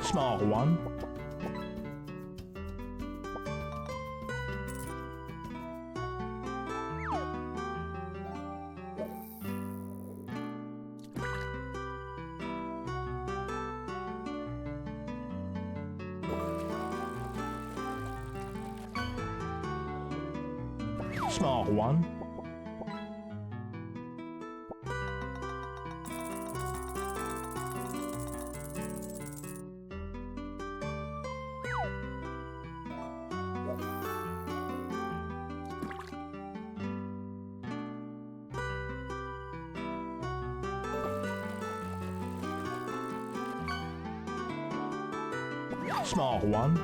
Small one. Small one. Small one.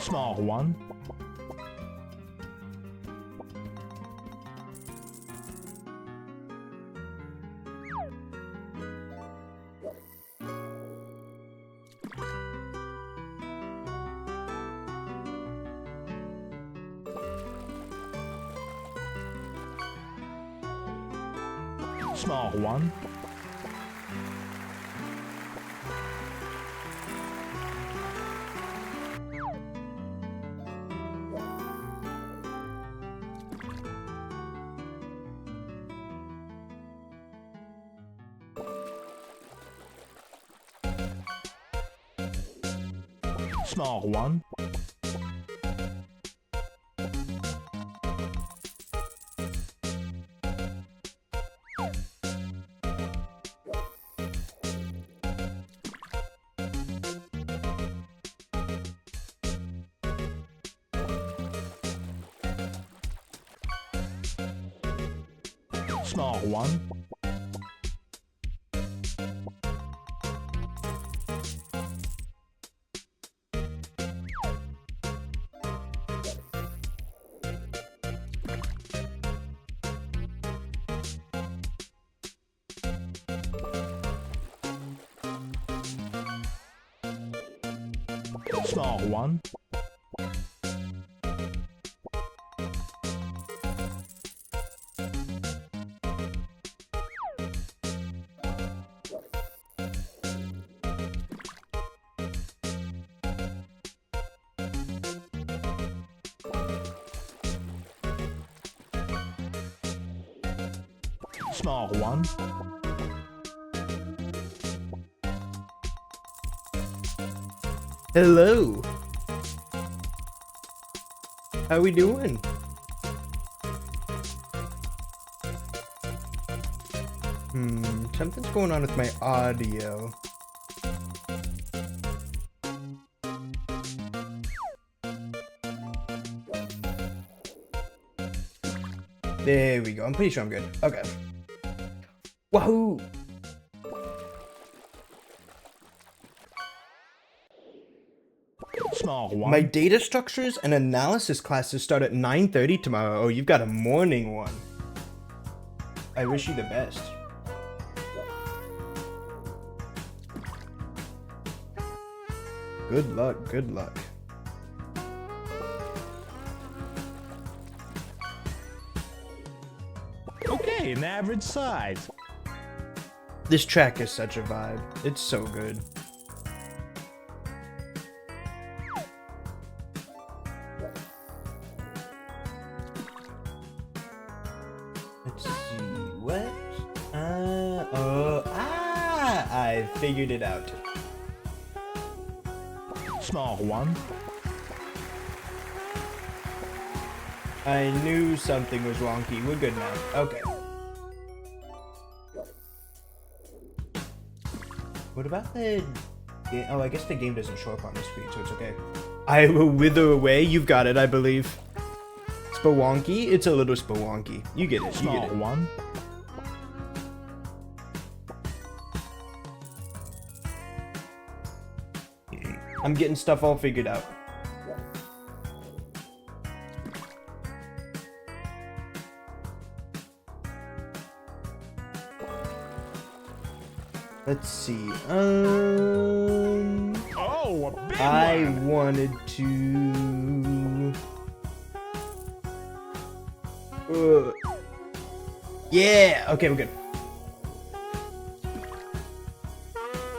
Small one. Small one. Small one. Small one. Small one. Small one. Hello. How we doing? Something's going on with my audio. There we go. I'm pretty sure I'm good. Okay. Wahoo! Small one. My data structures and analysis classes start at 9:30 tomorrow. Oh, you've got a morning one. I wish you the best. Good luck, good luck. Okay, an average size. This track is such a vibe. It's so good. Let's see, what? I figured it out. Small one. I knew something was wonky. We're good now. Okay. What about the... Oh, I guess the game doesn't show up on the screen, so it's okay. I will wither away. You've got it, I believe. Spelunky? It's a little spelunky. You get it. You Small get it. one. I'm getting stuff all figured out. Let's see. Oh, a big I one. wanted to. Yeah. Okay, we're good.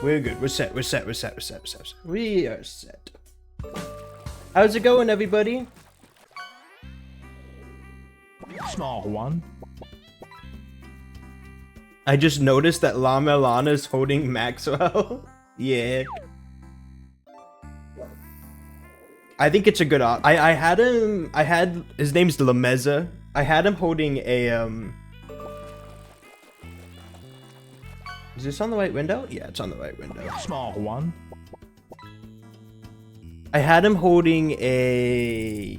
We're good. We're set. We're set. We're set. We're set. We're set. We are set. How's it going, everybody? Small one. I just noticed that Llama Lana's holding Maxwell. Yeah. I think it's a good op. I had his name's Lameza. I had him holding a Is this on the right window? Yeah, it's on the right window. Small one. I had him holding a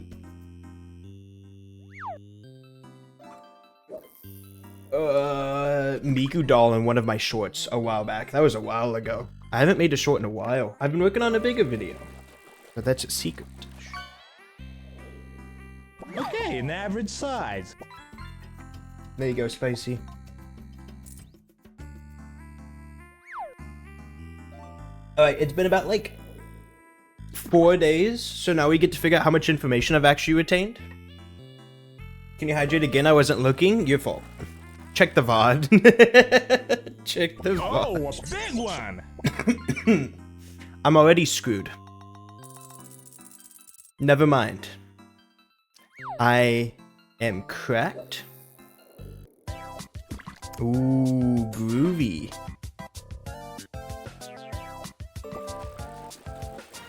Miku doll in one of my shorts a while back. That was a while ago. I haven't made a short in a while. I've been working on a bigger video. But that's a secret. Okay, an average size. There you go, Spicy. Alright, it's been about like 4 days, so now we get to figure out how much information I've actually retained. Can you hydrate again? I wasn't looking. Your fault. Check the VOD. Check the VOD. Oh, a big one. I'm already screwed. Never mind. I am cracked. Ooh, groovy.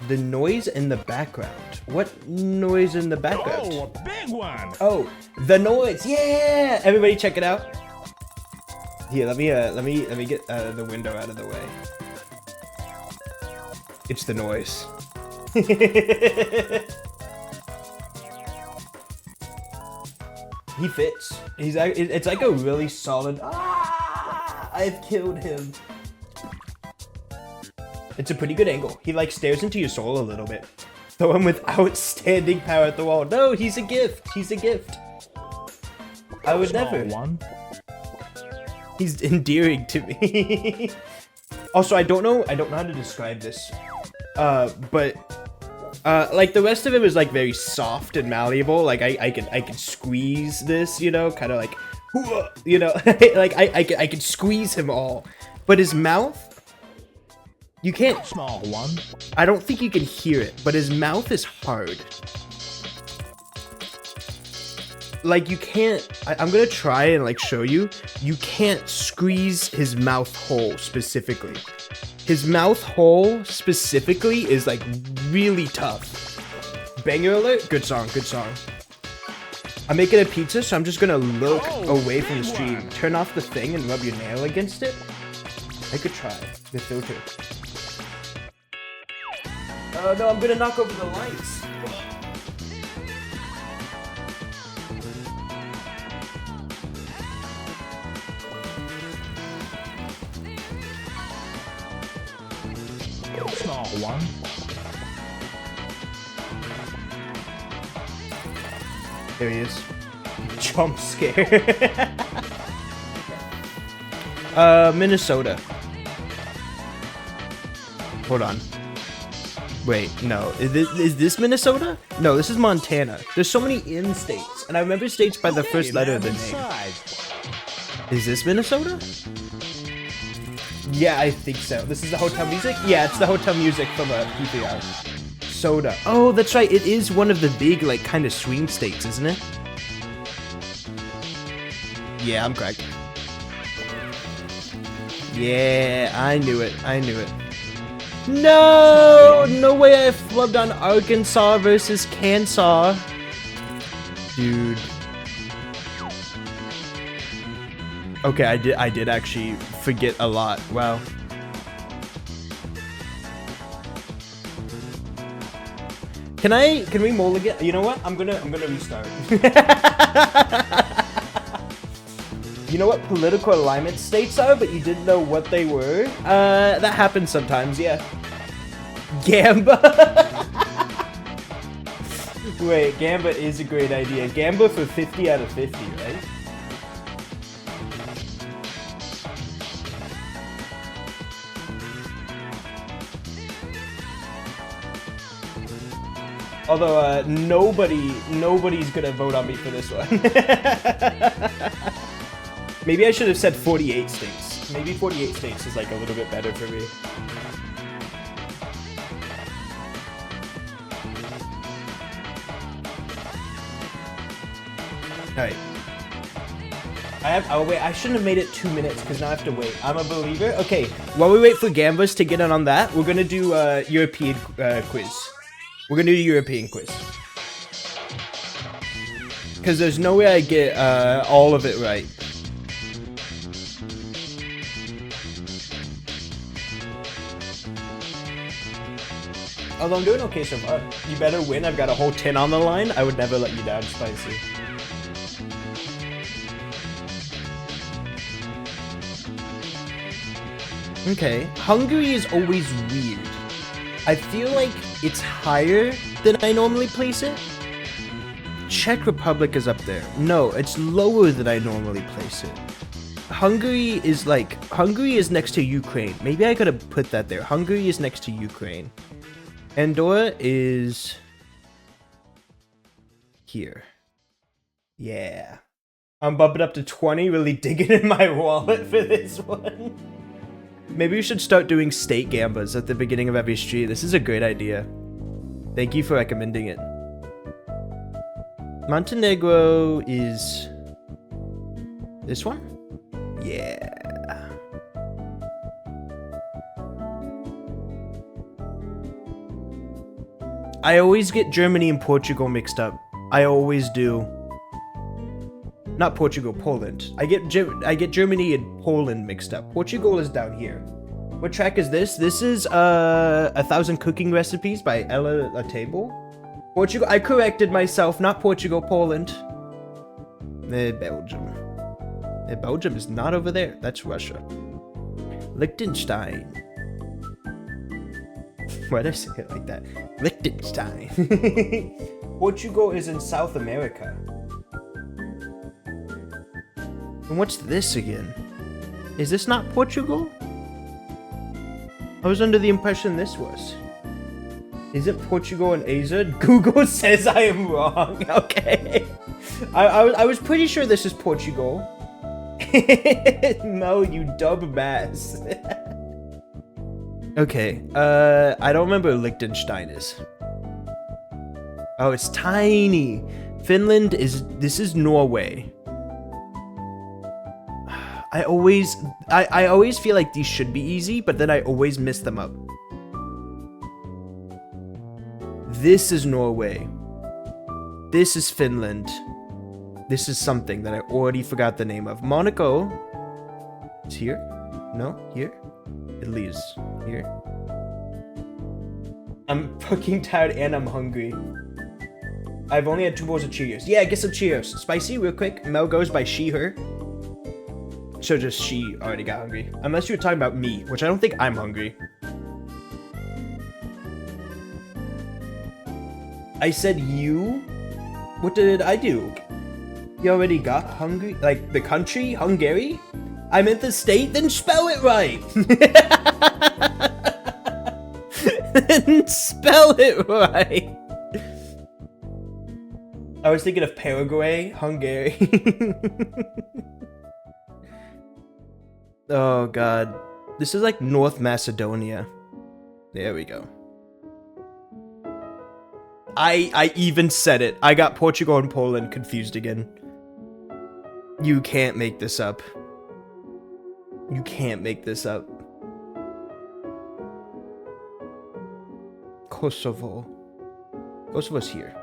The noise in the background. What noise in the background? Oh, a big one. Oh, the noise. Yeah! Everybody check it out. Here, let me get the window out of the way. It's the noise. He fits. It's like a really solid. Ah! I've killed him. It's a pretty good angle. He like stares into your soul a little bit. Throw him with outstanding power at the wall. No, he's a gift. He's a gift. I would Small never. one. He's endearing to me. Also, I don't know how to describe this. But like the rest of it was like very soft and malleable. Like I can squeeze this, you know, kind of like, you know, like I can squeeze him all. But his mouth, you can't. Small one. I don't think you can hear it, but his mouth is hard. Like you can't. I'm gonna try and like show you. You can't squeeze his mouth hole specifically. His mouth hole specifically is like really tough. Banger alert! Good song, good song. I'm making a pizza, so I'm just gonna look away from the stream. Turn off the thing and rub your nail against it. I could try the filter. Oh no, I'm gonna knock over the lights. Small one. There he is. Jump scare. Minnesota. Hold on. Wait, no. Is this Minnesota? No, this is Montana. There's so many in states, and I remember states by the first letter of the name. Size. Is this Minnesota? Yeah, I think so. This is the hotel music? Yeah, it's the hotel music from a PPR. Soda. Oh, that's right. It is one of the big, like, kind of swing states, isn't it? Yeah, I'm correct. Yeah, I knew it. I knew it. No! No way I flubbed on Arkansas versus Kansas. Dude. Okay, I did actually forget a lot. Wow. Can we mulligan? You know what? I'm gonna restart. You know what political alignment states are, but you didn't know what they were? That happens sometimes, yeah. Gamba. Wait, Gamba is a great idea. Gamba for 50 out of 50, right? Although nobody's gonna vote on me for this one. Maybe I should have said 48 states. Maybe 48 states is like a little bit better for me. Alright. Oh wait, I shouldn't have made it 2 minutes because now I have to wait. I'm a believer. Okay, while we wait for Gambas to get in on that, we're gonna do European quiz. We're gonna do a European quiz. Because there's no way I get all of it right. Although I'm doing okay so far. You better win. I've got a whole 10 on the line. I would never let you down, Spicy. Okay. Hungary is always weird. I feel like it's higher than I normally place it. Czech Republic is up there. No, it's lower than I normally place it. Hungary is next to Ukraine. Maybe I gotta put that there. Hungary is next to Ukraine. Andorra is here. Yeah. I'm bumping up to 20, really digging in my wallet for this one. Maybe we should start doing state gambas at the beginning of every stream. This is a great idea. Thank you for recommending it. Montenegro is this one? Yeah. I always get Germany and Portugal mixed up. I always do. Not Portugal, Poland. I get Germany and Poland mixed up. Portugal is down here. What track is this? This is 1,000 Cooking Recipes by Ella Table. Portugal. I corrected myself. Not Portugal, Poland. Belgium. Belgium is not over there. That's Russia. Liechtenstein. Why did I say it like that? Liechtenstein. Portugal is in South America. And what's this again? Is this not Portugal? I was under the impression this was. Is it Portugal and Asia? Google says I am wrong. Okay. I was pretty sure this is Portugal. No, you dumbass. Okay, I don't remember where Liechtenstein is. Oh, it's tiny. Finland this is Norway. I always feel like these should be easy, but then I always miss them up. This is Norway. This is Finland. This is something that I already forgot the name of. Monaco. It's here? No? Here? Italy is here. I'm fucking tired and I'm hungry. I've only had 2 bowls of Cheerios. Yeah, get some Cheerios. Spicy, real quick. Mel goes by she, her. So just she already got hungry. Unless you were talking about me, which I don't think I'm hungry. I said you? What did I do? You already got hungry? Like the country? Hungary? I meant the state? Then spell it right! Then spell it right! I was thinking of Paraguay, Hungary. Oh god. This is like North Macedonia. There we go. I even said it. I got Portugal and Poland confused again. You can't make this up. You can't make this up. Kosovo. Kosovo's here.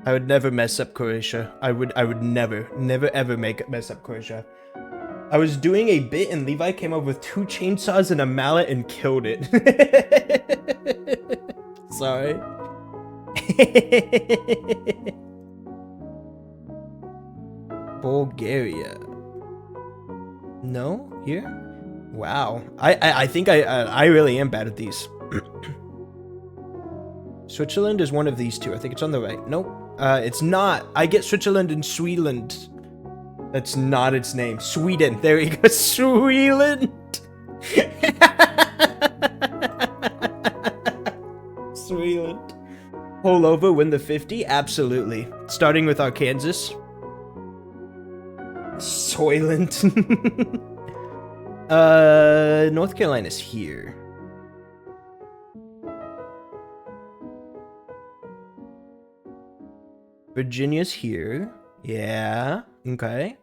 I would never mess up Croatia. I would never ever mess up Croatia. I was doing a bit and Levi came up with 2 chainsaws and a mallet and killed it. Sorry. Bulgaria. No? Here? Wow. I think I really am bad at these. Switzerland is one of these 2. I think it's on the right. Nope. It's not. I get Switzerland and Sweeland. That's not its name. Sweden. There we go. Sweden. Sweden. Pull over, win the 50? Absolutely. Starting with Arkansas. Soylent. North Carolina's here. Virginia's here. Yeah. Okay.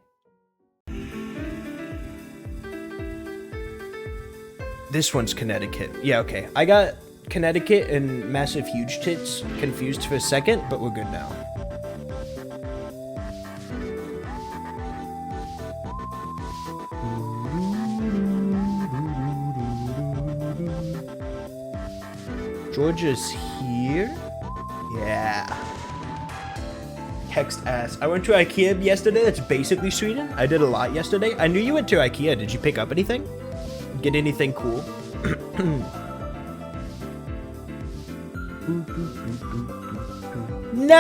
This one's Connecticut. Yeah, okay. I got Connecticut and Massive Huge Tits confused for a second, but we're good now. Georgia's here? Yeah. Text ass. I went to IKEA yesterday. That's basically Sweden. I did a lot yesterday. I knew you went to IKEA. Did you pick up anything? Get anything cool? No!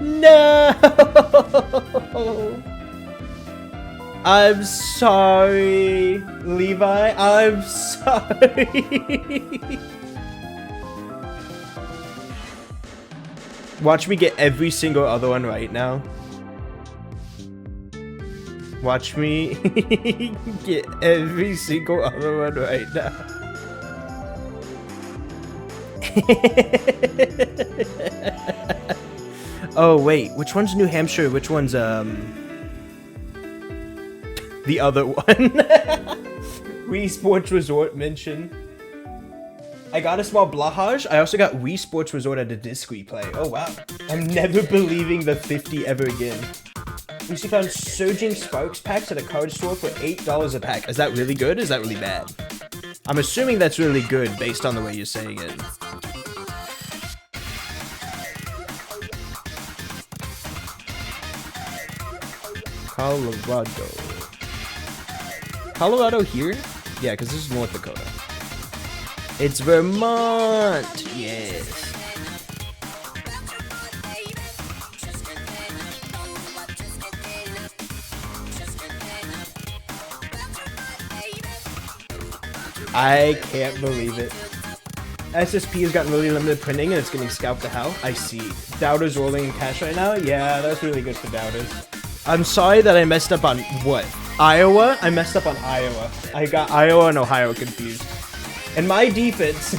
No! I'm sorry, Levi. I'm sorry. Watch me get every single other one right now. Watch me get every single other one right now. Oh, wait. Which one's New Hampshire? Which one's, the other one? Wii Sports Resort mention. I got a small blahage. I also got Wii Sports Resort at a disc replay. Oh, wow. I'm never believing the 50 ever again. We see found Surging Sparks packs at a card store for $8 a pack. Is that really good? Is that really bad? I'm assuming that's really good based on the way you're saying it. Colorado. Colorado here? Yeah, because this is North Dakota. It's Vermont! Yes. I can't believe it. SSP has gotten really limited printing and it's getting scalped to hell. I see. Doubters rolling in cash right now? Yeah, that's really good for Doubters. I'm sorry that I messed up on what? Iowa? I messed up on Iowa. I got Iowa and Ohio confused. And my defense,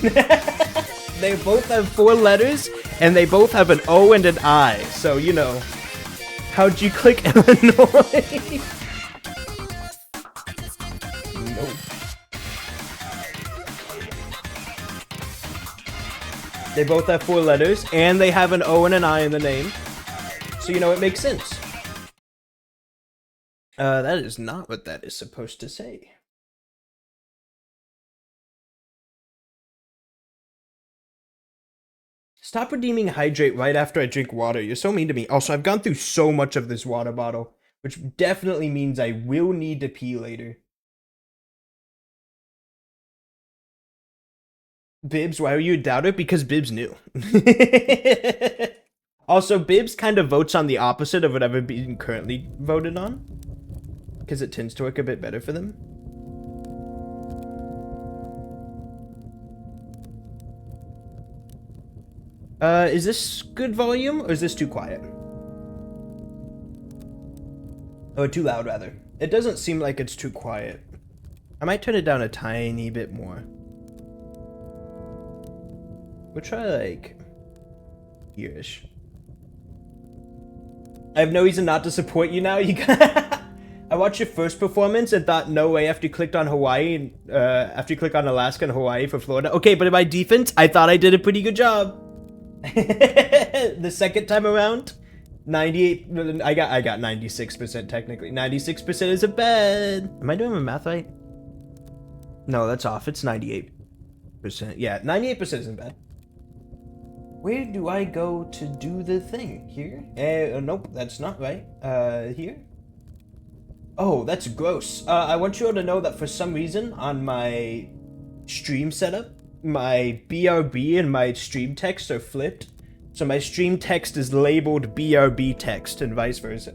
they both have 4 letters and they both have an O and an I. So, you know, how'd you click Illinois? Nope. They both have 4 letters and they have an O and an I in the name. So, you know, it makes sense. That is not what that is supposed to say. Stop redeeming hydrate right after I drink water. You're so mean to me. Also, I've gone through so much of this water bottle, which definitely means I will need to pee later. Bibs, why are you a doubter? Because Bibs knew. Also, Bibs kind of votes on the opposite of whatever being currently voted on, because it tends to work a bit better for them. Is this good volume, or is this too quiet? Or too loud, rather. It doesn't seem like it's too quiet. I might turn it down a tiny bit more. We'll try, like, here-ish. I have no reason not to support you now. You I watched your first performance and thought, no way, after you clicked on Hawaii, after you clicked on Alaska and Hawaii for Florida. Okay, but in my defense, I thought I did a pretty good job. The second time around, 98, I got 96% technically. 96% isn't bad. Am I doing my math right? No, that's off. It's 98%. Yeah, 98% isn't bad. Where do I go to do the thing? Here? Nope, that's not right. Here? Oh, that's gross. I want you all to know that for some reason on my stream setup, my BRB and my stream text are flipped. So my stream text is labeled BRB text and vice versa.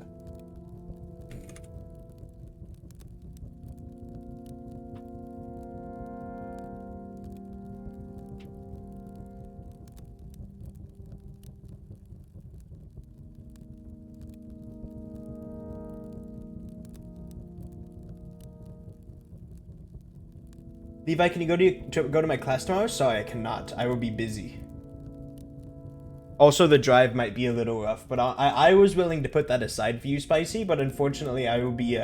Levi, can you go to my class tomorrow? Sorry, I cannot. I will be busy. Also, the drive might be a little rough, but I was willing to put that aside for you, Spicy, but unfortunately I will be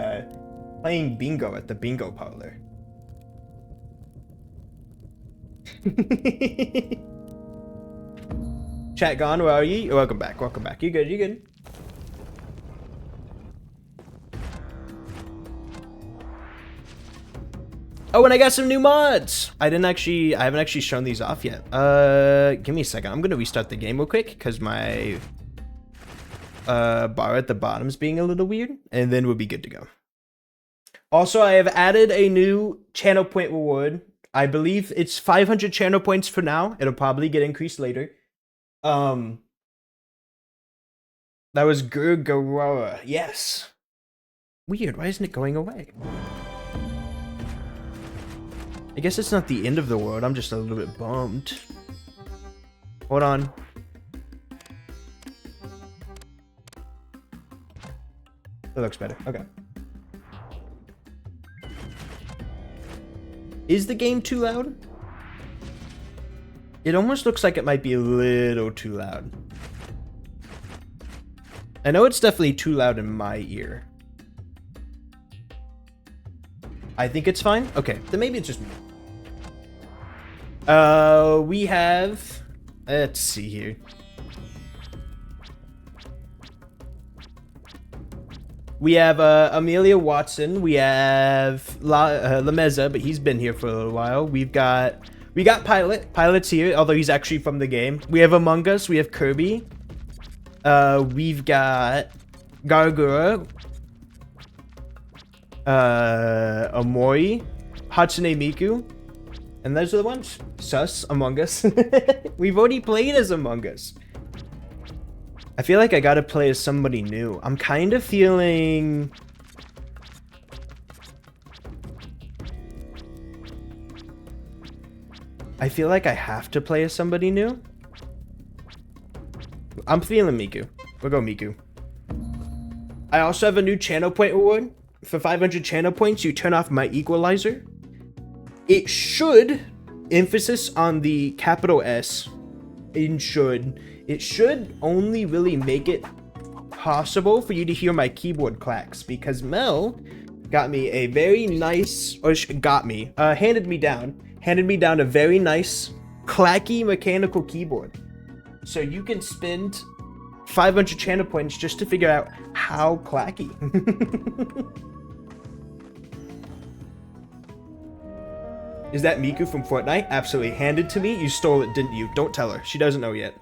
playing bingo at the bingo parlor. Chat gone, where are you? Welcome back, welcome back. You good, you good. Oh, and I got some new mods. I haven't actually shown these off yet. Give me a second. I'm gonna restart the game real quick because my bar at the bottom is being a little weird, and then we'll be good to go. Also, I have added a new channel point reward. I believe it's 500 channel points for now. It'll probably get increased later. That was Gurgarora. Yes. Weird. Why isn't it going away? I guess it's not the end of the world. I'm just a little bit bummed. Hold on. It looks better. Okay. Is the game too loud? It almost looks like it might be a little too loud. I know it's definitely too loud in my ear. I think it's fine. Okay, then maybe it's just me. We have... Let's see here. We have Amelia Watson. We have Lameza, but he's been here for a little while. We got Pilot. Pilot's here, although he's actually from the game. We have Among Us. We have Kirby. We've got Gargura. Amori, Hatsune Miku, and those are the ones. Sus, Among Us. We've already played as Among Us. I feel like I gotta play as somebody new. I'm kind of feeling... I feel like I have to play as somebody new. I'm feeling Miku. We'll go Miku. I also have a new channel point reward. For 500 channel points, you turn off my equalizer. It should, emphasis on the capital S, it should only really make it possible for you to hear my keyboard clacks, because Mel got me a very nice, or handed me down a very nice clacky mechanical keyboard. So you can spend 500 channel points just to figure out how clacky. Is that Miku from Fortnite? Absolutely. Handed to me? You stole it, didn't you? Don't tell her. She doesn't know yet.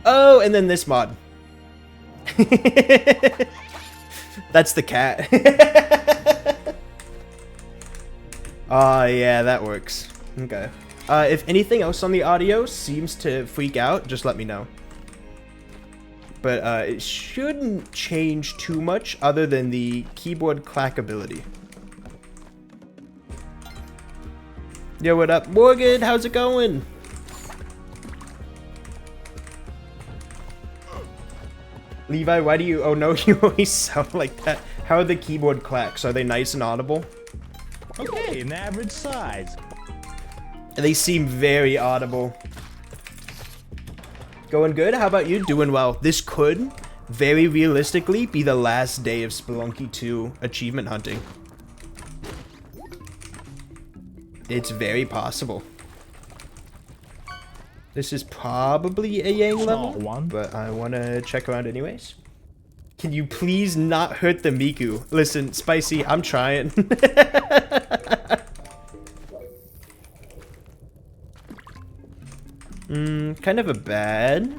Oh, and then this mod. That's the cat. Oh, yeah, that works. Okay. If anything else on the audio seems to freak out, just let me know. But it shouldn't change too much other than the keyboard clackability. Yo, what up, Morgan? How's it going? Levi, why do you... Oh no, you always sound like that. How are the keyboard clacks? Are they nice and audible? Okay, an average size. They seem very audible. Going good? How about you? Doing well. This could, very realistically, be the last day of Spelunky 2 achievement hunting. It's very possible. This is probably a Yang level, but I want to check around anyways. Can you please not hurt the Miku? Listen, Spicy, I'm trying. Kind of a bad.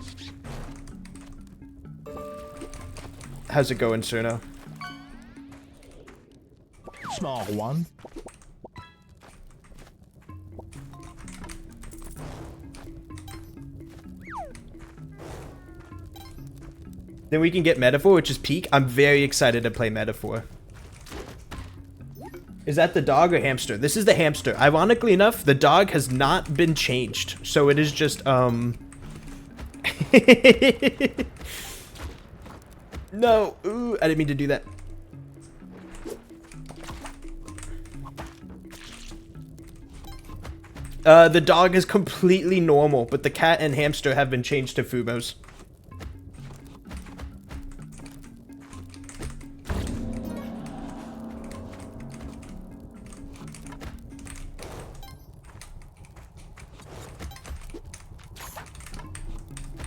How's it going, Cerno? Small one. Then we can get Metaphor, which is peak. I'm very excited to play Metaphor. Is that the dog or hamster? This is the hamster. Ironically enough, the dog has not been changed. So it is just, No. Ooh, I didn't mean to do that. The dog is completely normal, but the cat and hamster have been changed to Fumos.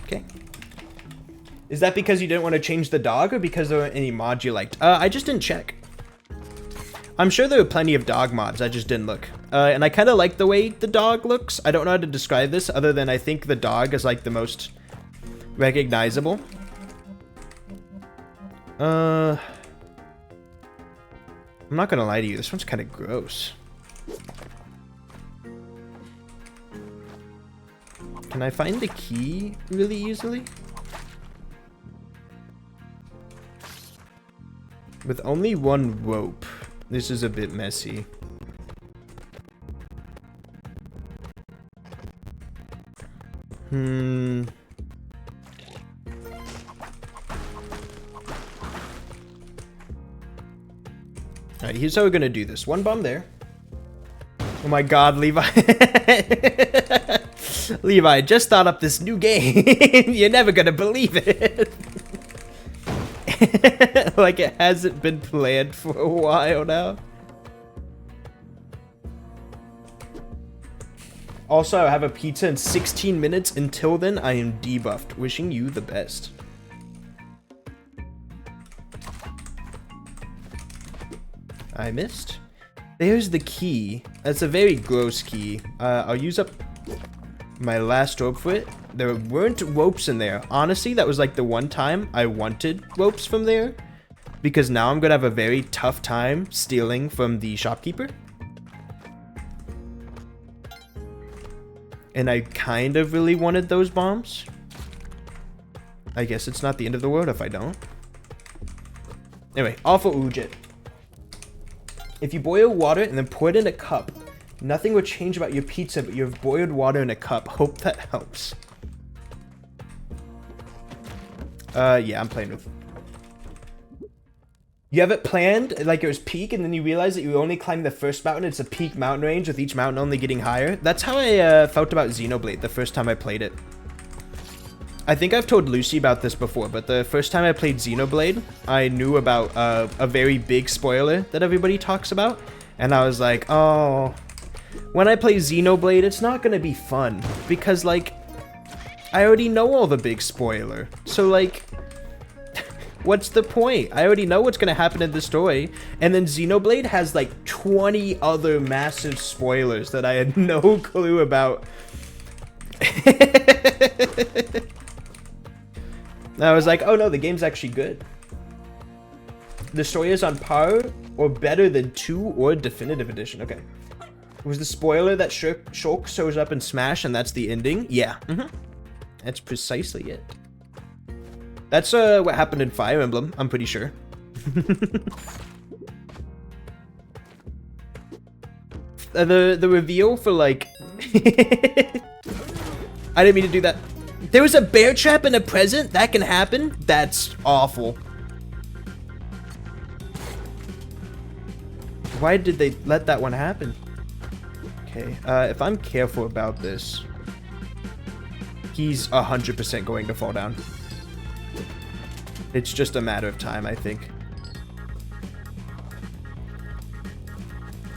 Okay. Is that because you didn't want to change the dog or because there weren't any mods you liked? I just didn't check. I'm sure there were plenty of dog mods, I just didn't look. And I kind of like the way the dog looks. I don't know how to describe this other than I think the dog is like the most recognizable. I'm not gonna lie to you, this one's kind of gross. Can I find the key really easily? With only one rope, this is a bit messy. Alright, here's how we're gonna do this. One bomb there. Oh my god, Levi. Levi, I just thought up this new game. You're never gonna believe it. Like it hasn't been planned for a while now. Also, I have a pizza in 16 minutes. Until then, I am debuffed. Wishing you the best. I missed. There's the key. That's a very gross key. I'll use up my last rope for it. There weren't ropes in there. Honestly, that was like the one time I wanted ropes from there. Because now I'm gonna have a very tough time stealing from the shopkeeper. And I kind of really wanted those bombs. I guess it's not the end of the world if I don't. Anyway, awful Ujit. If you boil water and then pour it in a cup, nothing will change about your pizza, but you have boiled water in a cup. Hope that helps. Yeah, I'm playing with. You have it planned, like it was peak, and then you realize that you only climb the first mountain. It's a peak mountain range with each mountain only getting higher. That's how I felt about Xenoblade the first time I played it. I think I've told Lucy about this before, but the first time I played Xenoblade, I knew about a very big spoiler that everybody talks about. And I was like, oh, when I play Xenoblade, it's not going to be fun. Because, like, I already know all the big spoiler. So, like, what's the point? I already know what's going to happen in the story. And then Xenoblade has, like, 20 other massive spoilers that I had no clue about. I was like, oh no, the game's actually good. The story is on par or better than 2 or Definitive Edition. Okay. Was the spoiler that Shulk shows up in Smash and that's the ending? Yeah. That's precisely it. That's what happened in Fire Emblem, I'm pretty sure. The reveal for like... I didn't mean to do that. There was a bear trap in a present? That can happen? That's awful. Why did they let that one happen? Okay, if I'm careful about this, he's 100% going to fall down. It's just a matter of time, I think.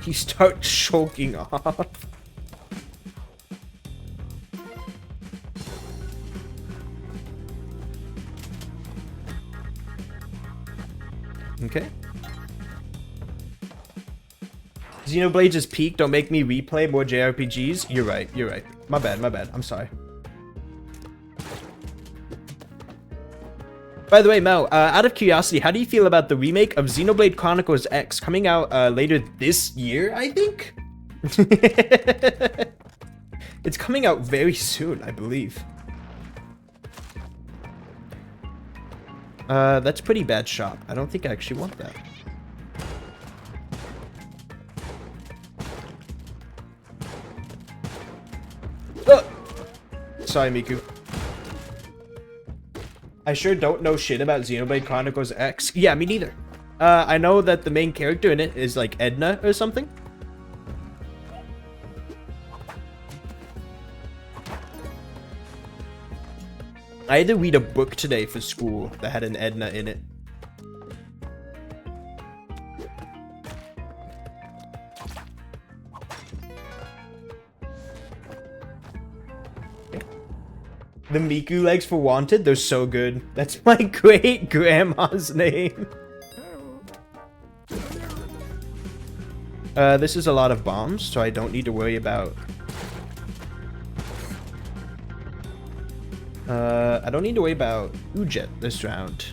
He starts choking off. Okay. Xenoblade just peaked. Don't make me replay more JRPGs. You're right. You're right. My bad. My bad. I'm sorry. By the way, Mel, out of curiosity, how do you feel about the remake of Xenoblade Chronicles X coming out later this year, I think? It's coming out very soon, I believe. That's pretty bad shot. I don't think I actually want that. Sorry, Miku. I sure don't know shit about Xenoblade Chronicles X. Yeah, me neither. I know that the main character in it is like Edna or something. I had to read a book today for school that had an Edna in it. The Miku legs for Wanted, they're so good. That's my great grandma's name. This is a lot of bombs, so I don't need to worry about... I don't need to worry about Ujet this round.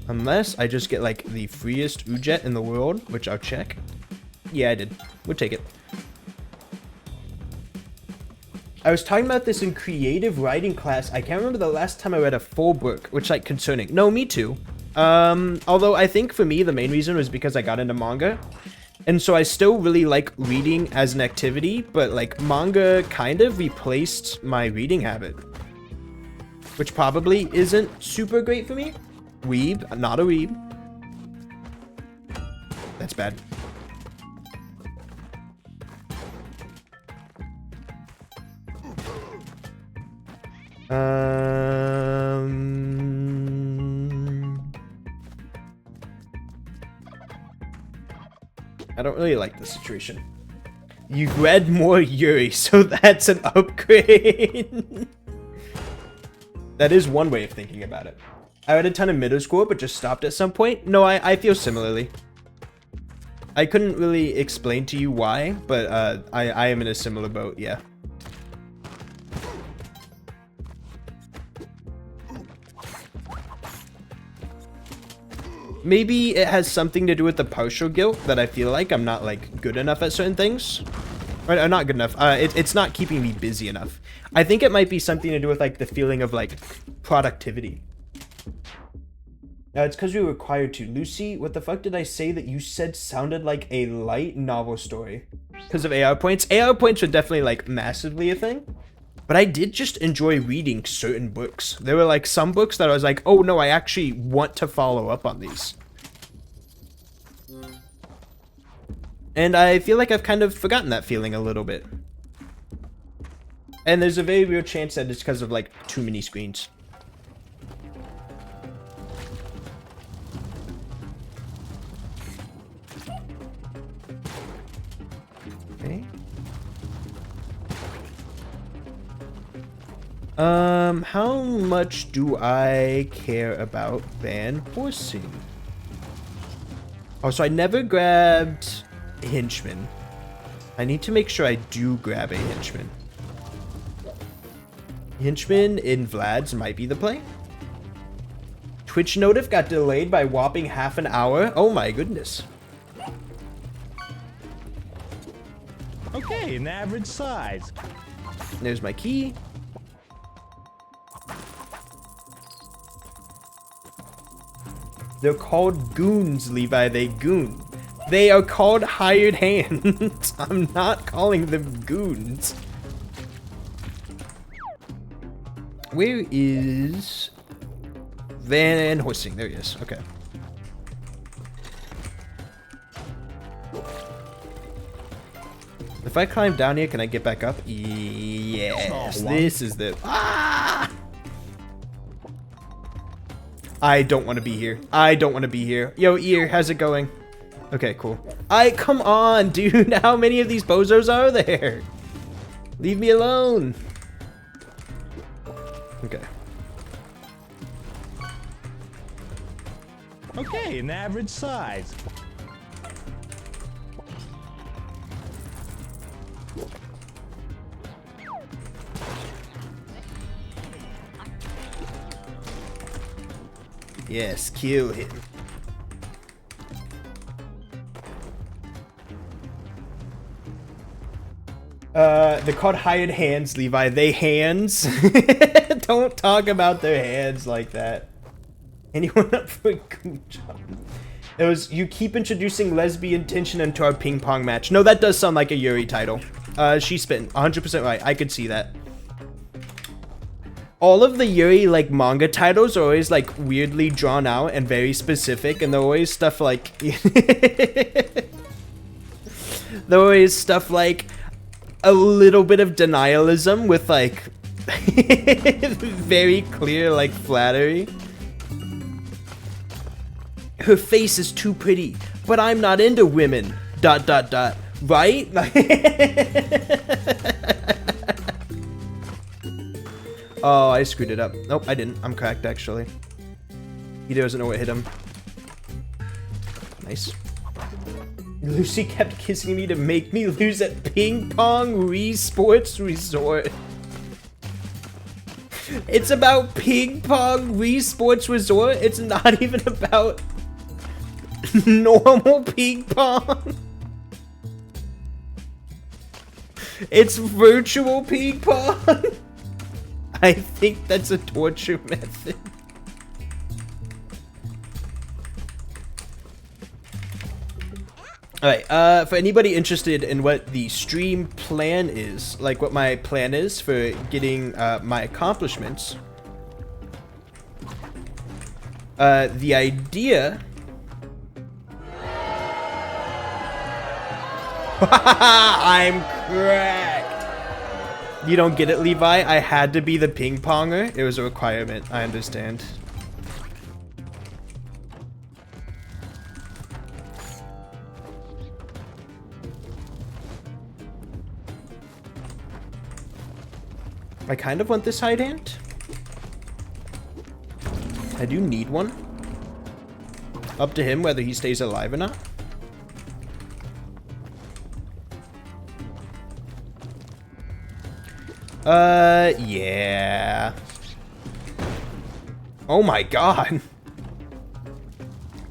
Unless I just get, like, the freest Ujet in the world, which I'll check. Yeah, I did. We'll take it. I was talking about this in creative writing class. I can't remember the last time I read a full book, which, like, concerning. No, me too. Although I think for me, the main reason was because I got into manga. And so I still really like reading as an activity, but, like, manga kind of replaced my reading habit. Which probably isn't super great for me. Weeb, not a weeb. That's bad. I don't really like this situation. You read more Yuri, so that's an upgrade. That is one way of thinking about it. I read a ton of middle school, but just stopped at some point. No, I feel similarly. I couldn't really explain to you why, but I am in a similar boat, yeah. Maybe it has something to do with the partial guilt that I feel like I'm not, like, good enough at certain things. Or not good enough. It's not keeping me busy enough. I think it might be something to do with, like, the feeling of, like, productivity. It's because we were required to. Lucy, what the fuck did I say that you said sounded like a light novel story? Because of AR points? AR points are definitely, like, massively a thing. But I did just enjoy reading certain books. There were, like, some books that I was like, oh no, I actually want to follow up on these. And I feel like I've kind of forgotten that feeling a little bit. And there's a very real chance that it's because of, like, too many screens. Okay. How much do I care about van horsing? Oh, so I never grabbed a henchman. I need to make sure I do grab a henchman. Henchman in Vlad's might be the play. Twitch notif got delayed by whopping half an hour. Oh my goodness. Okay, an average size. There's my key. They're called goons, Levi. They goon. They are called hired hands. I'm not calling them goons. Where is Van Horsing? There he is. Okay. If I climb down here, can I get back up? Yes. This is the... Ah! I don't want to be here. I don't want to be here. Yo, Ear, how's it going? Okay, cool. Come on, dude. How many of these bozos are there? Leave me alone. Okay. Okay, an average size. Yes, kill him. They're called hired hands, Levi. They hands. Don't talk about their hands like that. Anyone up for a good job? It was, you keep introducing lesbian tension into our ping pong match. No, that does sound like a Yuri title. She's spitting 100% right. I could see that. All of the Yuri, like, manga titles are always, like, weirdly drawn out and very specific, and they're always stuff like... they're always stuff like a little bit of denialism with, like, very clear, like, flattery. Her face is too pretty, but I'm not into women. ... Right? Oh, I screwed it up. Nope, I didn't. I'm cracked, actually. He doesn't know what hit him. Nice. Lucy kept kissing me to make me lose at Ping Pong Wii Sports Resort. It's about Ping Pong Wii Sports Resort. It's not even about normal ping pong. It's virtual ping pong. I think that's a torture method. Alright, for anybody interested in what the stream plan is, like what my plan is for getting my accomplishments, the idea... I'm cracked! You don't get it, Levi? I had to be the ping ponger. It was a requirement, I understand. I kind of want this hide hand. I do need one. Up to him whether he stays alive or not. Yeah. Oh my god.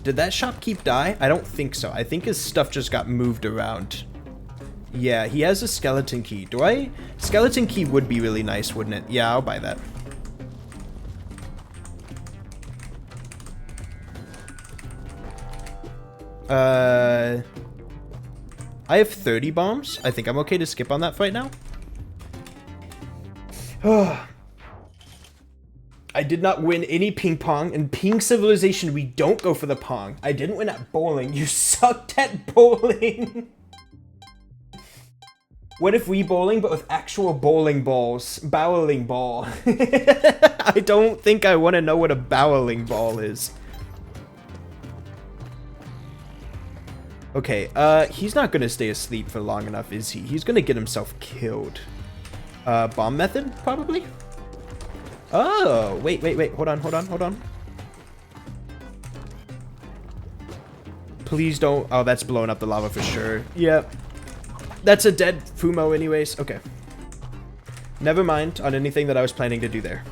Did that shopkeep die? I don't think so. I think his stuff just got moved around. Yeah, he has a skeleton key. Do I? Skeleton key would be really nice, wouldn't it? Yeah, I'll buy that. I have 30 bombs. I think I'm okay to skip on that for right now. I did not win any ping pong. In Ping Civilization, we don't go for the pong. I didn't win at bowling. You sucked at bowling. What if we bowling, but with actual bowling balls? Bowling ball. I don't think I want to know what a bowling ball is. Okay, he's not going to stay asleep for long enough, is he? He's going to get himself killed. Bomb method, probably? Oh, wait. Hold on. Please don't. Oh, that's blowing up the lava for sure. Yep. That's a dead Fumo anyways. Okay. Never mind on anything that I was planning to do there.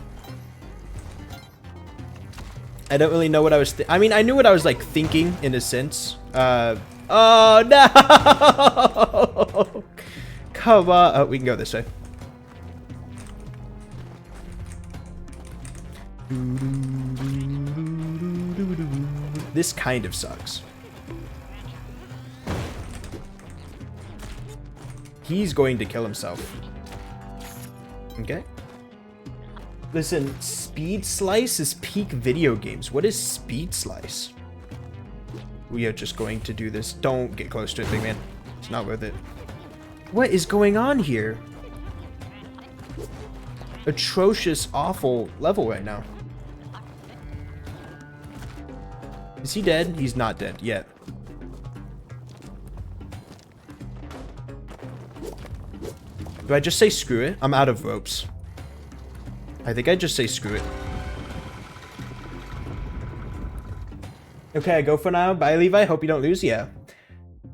I don't really know what I was I mean, I knew what I was, like, thinking, in a sense. Oh, no! Come on. Oh, we can go this way. This kind of sucks. He's going to kill himself. Okay. Listen, Speed Slice is peak video games. What is Speed Slice? We are just going to do this. Don't get close to it, big man. It's not worth it. What is going on here? Atrocious, awful level right now. Is he dead? He's not dead yet. Do I just say screw it? I'm out of ropes. I think I just say screw it. Okay, I go for now. Bye, Levi. Hope you don't lose. Yeah.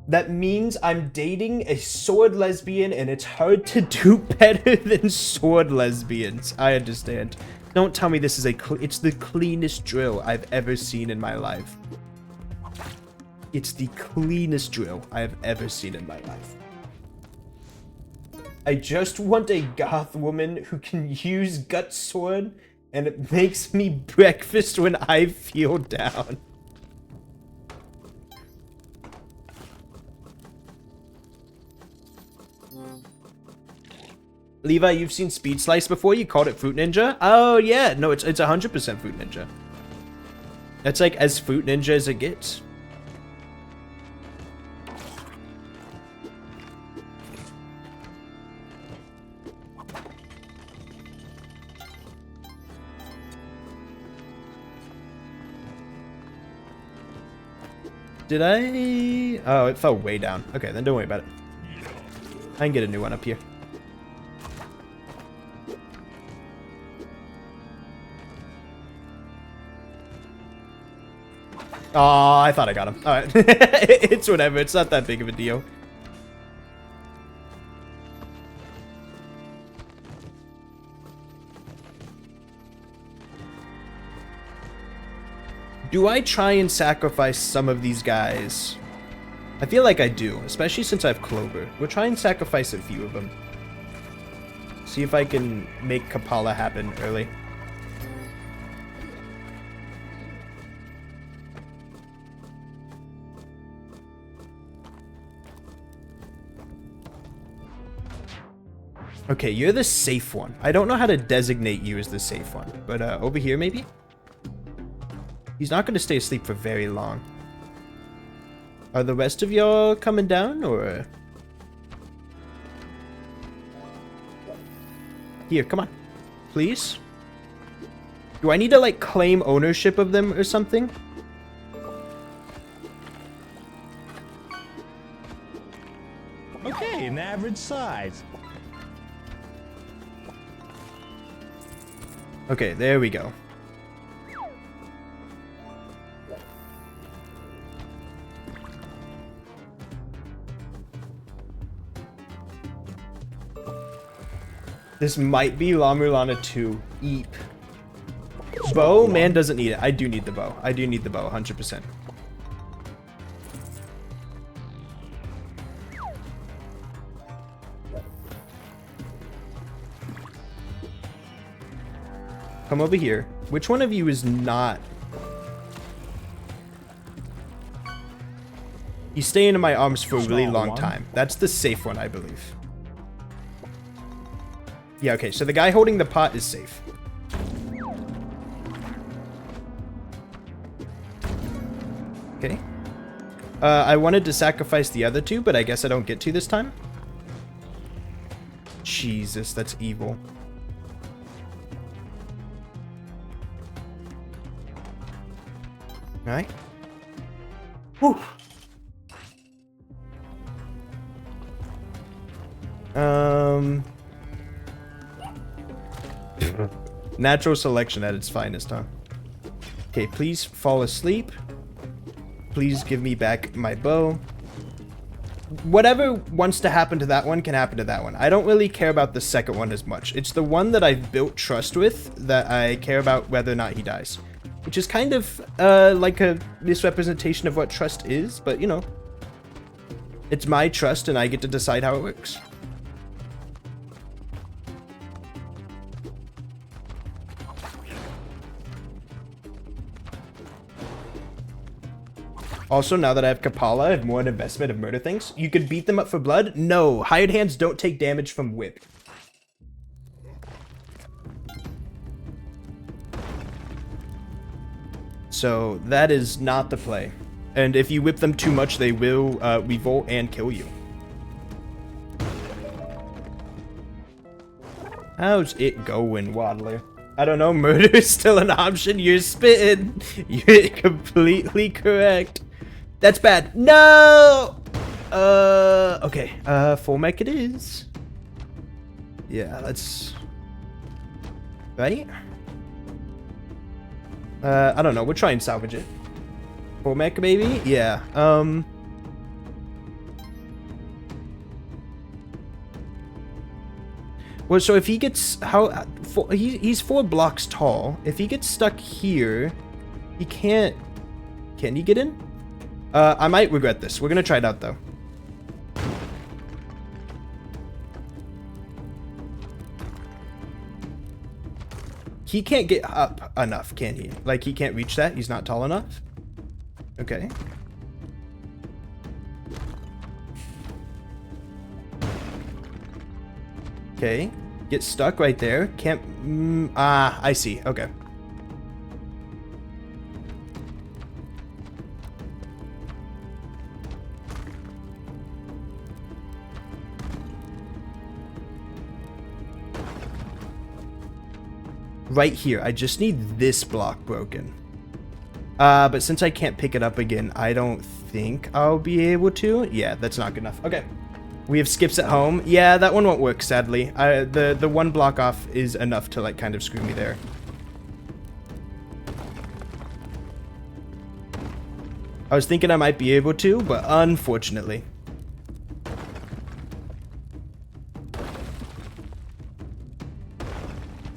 That means I'm dating a sword lesbian, and it's hard to do better than sword lesbians. I understand. Don't tell me this is it's the cleanest drill I've ever seen in my life. It's the cleanest drill I have ever seen in my life. I just want a goth woman who can use gut sword, and it makes me breakfast when I feel down. Levi, you've seen Speed Slice before? You called it Fruit Ninja? Oh yeah, no, it's 100% Fruit Ninja. That's like as Fruit Ninja as it gets. Did I? Oh, it fell way down. Okay, then don't worry about it. I can get a new one up here. Oh, I thought I got him. Alright. It's whatever. It's not that big of a deal. Do I try and sacrifice some of these guys? I feel like I do, especially since I have Clover. We'll try and sacrifice a few of them. See if I can make Kapala happen early. Okay, you're the safe one. I don't know how to designate you as the safe one, but over here maybe? He's not going to stay asleep for very long. Are the rest of y'all coming down, or? Here, come on. Please? Do I need to, like, claim ownership of them or something? Okay, an average size. Okay, there we go. This might be La Mulana 2. Eep. Bow? Man doesn't need it. I do need the bow. I do need the bow, 100%. Come over here. Which one of you is not? He's staying in my arms for a really long time. That's the safe one, I believe. Yeah, okay, so the guy holding the pot is safe. Okay. I wanted to sacrifice the other two, but I guess I don't get to this time. Jesus, that's evil. Alright. Whew. Natural selection at its finest, huh? Okay, please fall asleep. Please give me back my bow. Whatever wants to happen to that one can happen to that one. I don't really care about the second one as much. It's the one that I've built trust with that I care about whether or not he dies. Which is kind of like a misrepresentation of what trust is, but you know. It's my trust and I get to decide how it works. Also, now that I have Kapala, I have more an investment of murder things. You could beat them up for blood? No, hired hands don't take damage from whip. So that is not the play. And if you whip them too much, they will revolt and kill you. How's it going, Waddler? I don't know, murder is still an option. You're spitting. You're completely correct. That's bad. No! Okay. Full mech it is. Yeah, let's... Right? I don't know. We'll try and salvage it. Full mech, maybe? Yeah. Well, so if he gets... he's 4 blocks tall. If he gets stuck here, he can't... Can he get in? I might regret this. We're gonna try it out, though. he can't get up enough, can he? Like, he can't reach that? He's not tall enough? Okay. Okay. Get stuck right there. Can't... I see. Okay. Right here. I just need this block broken. But since I can't pick it up again, I don't think I'll be able to. Yeah, that's not good enough. Okay. We have skips at home. Yeah, that one won't work, sadly. The one block off is enough to, like, kind of screw me there. I was thinking I might be able to, but unfortunately.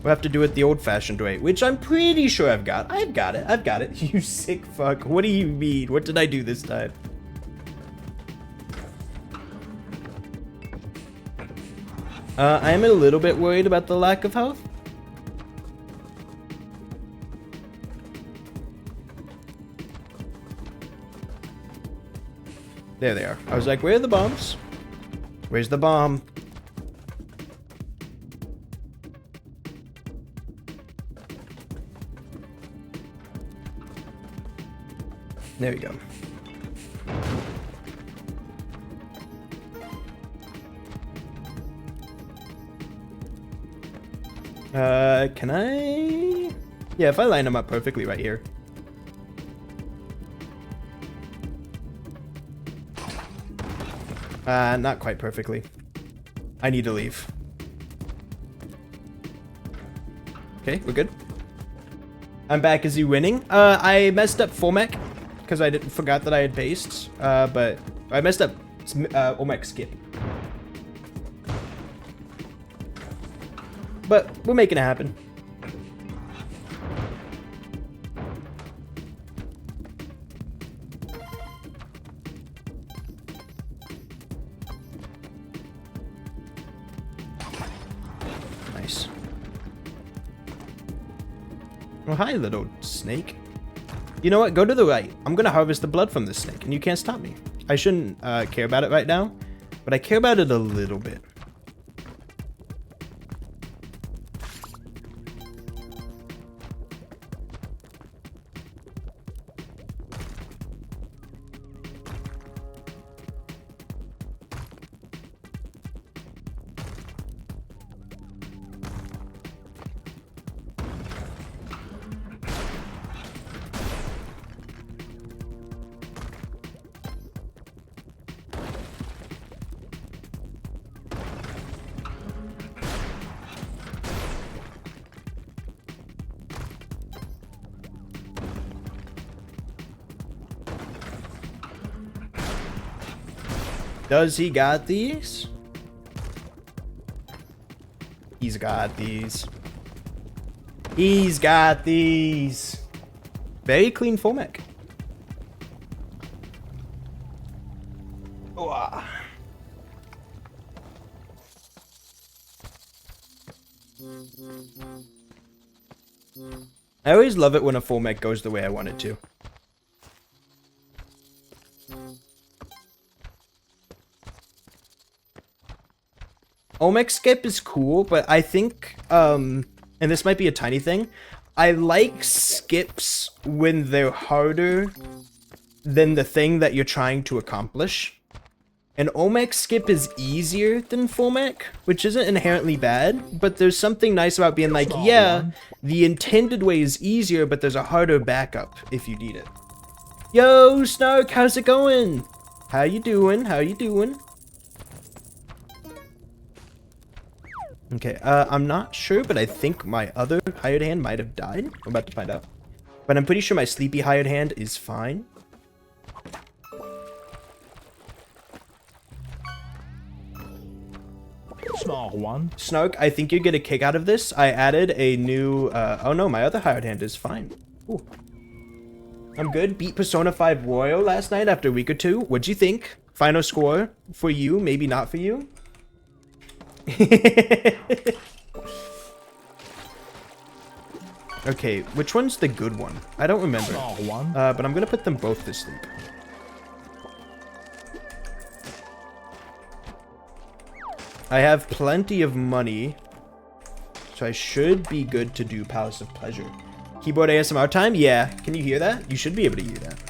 We'll have to do it the old-fashioned way, which I'm pretty sure I've got. I've got it. I've got it. You sick fuck. What do you mean? What did I do this time? I am a little bit worried about the lack of health. There they are. I was like, where are the bombs? Where's the bomb? There we go. Can I? Yeah, if I line them up perfectly right here. Not quite perfectly. I need to leave. Okay, we're good. I'm back. Is he winning? I messed up Formac because I forgot that I had pastes. But I messed up Olmec skip. But we're making it happen. Nice. Well, hi, little snake. You know what? Go to the right. I'm gonna harvest the blood from this snake, and you can't stop me. I shouldn't care about it right now, but I care about it a little bit. Does he got these? He's got these. He's got these. Very clean Formac. Oh, I always love it when a Formac goes the way I want it to. Olmec skip is cool, but I think, and this might be a tiny thing, I like skips when they're harder than the thing that you're trying to accomplish. An Olmec skip is easier than Formac, which isn't inherently bad, but there's something nice about being like, yeah, the intended way is easier, but there's a harder backup if you need it. Yo, Snark, how's it going? How you doing? How you doing? Okay, I'm not sure, but I think my other hired hand might have died. I'm about to find out. But I'm pretty sure my sleepy hired hand is fine. Small one. Snark, I think you get a kick out of this. I added a new, oh no, my other hired hand is fine. Ooh. I'm good. Beat Persona 5 Royal last night after a week or two. What'd you think? Final score for you, maybe not for you? Okay, which one's the good one? I don't remember. Oh, one. But I'm gonna put them both to sleep. I have plenty of money, so I should be good to do Palace of Pleasure. Keyboard ASMR time? Yeah. Can you hear that? You should be able to hear that.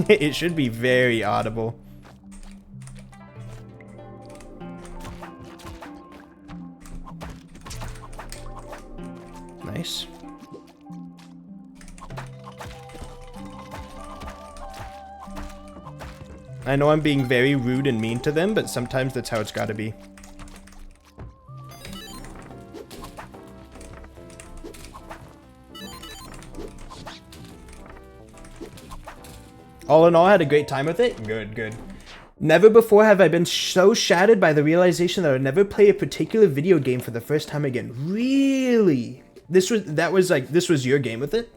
It should be very audible. Nice. I know I'm being very rude and mean to them, but sometimes that's how it's gotta be. All in all, I had a great time with it. Good, good. Never before have I been so shattered by the realization that I would never play a particular video game for the first time again. Really? This was your game with it?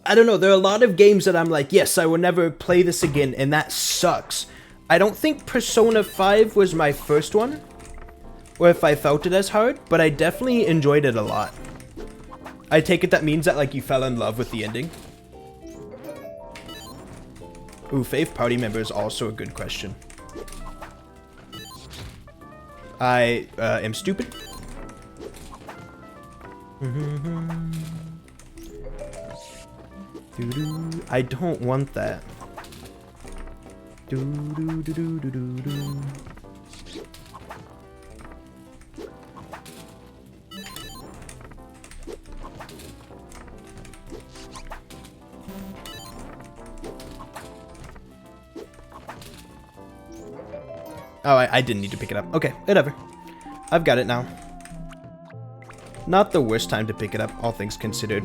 I don't know, there are a lot of games that I'm like, yes, I will never play this again, and that sucks. I don't think Persona 5 was my first one, or if I felt it as hard, but I definitely enjoyed it a lot. I take it that means that, like, you fell in love with the ending. Ooh, fave party member is also a good question. I am stupid. I don't want that. Oh, I didn't need to pick it up. Okay, whatever. I've got it now. Not the worst time to pick it up, all things considered.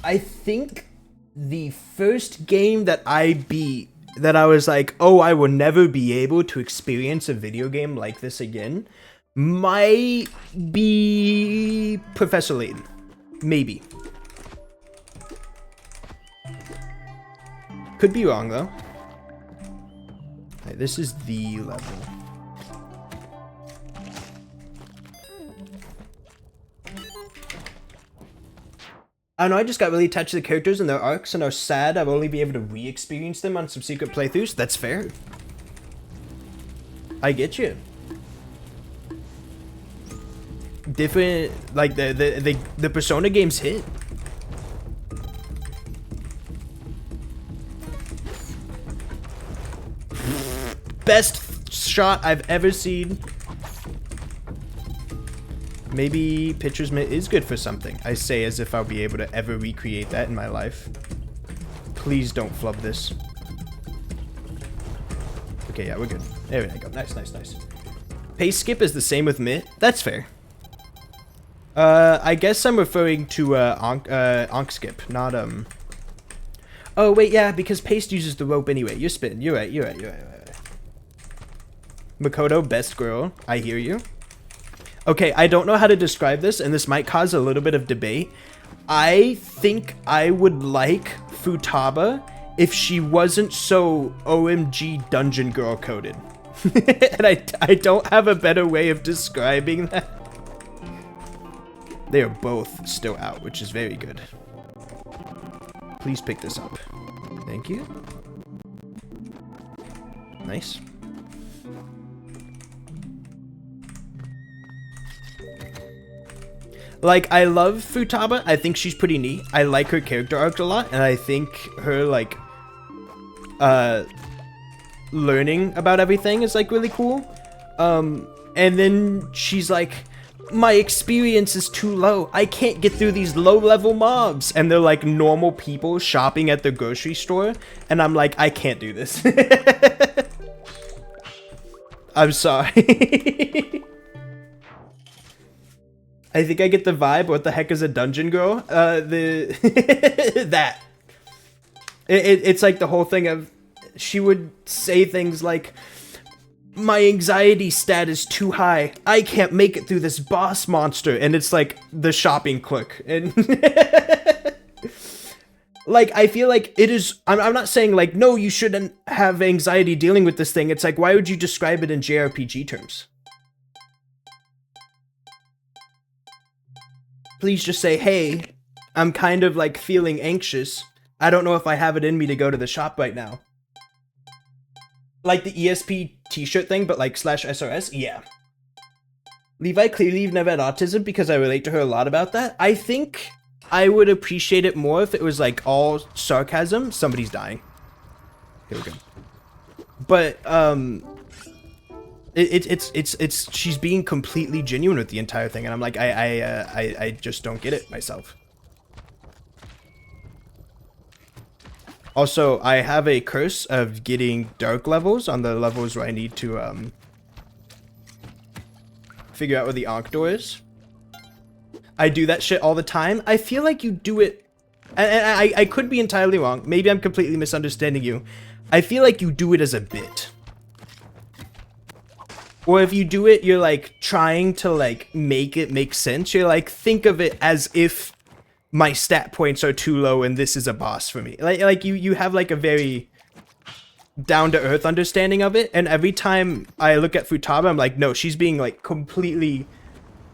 I think the first game that I beat, that I was like, oh, I will never be able to experience a video game like this again, might be Professor Layton. Maybe. Could be wrong, though. Right, this is the level. I don't know, I just got really attached to the characters and their arcs and are sad I'll only be able to re-experience them on some secret playthroughs. That's fair. I get you. Different, like, the Persona games hit. Best shot I've ever seen. Maybe Pitcher's Mitt is good for something. I say as if I'll be able to ever recreate that in my life. Please don't flub this. Okay, yeah, we're good. There we go. Nice, nice, nice. Pace skip is the same with Mitt. That's fair. I guess I'm referring to Onk skip, not Oh wait, yeah, because paste uses the rope anyway. You're spitting. You're right. You're right. You're right. Makoto, best girl. I hear you. Okay, I don't know how to describe this, and this might cause a little bit of debate. I think I would like Futaba if she wasn't so OMG Dungeon Girl coded. And I don't have a better way of describing that. They are both still out, which is very good. Please pick this up. Thank you. Nice. Like, I love Futaba. I think she's pretty neat. I like her character arc a lot, and I think her, like, learning about everything is, like, really cool. And then she's like, my experience is too low. I can't get through these low-level mobs. And they're, like, normal people shopping at the grocery store. And I'm like, I can't do this. I'm sorry. I think I get the vibe. What the heck is a dungeon girl? That. It's like the whole thing of, she would say things like, my anxiety stat is too high. I can't make it through this boss monster. And it's like the shopping clerk. And like, I feel like it is, I'm not saying like, no, you shouldn't have anxiety dealing with this thing. It's like, why would you describe it in JRPG terms? Please just say, hey, I'm kind of like feeling anxious. I don't know if I have it in me to go to the shop right now. Like the ESP t-shirt thing, but like /SRS? Yeah. Levi, clearly you've never had autism because I relate to her a lot about that. I think I would appreciate it more if it was like all sarcasm. Somebody's dying. Here we go. But, it's she's being completely genuine with the entire thing, and I'm like, I just don't get it myself. Also, I have a curse of getting dark levels on the levels where I need to figure out where the Ankh door is. I do that shit all the time. I feel like you do it, and I could be entirely wrong. Maybe I'm completely misunderstanding you. I feel like you do it as a bit. Or if you do it, you're like trying to like make it make sense. You're like, think of it as if my stat points are too low and this is a boss for me. Like you have like a very down-to-earth understanding of it, and every time I look at Futaba, I'm like, no, she's being like completely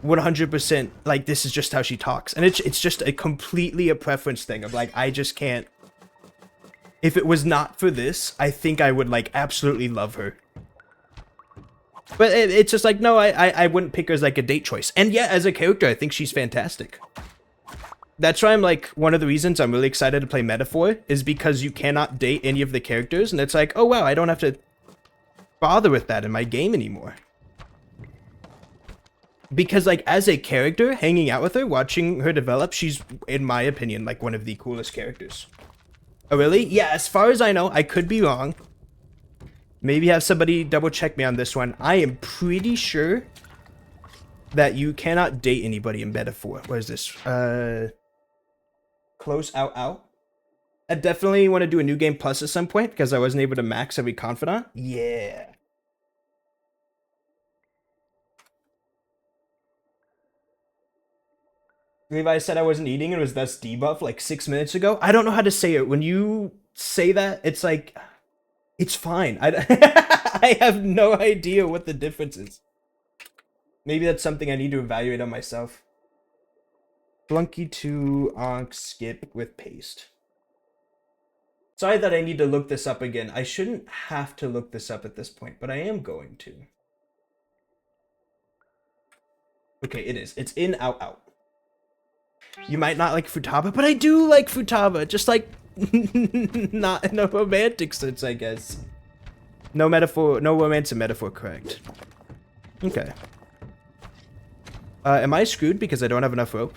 100% like, this is just how she talks. And it's just a completely a preference thing of like, I just can't. If it was not for this, I think I would like absolutely love her. But it's just like, no, I wouldn't pick her as like a date choice. And yeah, as a character, I think she's fantastic. That's why I'm like, one of the reasons I'm really excited to play Metaphor is because you cannot date any of the characters, and it's like, oh wow, I don't have to bother with that in my game anymore. Because like, as a character, hanging out with her, watching her develop, she's, in my opinion, like one of the coolest characters. Oh really? Yeah, as far as I know, I could be wrong. Maybe have somebody double check me on this one. I am pretty sure that you cannot date anybody in Metaphor. What is this? Close out. I definitely want to do a new game plus at some point because I wasn't able to max every confidant. Yeah. Levi said I wasn't eating and was thus debuffed like 6 minutes ago. I don't know how to say it. When you say that, it's like, it's fine. I have no idea what the difference is. Maybe that's something I need to evaluate on myself. Spelunky to Ankh skip with paste. Sorry that I need to look this up again. I shouldn't have to look this up at this point, but I am going to. Okay, it is. It's in, out. You might not like Futaba, but I do like Futaba. Just like, not in a romantic sense, I guess. No metaphor, no romance in Metaphor, correct. Okay. Am I screwed because I don't have enough rope?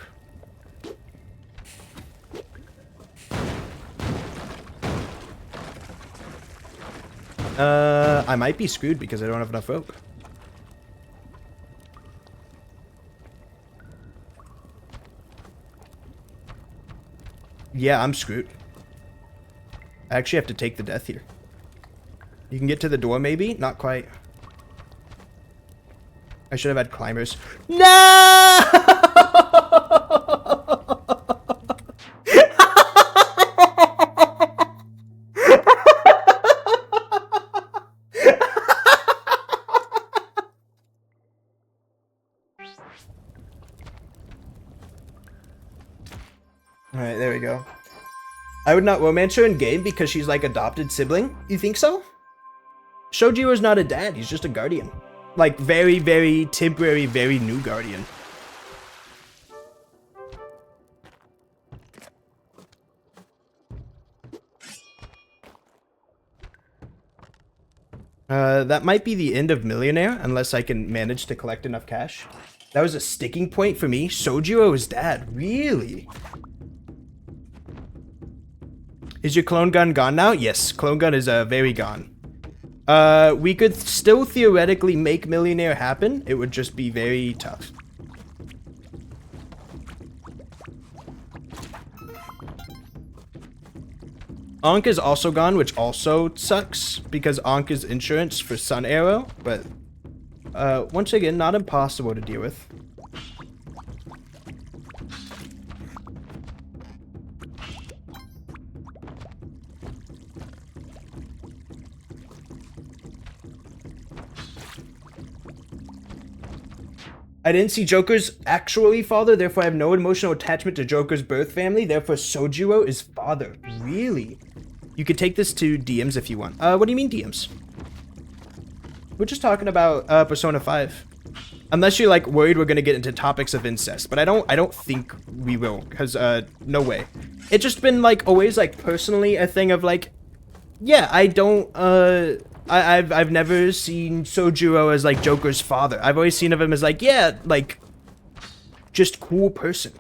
I might be screwed because I don't have enough rope. Yeah, I'm screwed. I actually have to take the death here. You can get to the door, maybe? Not quite. I should have had climbers. No! Alright, there we go. I would not romance her in game because she's like adopted sibling. You think so? Shojiro's not a dad, he's just a guardian. Like very, very temporary, very new guardian. That might be the end of Millionaire unless I can manage to collect enough cash. That was a sticking point for me. Sojiro is dad, really? Is your clone gun gone now? Yes, clone gun is very gone. We could still theoretically make Millionaire happen. It would just be very tough. Ankh is also gone, which also sucks because Ankh is insurance for Sun Arrow, but once again, not impossible to deal with. I didn't see Joker's actually father, therefore I have no emotional attachment to Joker's birth family, therefore Sojiro is father. Really? You could take this to DMs if you want. What do you mean DMs? We're just talking about Persona 5. Unless you're like worried we're gonna get into topics of incest, but I don't think we will, cause no way. It's just been like always like personally a thing of like, yeah, I don't I've never seen Sojiro as like Joker's father. I've always seen of him as like, yeah, like just cool person.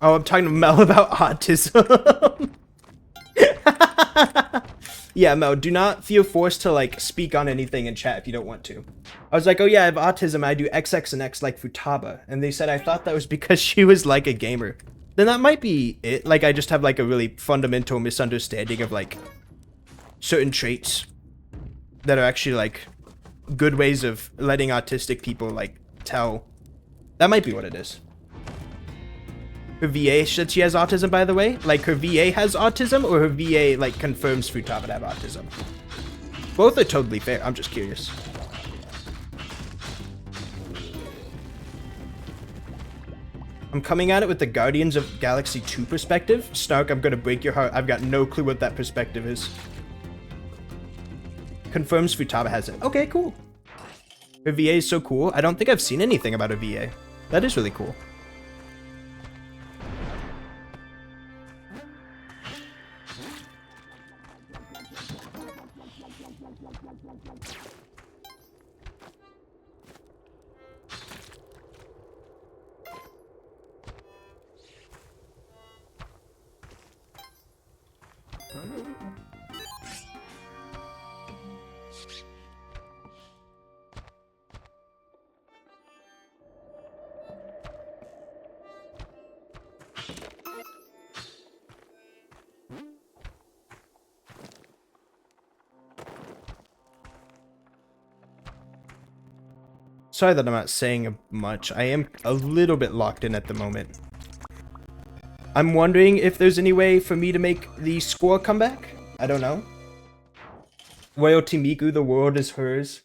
Oh, I'm talking to Mel about autism. Yeah, Mel, do not feel forced to, like, speak on anything in chat if you don't want to. I was like, oh yeah, I have autism, I do XX and X like Futaba. And they said I thought that was because she was, like, a gamer. Then that might be it. Like, I just have, like, a really fundamental misunderstanding of, like, certain traits that are actually, like, good ways of letting autistic people, like, tell. That might be what it is. Her VA said she has autism, by the way. Like, her VA has autism, or her VA, like, confirms Futaba to have autism. Both are totally fair. I'm just curious. I'm coming at it with the Guardians of Galaxy 2 perspective. Snark, I'm gonna break your heart. I've got no clue what that perspective is. Confirms Futaba has it. Okay, cool. Her VA is so cool. I don't think I've seen anything about her VA. That is really cool. Sorry that I'm not saying much. I am a little bit locked in at the moment. I'm wondering if there's any way for me to make the score come back. I don't know. Royalty Miku, the world is hers.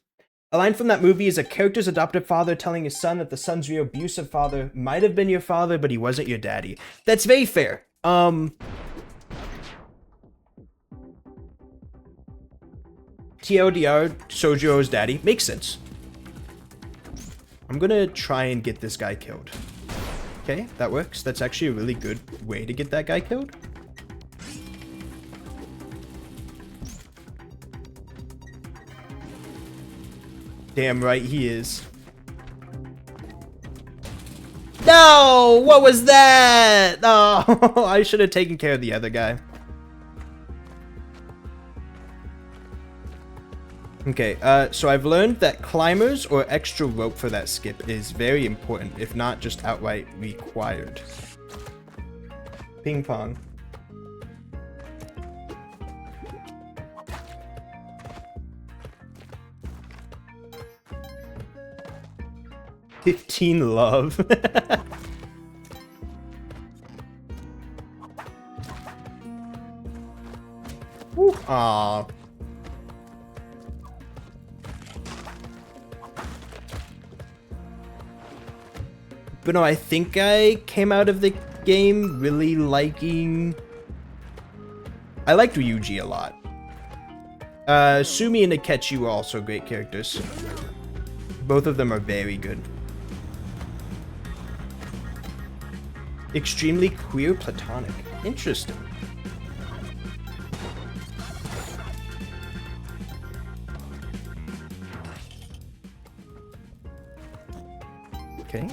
A line from that movie is a character's adoptive father telling his son that the son's real abusive father might have been your father, but he wasn't your daddy. That's very fair. TLDR, Sojiro's daddy. Makes sense. I'm gonna try and get this guy killed. Okay, that works. That's actually a really good way to get that guy killed. Damn right he is. No! What was that? Oh, I should have taken care of the other guy. Okay, so I've learned that climbers or extra rope for that skip is very important, if not just outright required. Ping pong. $15 love. Woo. Aww. But no, I think I came out of the game really liking... I liked Ryuji a lot. Sumi and Akechi were also great characters. Both of them are very good. Extremely queer platonic. Interesting. Okay.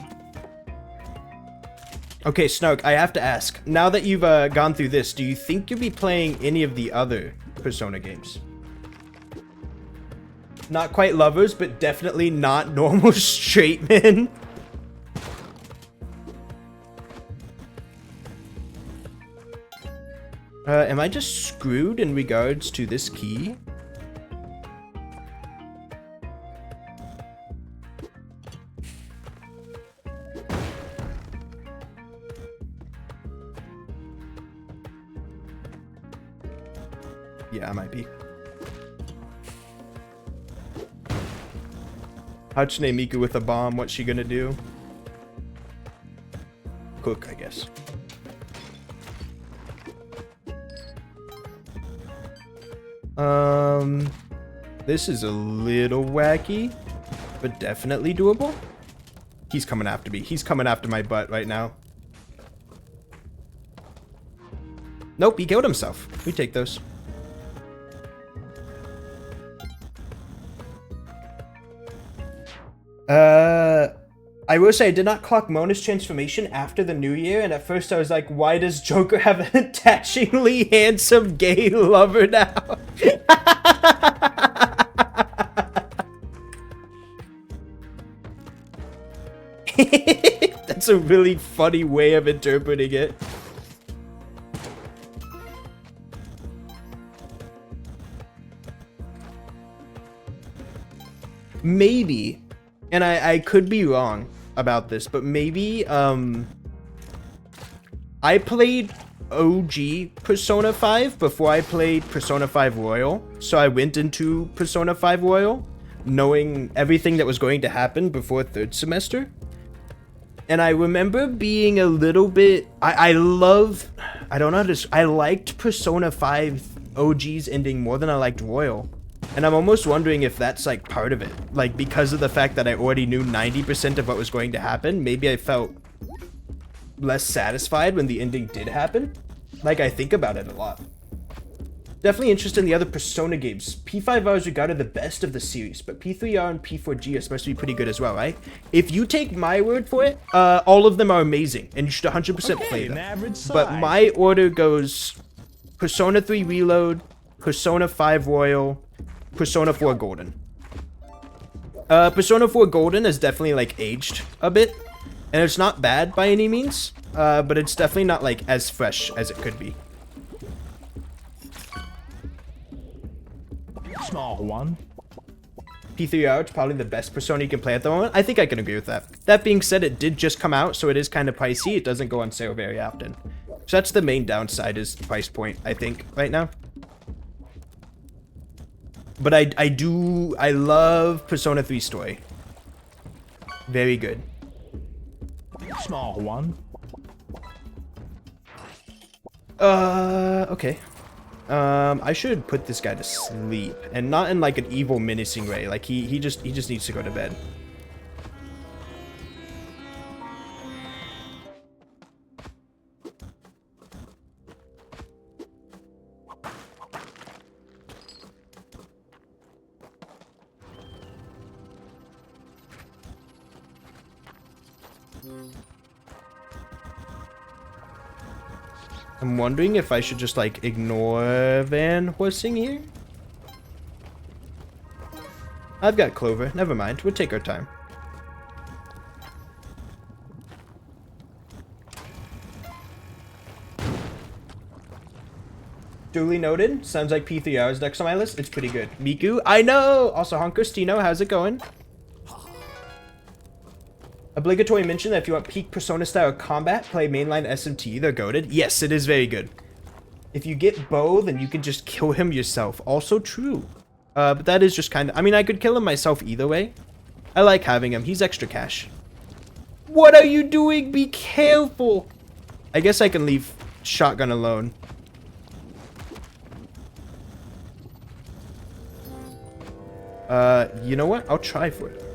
Okay, Snark, I have to ask. Now that you've gone through this, do you think you'll be playing any of the other Persona games? Not quite lovers, but definitely not normal straight men. Am I just screwed in regards to this key? Yeah, I might be. Hatsune Miku with a bomb. What's she gonna do? Cook, I guess. This is a little wacky, but definitely doable. He's coming after me. He's coming after my butt right now. Nope, he killed himself. We take those. I will say I did not clock Mona's transformation after the new year, and at first I was like, why does Joker have an attachingly handsome gay lover now? That's a really funny way of interpreting it. Maybe, and I could be wrong about this, but maybe I played OG Persona 5 before I played Persona 5 Royal, so I went into Persona 5 Royal knowing everything that was going to happen before third semester. And I remember being a little bit, I liked Persona 5 OG's ending more than I liked Royal. And I'm almost wondering if that's like part of it. Like, because of the fact that I already knew 90% of what was going to happen, maybe I felt less satisfied when the ending did happen. Like, I think about it a lot. Definitely interested in the other Persona games. P5R is regarded the best of the series, but P3R and P4G are supposed to be pretty good as well, right? If you take my word for it, all of them are amazing, and you should 100% play them. But my order goes Persona 3 Reload, Persona 5 Royal, Persona 4 Golden. Persona 4 Golden is definitely, like, aged a bit, and it's not bad by any means, but it's definitely not, like, as fresh as it could be. Small one. P3R is probably the best Persona you can play at the moment. I think I can agree with that. That being said, it did just come out, so it is kind of pricey. It doesn't go on sale very often. So that's the main downside, is price point, I think, right now. But I love Persona 3 story. Very good. Small one. Okay. I should put this guy to sleep, and not in like an evil menacing way. Like he just needs to go to bed. I'm wondering if I should just, like, ignore Van Horsing here. I've got Clover. Never mind. We'll take our time. Duly noted. Sounds like P3R is next on my list. It's pretty good. Miku, I know! Also, Honkerstino, how's it going? Obligatory mention that if you want peak Persona style combat, play mainline SMT, they're goated. Yes, it is very good. If you get Bo, then you can just kill him yourself. Also true. But that is just kind of... I mean, I could kill him myself either way. I like having him. He's extra cash. What are you doing? Be careful. I guess I can leave Shotgun alone. You know what? I'll try for it.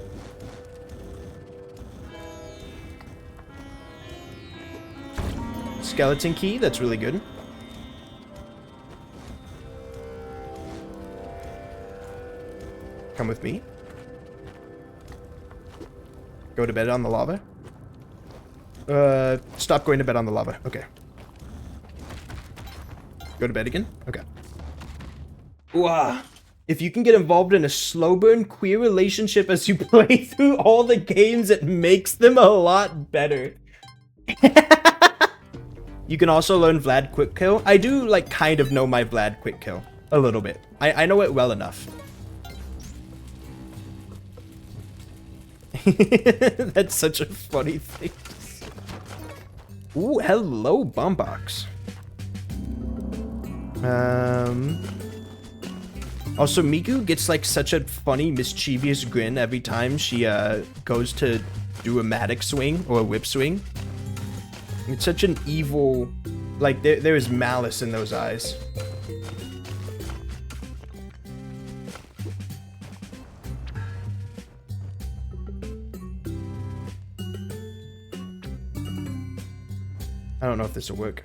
Skeleton key, that's really good. Come with me. Go to bed on the lava. Stop going to bed on the lava. Okay. Go to bed again? Okay. Wow. If you can get involved in a slow burn queer relationship as you play through all the games, it makes them a lot better. You can also learn Vlad Quick Kill. I do, like, kind of know my Vlad Quick Kill. A little bit. I know it well enough. That's such a funny thing. Ooh, hello, Bombox. Also, Miku gets like such a funny, mischievous grin every time she goes to do a Matic swing or a whip swing. It's such an evil, like there is malice in those eyes. I don't know if this will work.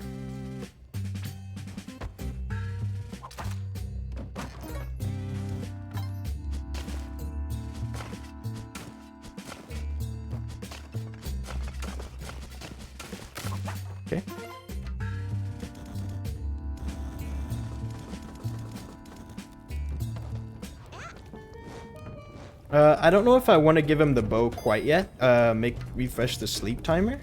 Okay. I don't know if I want to give him the bow quite yet. Refresh the sleep timer.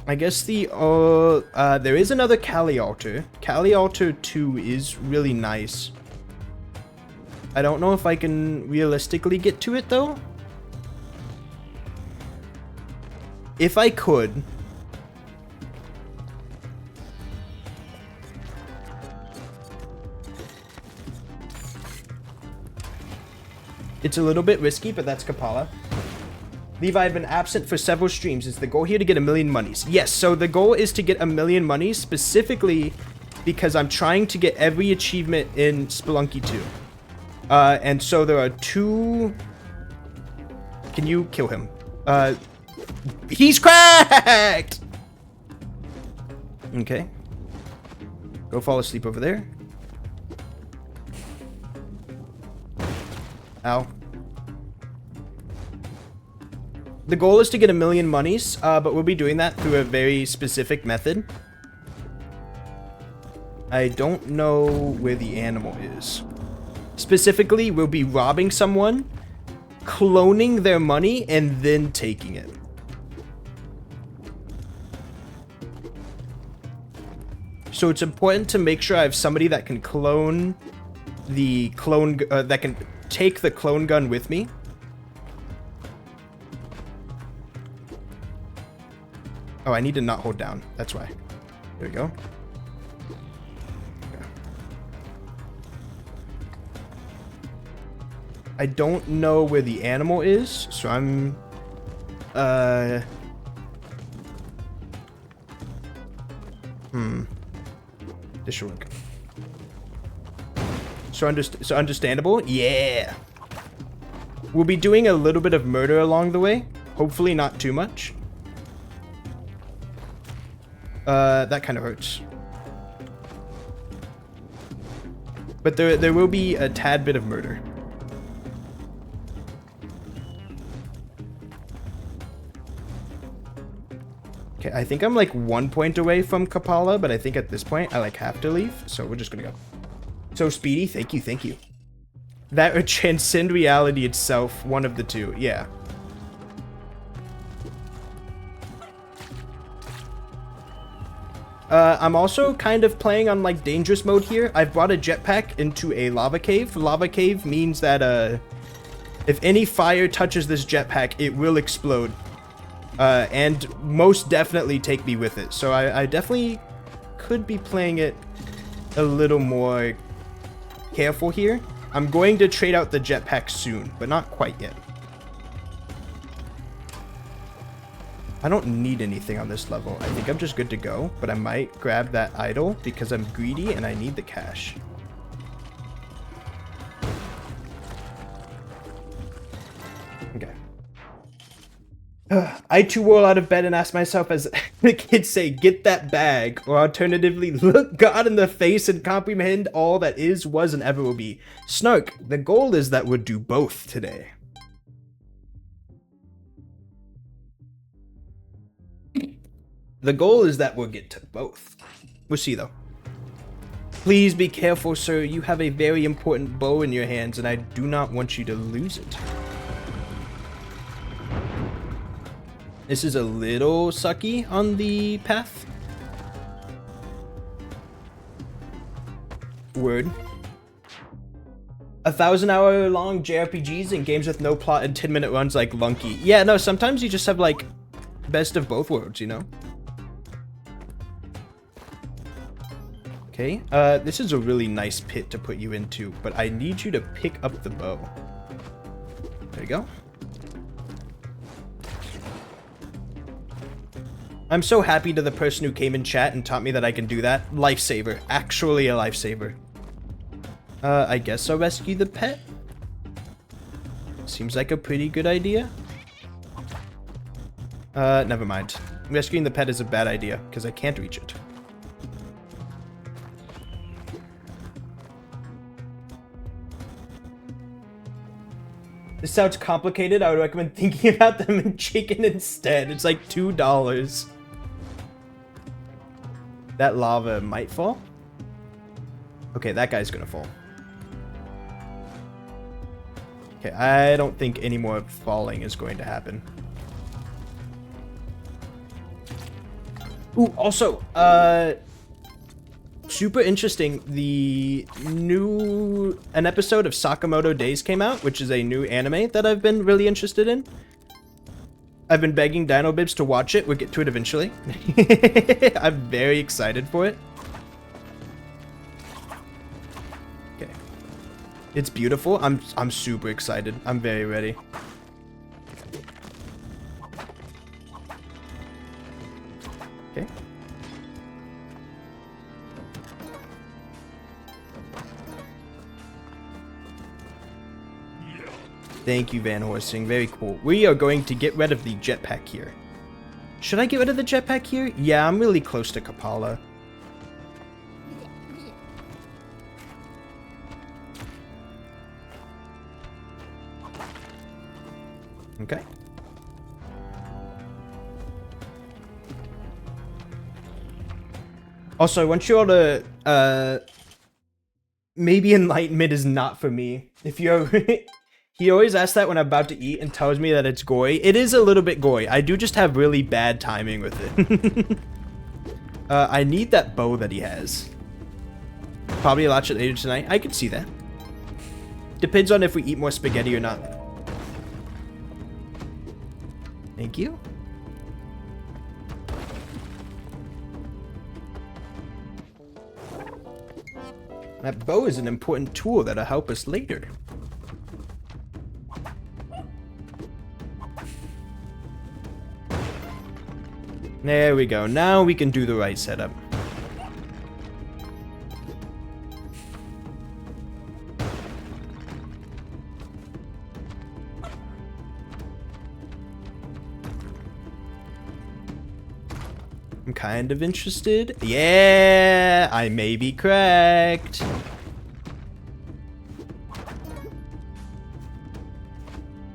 I guess there is another Kali altar. Kali altar 2 is really nice. I don't know if I can realistically get to it though. If I could. It's a little bit risky, but that's Kapala. Levi, I've been absent for several streams. Is the goal here to get 1,000,000 monies? Yes, so the goal is to get 1,000,000 monies, specifically because I'm trying to get every achievement in Spelunky 2. And so there are 2... Can you kill him? He's cracked! Okay. Go fall asleep over there. Ow. The goal is to get 1,000,000 monies, but we'll be doing that through a very specific method. I don't know where the animal is. Specifically, we'll be robbing someone, cloning their money, and then taking it. So it's important to make sure I have somebody that can clone the clone, that can take the clone gun with me. Oh, I need to not hold down. That's why. There we go. Okay. I don't know where the animal is, so I'm... This should work. So understandable? Yeah! We'll be doing a little bit of murder along the way. Hopefully not too much. That kind of hurts. But there will be a tad bit of murder. Okay, I think I'm like 1 point away from Kapala, but I think at this point I like have to leave, so we're just gonna go. So Speedy, thank you, thank you. That or transcend reality itself, one of the two, yeah. I'm also kind of playing on like dangerous mode here. I've brought a jetpack into a lava cave. Lava cave means that if any fire touches this jetpack, it will explode. And most definitely take me with it. So I definitely could be playing it a little more careful here. I'm going to trade out the jetpack soon, but not quite yet. I don't need anything on this level. I think I'm just good to go, but I might grab that idol because I'm greedy and I need the cash. Okay. I too roll out of bed and ask myself, as the kids say, get that bag, or alternatively, look God in the face and comprehend all that is, was, and ever will be. Snark, the goal is that we'll do both today. The goal is that we'll get to both. We'll see, though. Please be careful, sir. You have a very important bow in your hands, and I do not want you to lose it. This is a little sucky on the path. Word. 1,000-hour-long JRPGs and games with no plot and 10-minute runs like Lunky. Yeah, no, sometimes you just have, like, best of both worlds, you know? Okay, this is a really nice pit to put you into, but I need you to pick up the bow. There you go. I'm so happy to the person who came in chat and taught me that I can do that. Lifesaver. Actually a lifesaver. I guess I'll rescue the pet. Seems like a pretty good idea. Never mind. Rescuing the pet is a bad idea, because I can't reach it. This sounds complicated. I would recommend thinking about them in chicken instead. It's like $2. That lava might fall. Okay, that guy's gonna fall. Okay, I don't think any more falling is going to happen. Ooh, also, super interesting. An episode of Sakamoto Days came out, which is a new anime that I've been really interested in. I've been begging Dino Bibs to watch it. We'll get to it eventually. I'm very excited for it. Okay. It's beautiful. I'm super excited. I'm very ready. Okay. Thank you, Van Horsing. Very cool. We are going to get rid of the jetpack here. Should I get rid of the jetpack here? Yeah, I'm really close to Kapala. Okay. Also, I want you all to, maybe enlightenment is not for me. If you're... He always asks that when I'm about to eat and tells me that it's gory. It is a little bit gory. I do just have really bad timing with it. I need that bow that he has. Probably launch it later tonight. I could see that. Depends on if we eat more spaghetti or not. Thank you. That bow is an important tool that'll help us later. There we go. Now we can do the right setup. I'm kind of interested. Yeah, I may be correct.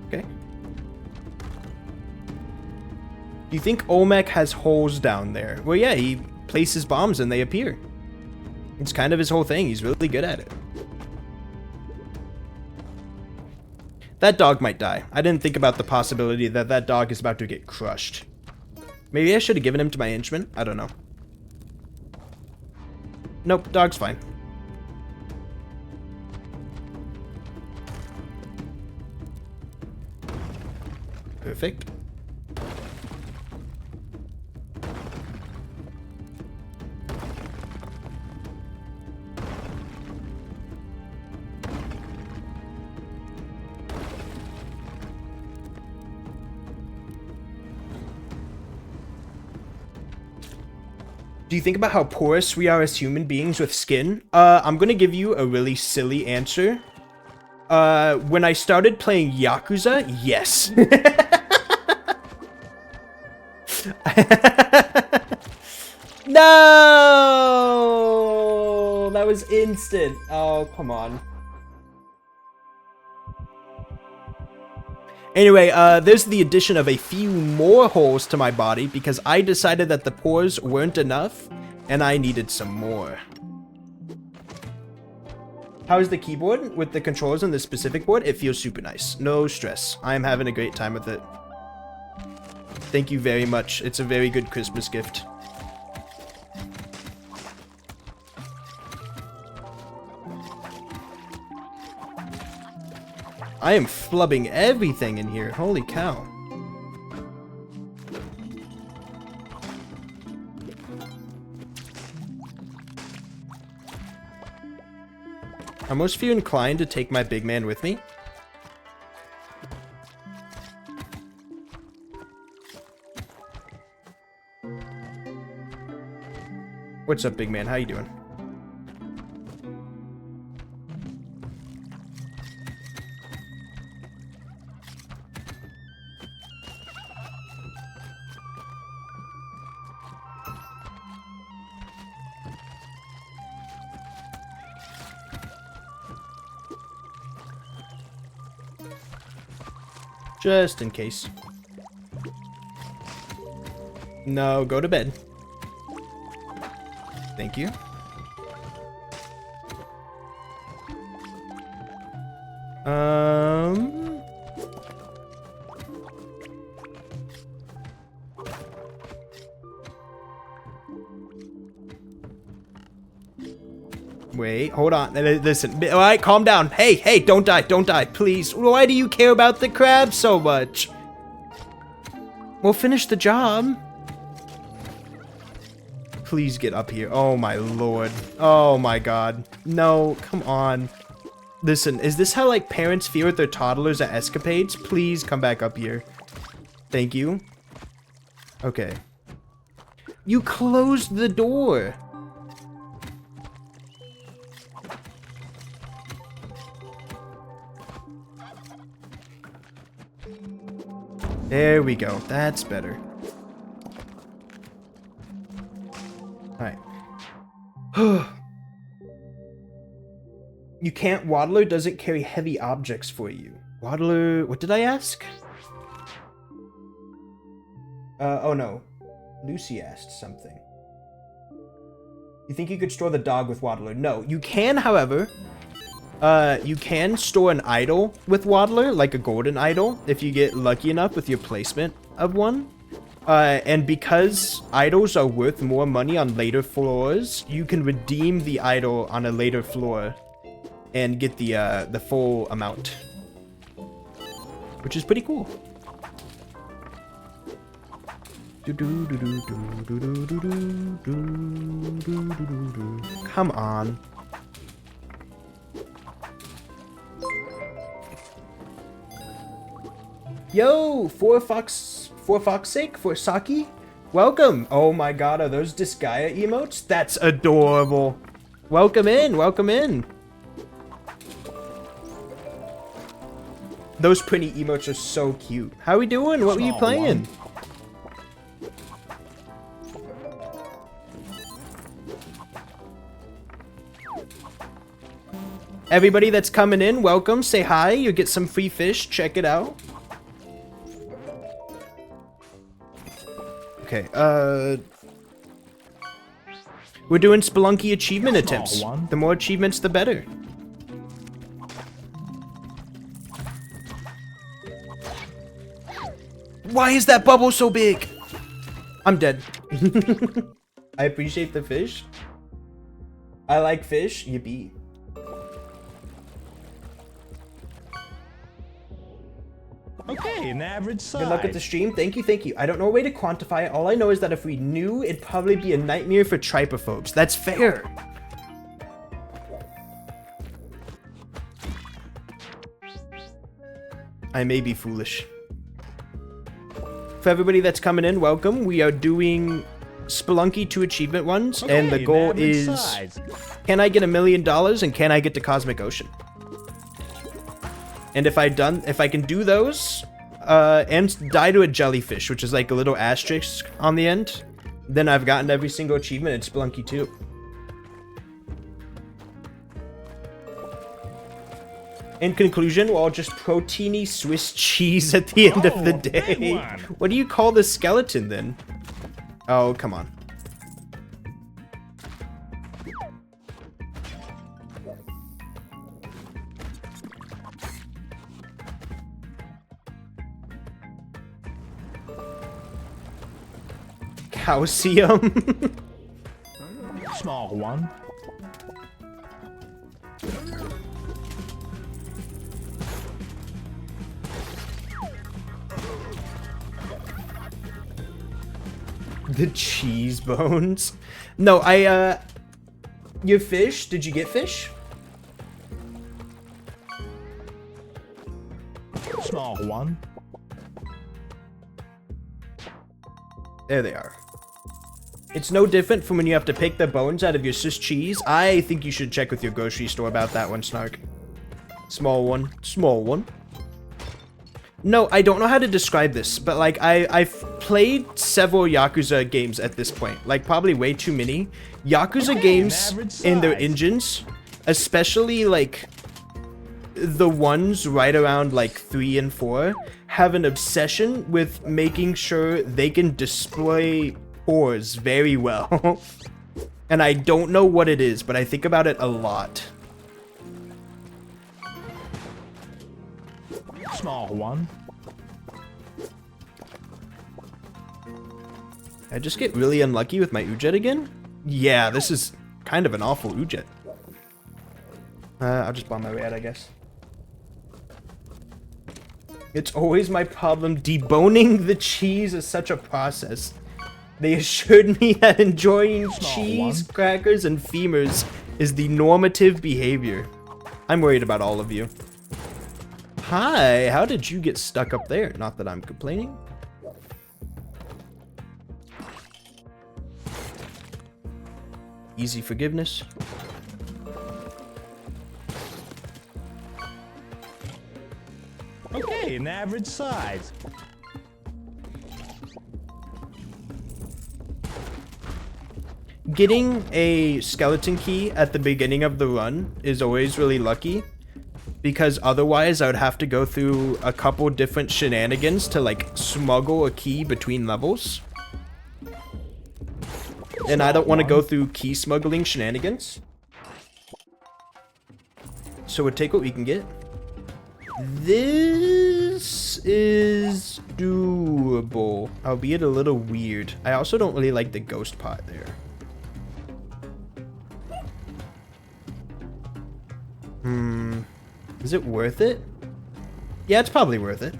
Okay. Do you think Olmec has holes down there? Well, yeah, he places bombs and they appear. It's kind of his whole thing. He's really good at it. That dog might die. I didn't think about the possibility that that dog is about to get crushed. Maybe I should have given him to my henchman. I don't know. Nope, dog's fine. Perfect. Do you think about how porous we are as human beings with skin? I'm gonna give you a really silly answer. When I started playing Yakuza, yes. No! That was instant. Oh, come on. Anyway, there's the addition of a few more holes to my body because I decided that the pores weren't enough and I needed some more. How's the keyboard with the controls on this specific board? It feels super nice. No stress. I'm having a great time with it. Thank you very much. It's a very good Christmas gift. I am flubbing everything in here. Holy cow. Are most of you inclined to take my big man with me? What's up, big man? How you doing? Just in case. No, go to bed. Thank you. Wait, hold on. Listen, all right, calm down. Hey, don't die, please. Why do you care about the crab so much? We'll finish the job. Please get up here. Oh my lord. Oh my god. No, come on. Listen, is this how like parents feel with their toddlers at escapades? Please come back up here. Thank you. Okay. You closed the door. There we go. That's better. Alright. You can't. Waddler doesn't carry heavy objects for you. Waddler. What did I ask? Oh no. Lucy asked something. You think you could store the dog with Waddler? No. You can, however. You can store an idol with Waddler, like a golden idol, if you get lucky enough with your placement of one. And because idols are worth more money on later floors, you can redeem the idol on a later floor and get the full amount, which is pretty cool. Come on. Yo, for fuck's sake, for Saki, welcome. Oh my god, are those Disgaea emotes? That's adorable. Welcome in, welcome in. Those pretty emotes are so cute. How we doing? What were you playing? Everybody that's coming in, welcome. Say hi. You'll get some free fish. Check it out. Okay, we're doing Spelunky achievement attempts. The more achievements, the better. Why is that bubble so big? I'm dead. I appreciate the fish. I like fish. Yippee. Okay, an average size. Good luck at the stream. Thank you, thank you. I don't know a way to quantify it. All I know is that if we knew, it'd probably be a nightmare for trypophobes. That's fair. I may be foolish. For everybody that's coming in, welcome. We are doing Spelunky 2 achievement ones, okay, and the goal is, can I get $1 million and can I get to Cosmic Ocean? And if I can do those, and die to a jellyfish, which is like a little asterisk on the end, then I've gotten every single achievement in Spelunky 2. In conclusion, we're all just proteiny Swiss cheese at the end of the day. What do you call the skeleton then? Oh, come on. Calcium. Small one. The cheese bones. No, your fish, did you get fish? Small one. There they are. It's no different from when you have to pick the bones out of your Swiss cheese. I think you should check with your grocery store about that one, Snark. Small one. Small one. No, I don't know how to describe this, but like I've played several Yakuza games at this point. Like probably way too many. Yakuza games and their engines, especially like the ones right around like 3 and 4, have an obsession with making sure they can display pores very well. And I don't know what it is, but I think about it a lot. Small one. I just get really unlucky with my Ujet again? Yeah, this is kind of an awful Ujet. I'll just bomb my way out, I guess. It's always my problem. Deboning the cheese is such a process. They assured me that enjoying cheese, crackers, and femurs is the normative behavior. I'm worried about all of you. Hi, how did you get stuck up there? Not that I'm complaining. Easy forgiveness. Okay, an average size. Getting a skeleton key at the beginning of the run is always really lucky, because otherwise I would have to go through a couple different shenanigans to like smuggle a key between levels. And I don't want to go through key smuggling shenanigans. So we'll take what we can get. This is doable, albeit a little weird. I also don't really like the ghost pot there. Is it worth it? Yeah, it's probably worth it.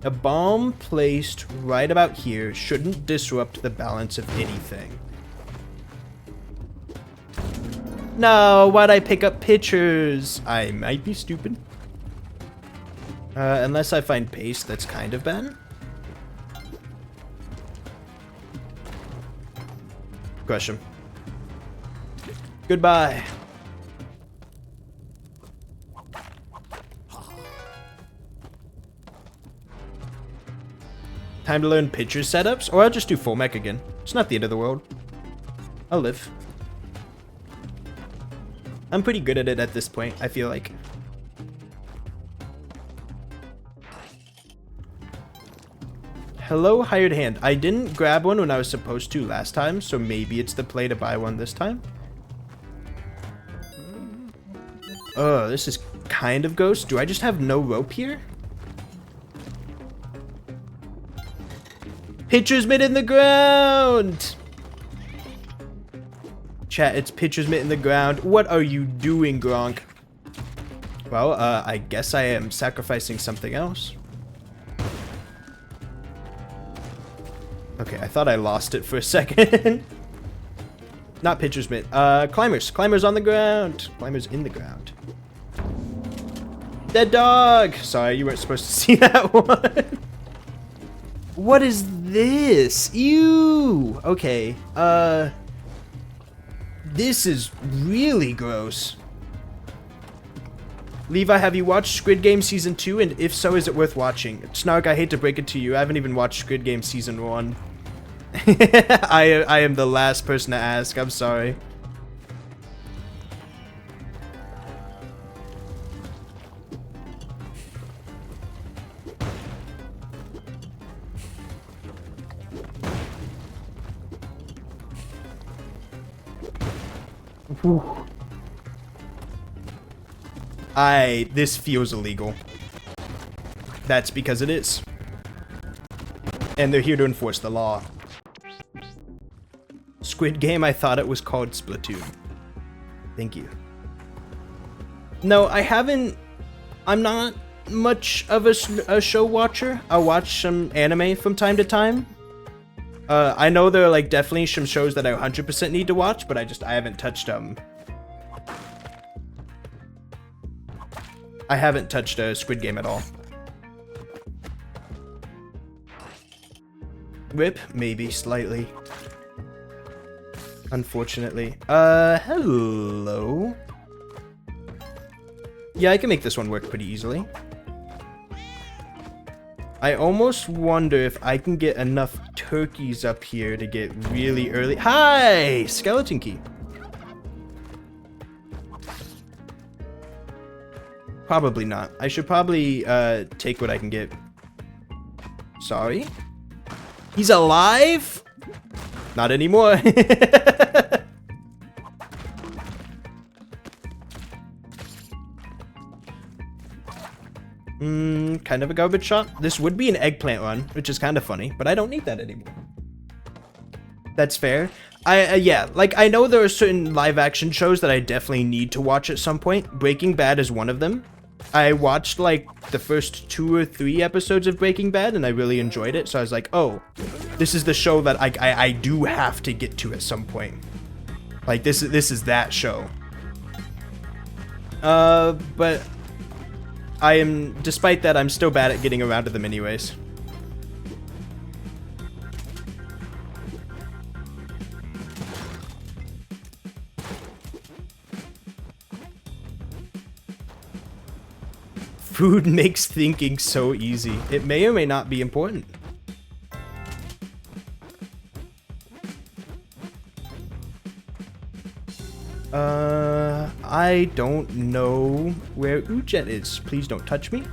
A bomb placed right about here shouldn't disrupt the balance of anything. No, why'd I pick up pictures? I might be stupid. Unless I find paste, that's kind of bad. Crush him. Goodbye. Time to learn picture setups, or I'll just do full mech again. It's not the end of the world. I'll live. I'm pretty good at it at this point, I feel like. Hello, hired hand. I didn't grab one when I was supposed to last time, so maybe it's the play to buy one this time. Oh, this is kind of ghost. Do I just have no rope here? Pitcher's mitt in the ground! Chat, it's pitcher's mitt in the ground. What are you doing, Gronk? Well, I guess I am sacrificing something else. Okay, I thought I lost it for a second. Not pitcher's mitt. Climbers. Climbers on the ground. Climbers in the ground. Dead dog! Sorry, you weren't supposed to see that one. What is this? Ew! Okay, this is really gross. Levi, have you watched Squid Game Season 2? And if so, is it worth watching? Snark, I hate to break it to you. I haven't even watched Squid Game Season 1. I am the last person to ask. I'm sorry. Whew. This feels illegal. That's because it is. And they're here to enforce the law. Squid Game, I thought it was called Splatoon. Thank you. No, I haven't. I'm not much of a show watcher. I watch some anime from time to time. I know there are like definitely some shows that I 100% need to watch, but I haven't touched I haven't touched a Squid Game at all. Rip, maybe slightly. Unfortunately. Hello. Yeah, I can make this one work pretty easily. I almost wonder if I can get enough turkeys up here to get really early. Hi! Skeleton key. Probably not. I should probably take what I can get. Sorry? He's alive? Not anymore. Kind of a garbage shot. This would be an eggplant run, which is kind of funny, but I don't need that anymore. That's fair. Yeah, like I know there are certain live action shows that I definitely need to watch at some point. Breaking Bad is one of them. I watched like the first 2 or 3 episodes of Breaking Bad and I really enjoyed it. So I was like, oh, this is the show that I do have to get to at some point. Like this is that show. But despite that, I'm still bad at getting around to them anyways. Food makes thinking so easy. It may or may not be important. I don't know where Ujet is. Please don't touch me.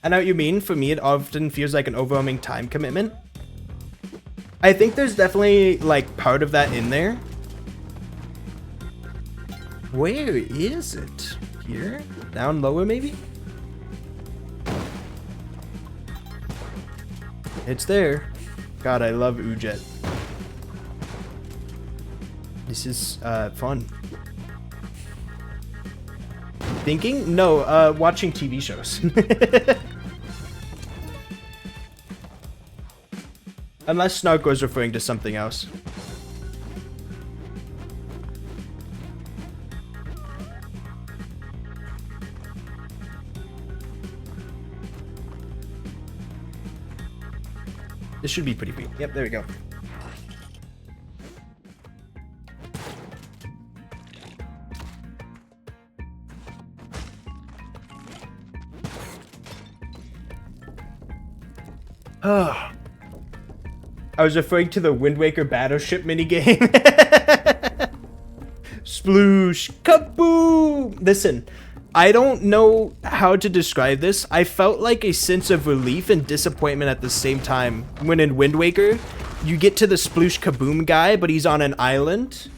I know what you mean. For me, it often feels like an overwhelming time commitment. I think there's definitely, like, part of that in there. Where is it? Here? Down lower, maybe? It's there. God, I love Ujet. This is, fun. Thinking? No, watching TV shows. Unless Snark was referring to something else. This should be pretty big. Yep, there we go. Ah. I was referring to the Wind Waker Battleship minigame. Sploosh. Kaboom! Listen, I don't know how to describe this. I felt like a sense of relief and disappointment at the same time when in Wind Waker, you get to the Sploosh Kaboom guy, but he's on an island.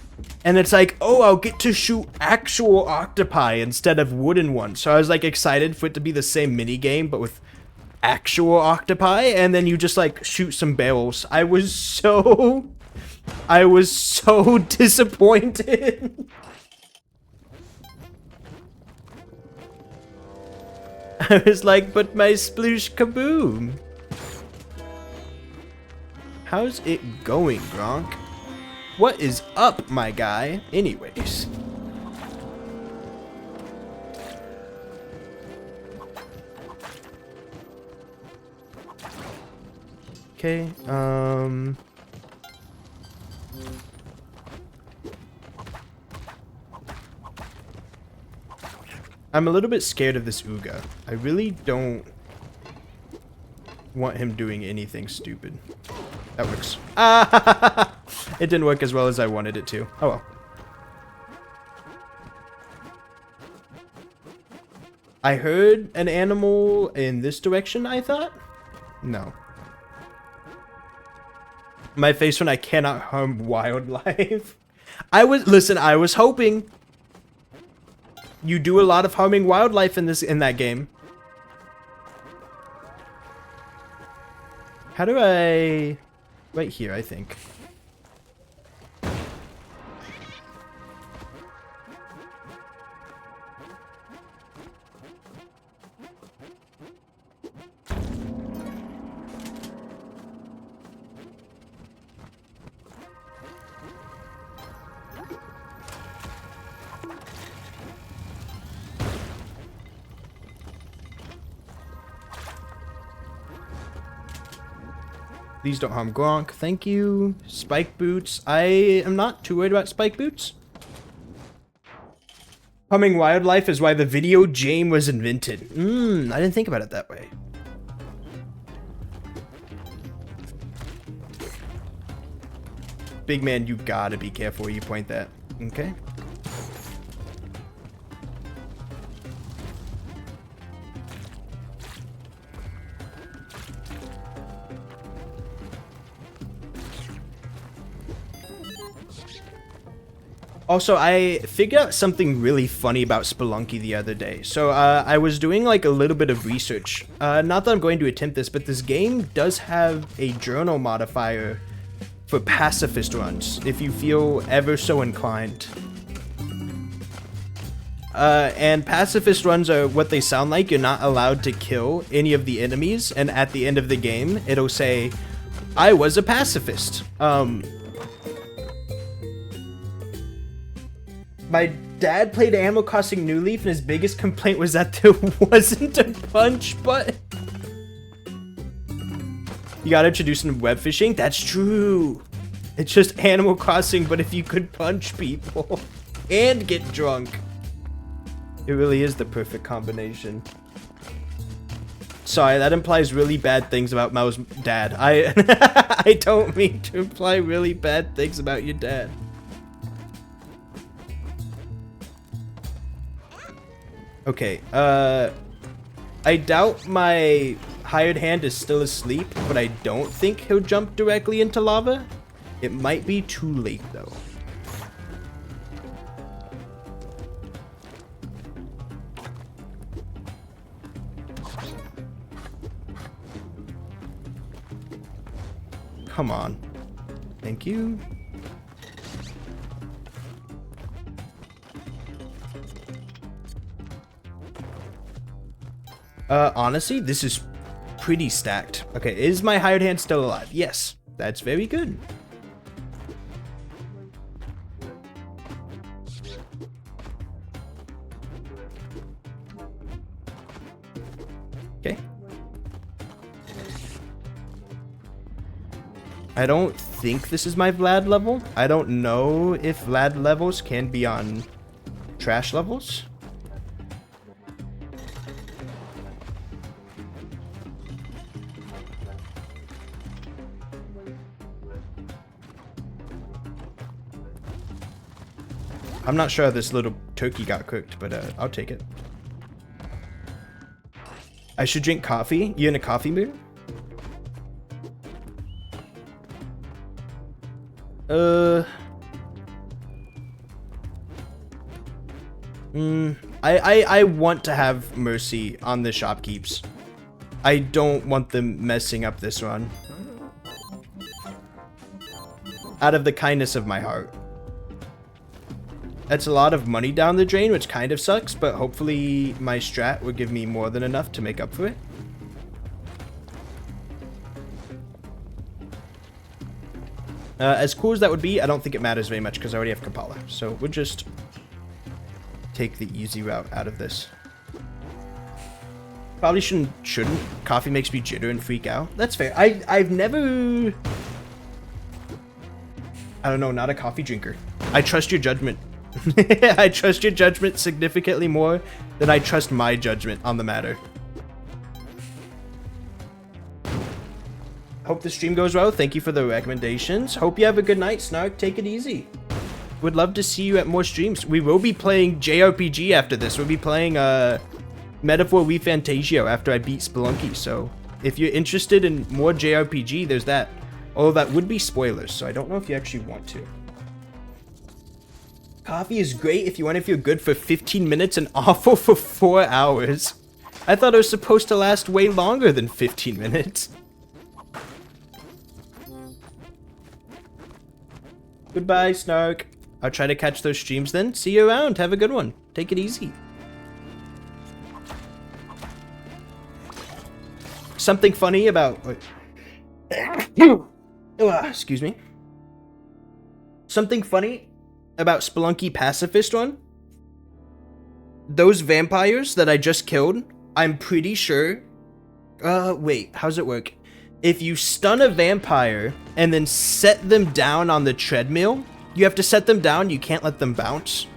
And it's like, oh, I'll get to shoot actual octopi instead of wooden ones. So I was like excited for it to be the same minigame, but with actual octopi, and then you just like shoot some barrels. I was so disappointed. I was like, but my Sploosh Kaboom. How's it going, Gronk? What is up, my guy? Anyways. Okay, I'm a little bit scared of this Uga. I really don't want him doing anything stupid. That works. Ah! It didn't work as well as I wanted it to. Oh well. I heard an animal in this direction, I thought? No. My face when I cannot harm wildlife. I was hoping. You do a lot of harming wildlife in that game. How do I... Right here, I think. Please don't harm Gronk. Thank you. Spike boots. I am not too worried about spike boots. Humming wildlife is why the video game was invented. I didn't think about it that way. Big man, you gotta be careful where you point that. Okay. Also, I figured out something really funny about Spelunky the other day. So, I was doing like a little bit of research. Not that I'm going to attempt this, but this game does have a journal modifier for pacifist runs, if you feel ever so inclined. And pacifist runs are what they sound like. You're not allowed to kill any of the enemies, and at the end of the game, it'll say, I was a pacifist. My dad played Animal Crossing New Leaf, and his biggest complaint was that there wasn't a punch button. You gotta introduce him to web fishing? That's true. It's just Animal Crossing, but if you could punch people and get drunk. It really is the perfect combination. Sorry, that implies really bad things about Mao's dad. I don't mean to imply really bad things about your dad. Okay, I doubt my hired hand is still asleep, but I don't think he'll jump directly into lava. It might be too late, though. Come on. Thank you. Honestly, this is pretty stacked. Okay, is my hired hand still alive? Yes, that's very good. Okay. I don't think this is my Vlad level. I don't know if Vlad levels can be on trash levels. I'm not sure how this little turkey got cooked, but I'll take it. I should drink coffee. You in a coffee mood? I want to have mercy on the shopkeeps. I don't want them messing up this run. Out of the kindness of my heart. That's a lot of money down the drain, which kind of sucks, but hopefully my strat will give me more than enough to make up for it. As cool as that would be, I don't think it matters very much because I already have Kapala. So we'll just take the easy route out of this. Probably shouldn't. Coffee makes me jitter and freak out. That's fair. I've never... I don't know, not a coffee drinker. I trust your judgment. I trust your judgment significantly more than I trust my judgment on the matter. Hope the stream goes well. Thank you for the recommendations. Hope you have a good night, Snark. Take it easy. Would love to see you at more streams. We will be playing JRPG after this. We'll be playing Metaphor We Fantasio after I beat Spelunky. So if you're interested in more JRPG, there's that. Although that would be spoilers, so I don't know if you actually want to. Coffee is great if you want to feel good for 15 minutes and awful for 4 hours. I thought it was supposed to last way longer than 15 minutes. Goodbye, Snark. I'll try to catch those streams then. See you around. Have a good one. Take it easy. Something funny about... excuse me. Something funny about Spelunky Pacifist Run. Those vampires that I just killed, I'm pretty sure... wait, how's it work? If you stun a vampire and then set them down on the treadmill, you have to set them down, you can't let them bounce.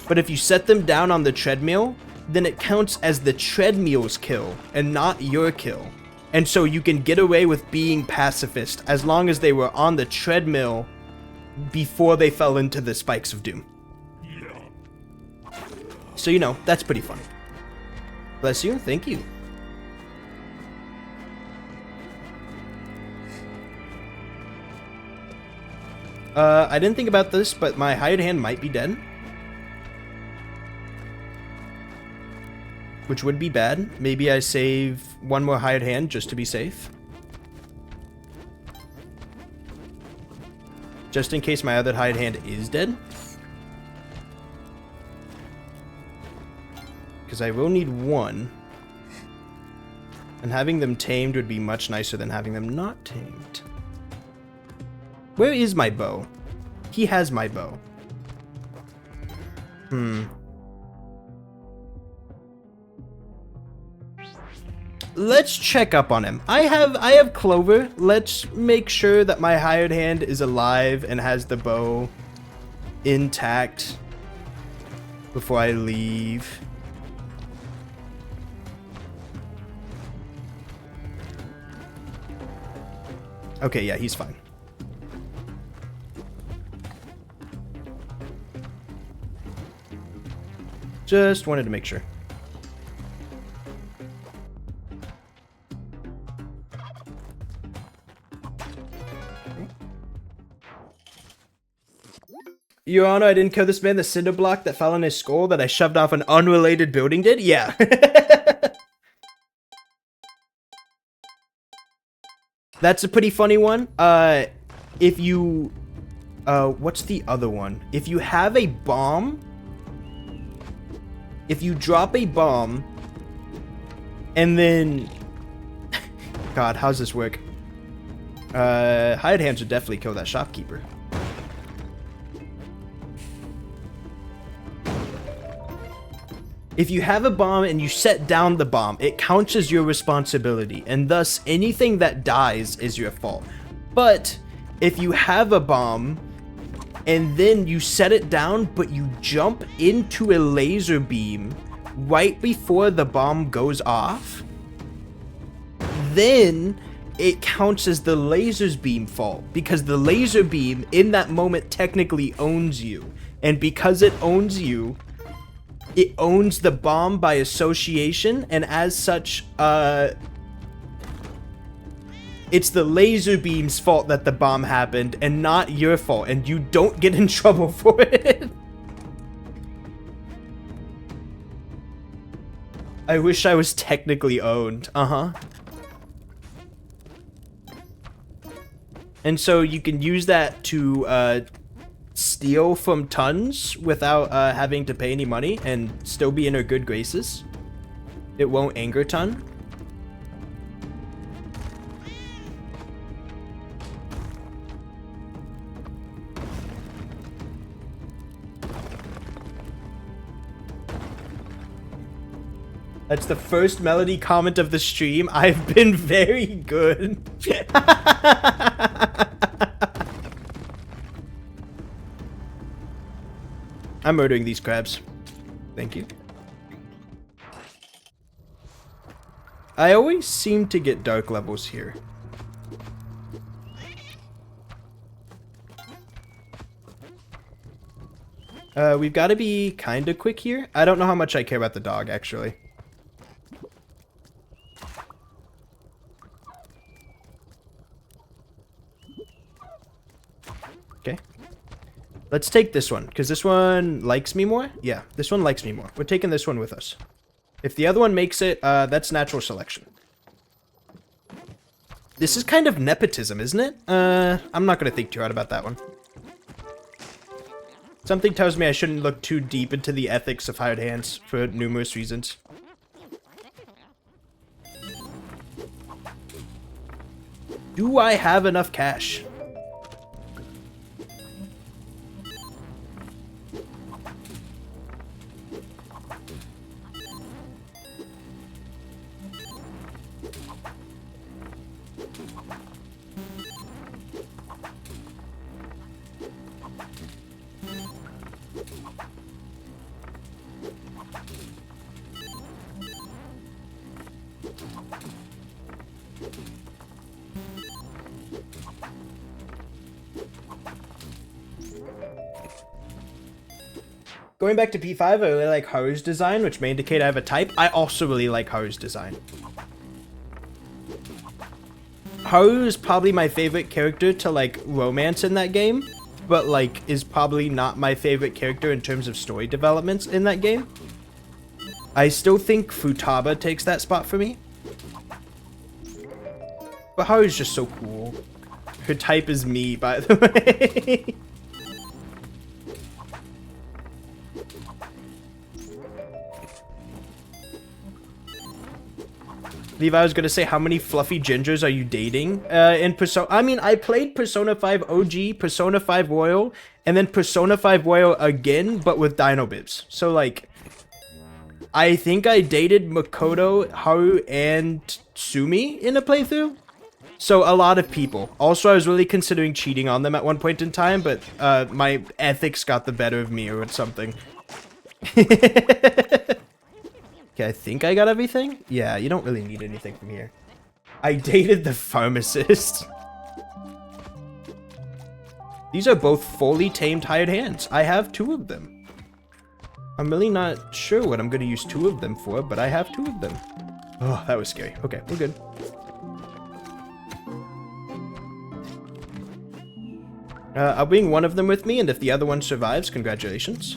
But if you set them down on the treadmill, then it counts as the treadmill's kill and not your kill. And so you can get away with being pacifist as long as they were on the treadmill before they fell into the spikes of doom. So, you know, that's pretty funny. Bless you. Thank you. I didn't think about this, but my hired hand might be dead. Which would be bad. Maybe I save one more hired hand just to be safe. Just in case my other hired hand is dead. Because I will need one. And having them tamed would be much nicer than having them not tamed. Where is my bow? He has my bow. Let's check up on him. I have Clover. Let's make sure that my hired hand is alive and has the bow intact before I leave. Okay, yeah, he's fine. Just wanted to make sure. Your Honor, I didn't kill this man. The cinder block that fell on his skull that I shoved off an unrelated building did? Yeah. That's a pretty funny one. If you... what's the other one? If you have a bomb... If you drop a bomb... And then... God, how's this work? Hired hands would definitely kill that shopkeeper. If you have a bomb and you set down the bomb, it counts as your responsibility, and thus anything that dies is your fault. But if you have a bomb and then you set it down, but you jump into a laser beam right before the bomb goes off, then it counts as the laser's beam fault, because the laser beam in that moment technically owns you. And because it owns you, it owns the bomb by association, and as such, it's the laser beam's fault that the bomb happened, and not your fault, and you don't get in trouble for it. I wish I was technically owned. And so you can use that to, steal from Tons without having to pay any money and still be in her good graces. It won't anger Ton. That's the first Melody comment of the stream. I've been very good. I'm murdering these crabs. Thank you. I always seem to get dark levels here. We've got to be kind of quick here. I don't know how much I care about the dog, actually. Okay. Let's take this one, because this one likes me more. Yeah, this one likes me more. We're taking this one with us. If the other one makes it, that's natural selection. This is kind of nepotism, isn't it? I'm not going to think too hard about that one. Something tells me I shouldn't look too deep into the ethics of hired hands for numerous reasons. Do I have enough cash? Going back to P5, I really like Haru's design, which may indicate I have a type. I also really like Haru's design. Haru is probably my favorite character to, like, romance in that game, but, like, is probably not my favorite character in terms of story developments in that game. I still think Futaba takes that spot for me. But Haru's just so cool. Her type is me, by the way. Levi was gonna say, how many fluffy gingers are you dating? In Persona, I mean, I played Persona 5 OG, Persona 5 Royal, and then Persona 5 Royal again, but with Dino Bibs. So, like, I think I dated Makoto, Haru, and Sumi in a playthrough. So, a lot of people. Also, I was really considering cheating on them at one point in time, but my ethics got the better of me or something. Okay, I think I got everything. Yeah, you don't really need anything from here. I dated the pharmacist. These are both fully tamed hired hands. I have 2 of them. I'm really not sure what I'm going to use 2 of them for, but I have 2 of them. Oh, that was scary. Okay, we're good. I'll bring one of them with me, and if the other one survives, congratulations.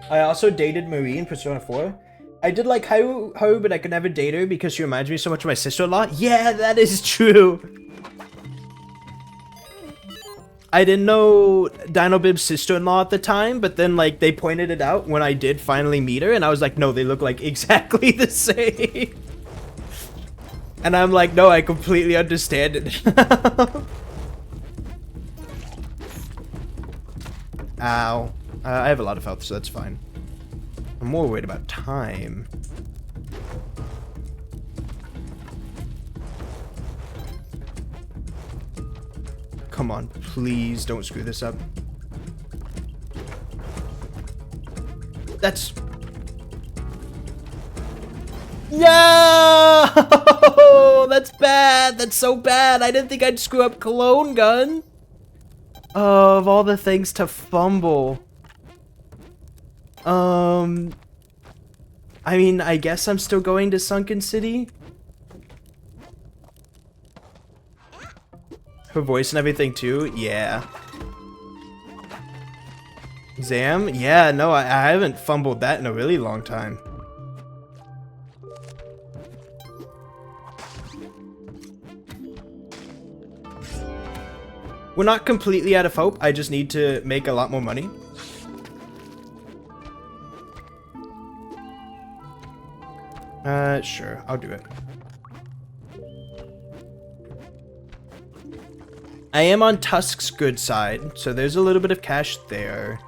I also dated Marie in Persona 4. I did like Haru, but I could never date her because she reminds me so much of my sister-in-law. Yeah, that is true. I didn't know Dino Bib's sister-in-law at the time, but then, like, they pointed it out when I did finally meet her, and I was like, no, they look like exactly the same. And I'm like, no, I completely understand it. Ow. I have a lot of health, so that's fine. I'm more worried about time. Come on, please don't screw this up. That's... No! That's bad! That's so bad! I didn't think I'd screw up Clone Gun! Oh, of all the things to fumble. I mean, I guess I'm still going to Sunken City. Her voice and everything too? Yeah. Zam? Yeah, no, I haven't fumbled that in a really long time. We're not completely out of hope. I just need to make a lot more money. Sure, I'll do it. I am on Tusk's good side, so there's a little bit of cash there.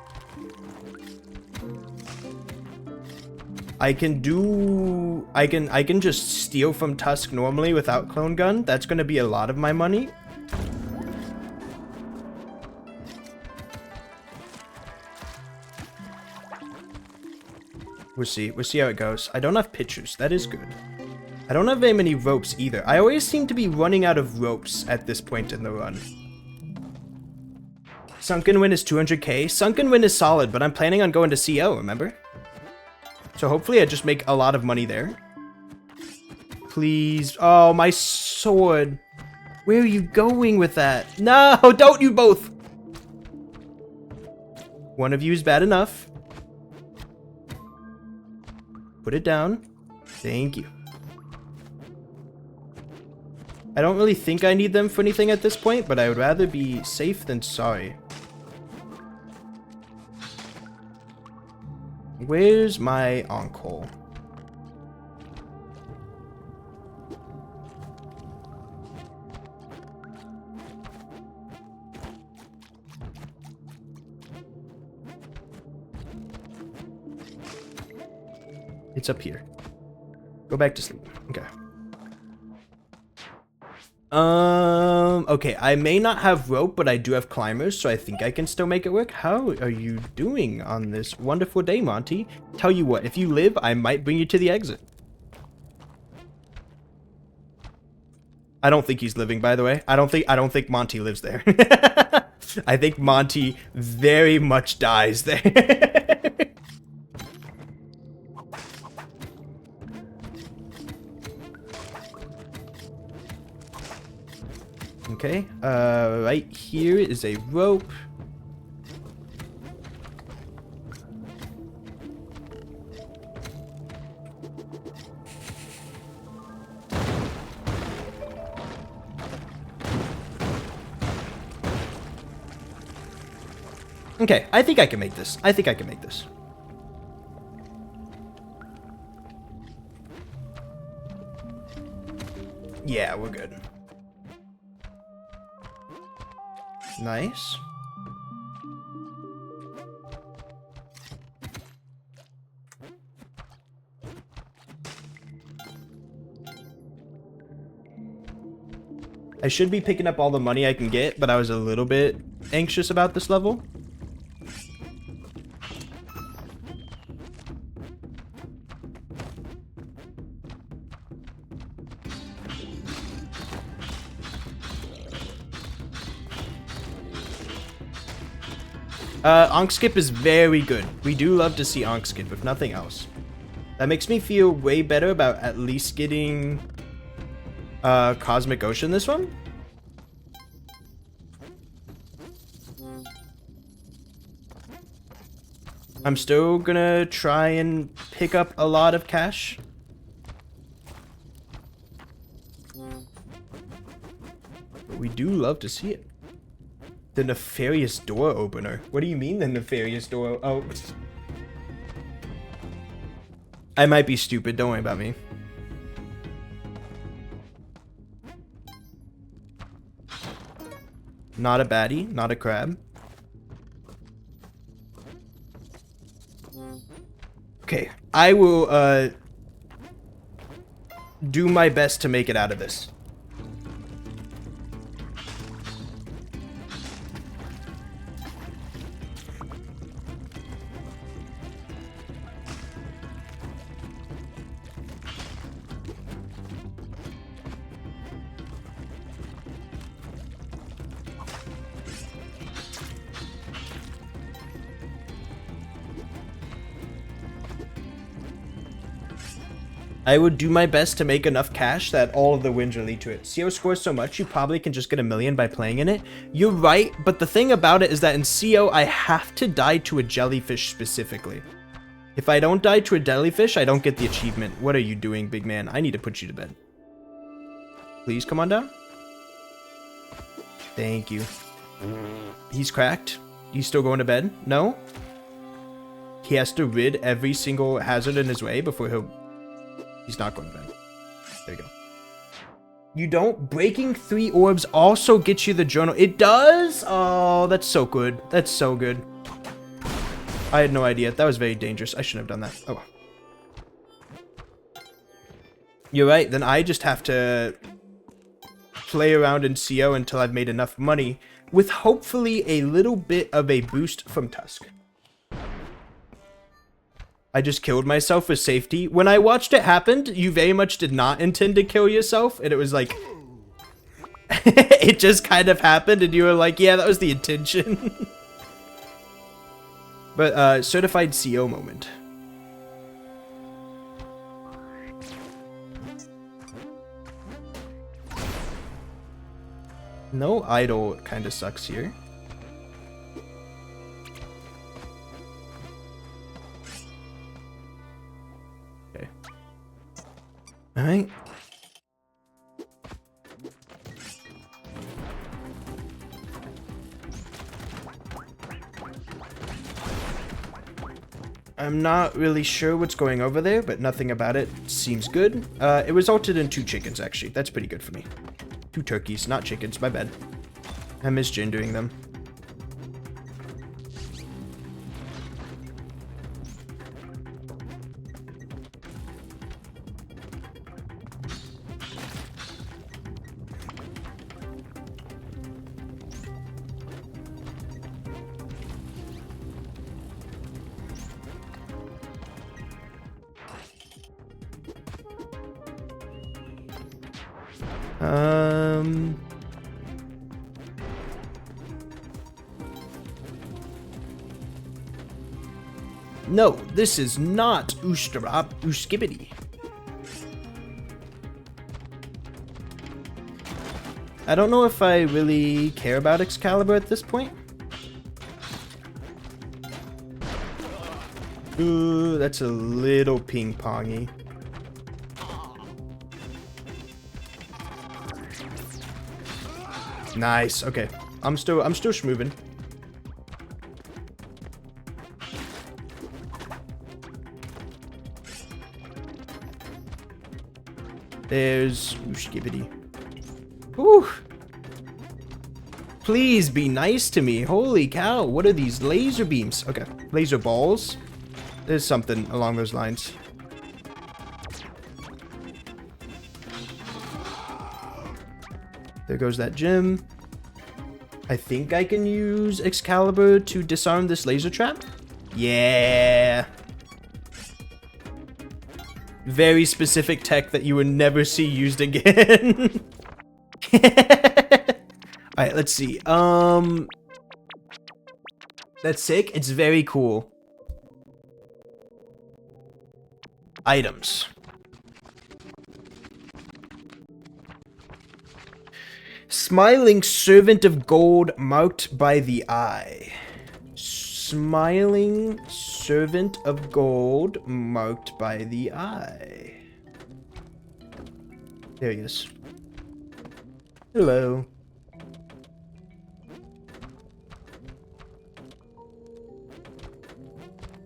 I can just steal from Tusk normally without Clone Gun. That's gonna be a lot of my money. We'll see how it goes. I don't have pictures. That is good. I don't have very many ropes either. I always seem to be running out of ropes at this point in the run. Sunken Win is 200k. Sunken Win is solid, but I'm planning on going to CO, remember? So hopefully I just make a lot of money there. Please. Oh, my sword. Where are you going with that? No, don't you both. One of you is bad enough. Put it down. Thank you. I don't really think I need them for anything at this point, but I would rather be safe than sorry. Where's my ankh hole? It's up here. Go back to sleep. Okay. Okay, I may not have rope, but I do have climbers, so I think I can still make it work. How are you doing on this wonderful day, Monty? Tell you what, if you live, I might bring you to the exit. I don't think he's living, by the way. I don't think Monty lives there. I think Monty very much dies there. Okay, right here is a rope. Okay, I think I can make this. I think I can make this. Yeah, we're good. Nice. I should be picking up all the money I can get, but I was a little bit anxious about this level. Ankh skip is very good. We do love to see Ankh skip, if nothing else. That makes me feel way better about at least getting Cosmic Ocean this one. I'm still gonna try and pick up a lot of cash. But we do love to see it. The nefarious door opener. What do you mean the nefarious door? Oh. I might be stupid. Don't worry about me. Not a baddie. Not a crab. Okay. I will, do my best to make it out of this. I would do my best to make enough cash that all of the wins will lead to it. CO scores so much, you probably can just get 1 million by playing in it. You're right, but the thing about it is that in CO, I have to die to a jellyfish specifically. If I don't die to a jellyfish, I don't get the achievement. What are you doing, big man? I need to put you to bed. Please come on down. Thank you. He's cracked. He's still going to bed? No? He has to rid every single hazard in his way before he'll... He's not going to bed. There you go. You don't? Breaking 3 orbs also gets you the journal. It does? Oh, that's so good. That's so good. I had no idea. That was very dangerous. I shouldn't have done that. Oh. You're right. Then I just have to play around in CO until I've made enough money with hopefully a little bit of a boost from Tusk. I just killed myself for safety. When I watched it happen, you very much did not intend to kill yourself. And it was like... it just kind of happened and you were like, yeah, that was the intention. But, certified CO moment. No idol kind of sucks here. Okay. Alright. I'm not really sure what's going over there, but nothing about it seems good. It resulted in 2 chickens, actually. That's pretty good for me. 2 turkeys, not chickens, my bad. I miss gendering them. No, this is not Oosterop Ooskibbity. I don't know if I really care about Excalibur at this point. Ooh, that's a little ping-pongy. Nice. Okay. I'm still schmoovin'. There's Ooshkibbity. Whew. Please be nice to me. Holy cow. What are these laser beams? Okay. Laser balls. There's something along those lines. There goes that gem. I think I can use Excalibur to disarm this laser trap. Yeah. Very specific tech that you would never see used again. Alright, let's see. That's sick. It's very cool. Items. Smiling servant of gold marked by the eye. Smiling servant of gold marked by the eye. There he is. Hello. I